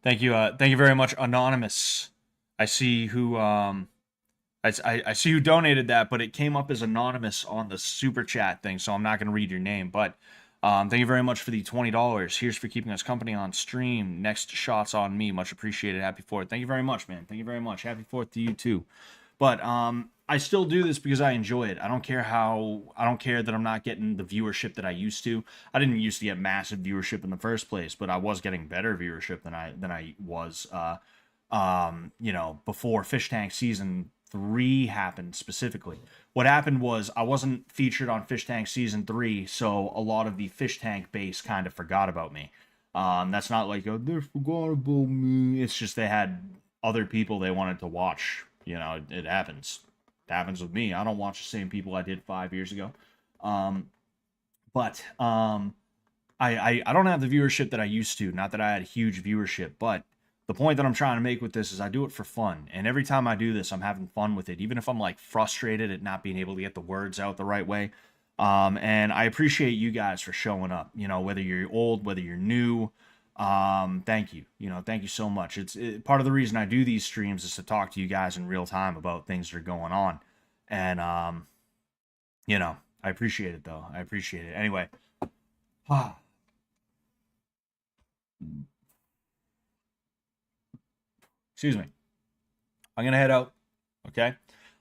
Thank you very much, Anonymous. I see who I see who donated that, but it came up as anonymous on the super chat thing, so I'm not going to read your name. But thank you very much for the $20. Here's for keeping us company on stream. Next shots on me, much appreciated. Happy 4th. Thank you very much, man. Thank you very much. Happy 4th to you too. But I still do this because I enjoy it. I don't care that I'm not getting the viewership that I used to. I didn't used to get massive viewership in the first place, but I was getting better viewership than I was you know, before Fish Tank Season 3 happened specifically. What happened was I wasn't featured on Fish Tank Season 3, so a lot of the Fish Tank base kind of forgot about me. That's not like, oh, they forgot about me. It's just they had other people they wanted to watch. You know, it happens. It happens with me. I don't watch the same people I did 5 years ago. I don't have the viewership that I used to. Not that I had huge viewership, but the point that I'm trying to make with this is I do it for fun. And every time I do this, I'm having fun with it, even if I'm like frustrated at not being able to get the words out the right way. And I appreciate you guys for showing up, you know, whether you're old, whether you're new. Thank you. You know, thank you so much. Part of the reason I do these streams is to talk to you guys in real time about things that are going on. And, you know, I appreciate it though. I appreciate it. Anyway. Excuse me. I'm going to head out. Okay.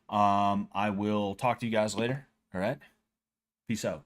I will talk to you guys later. All right. Peace out.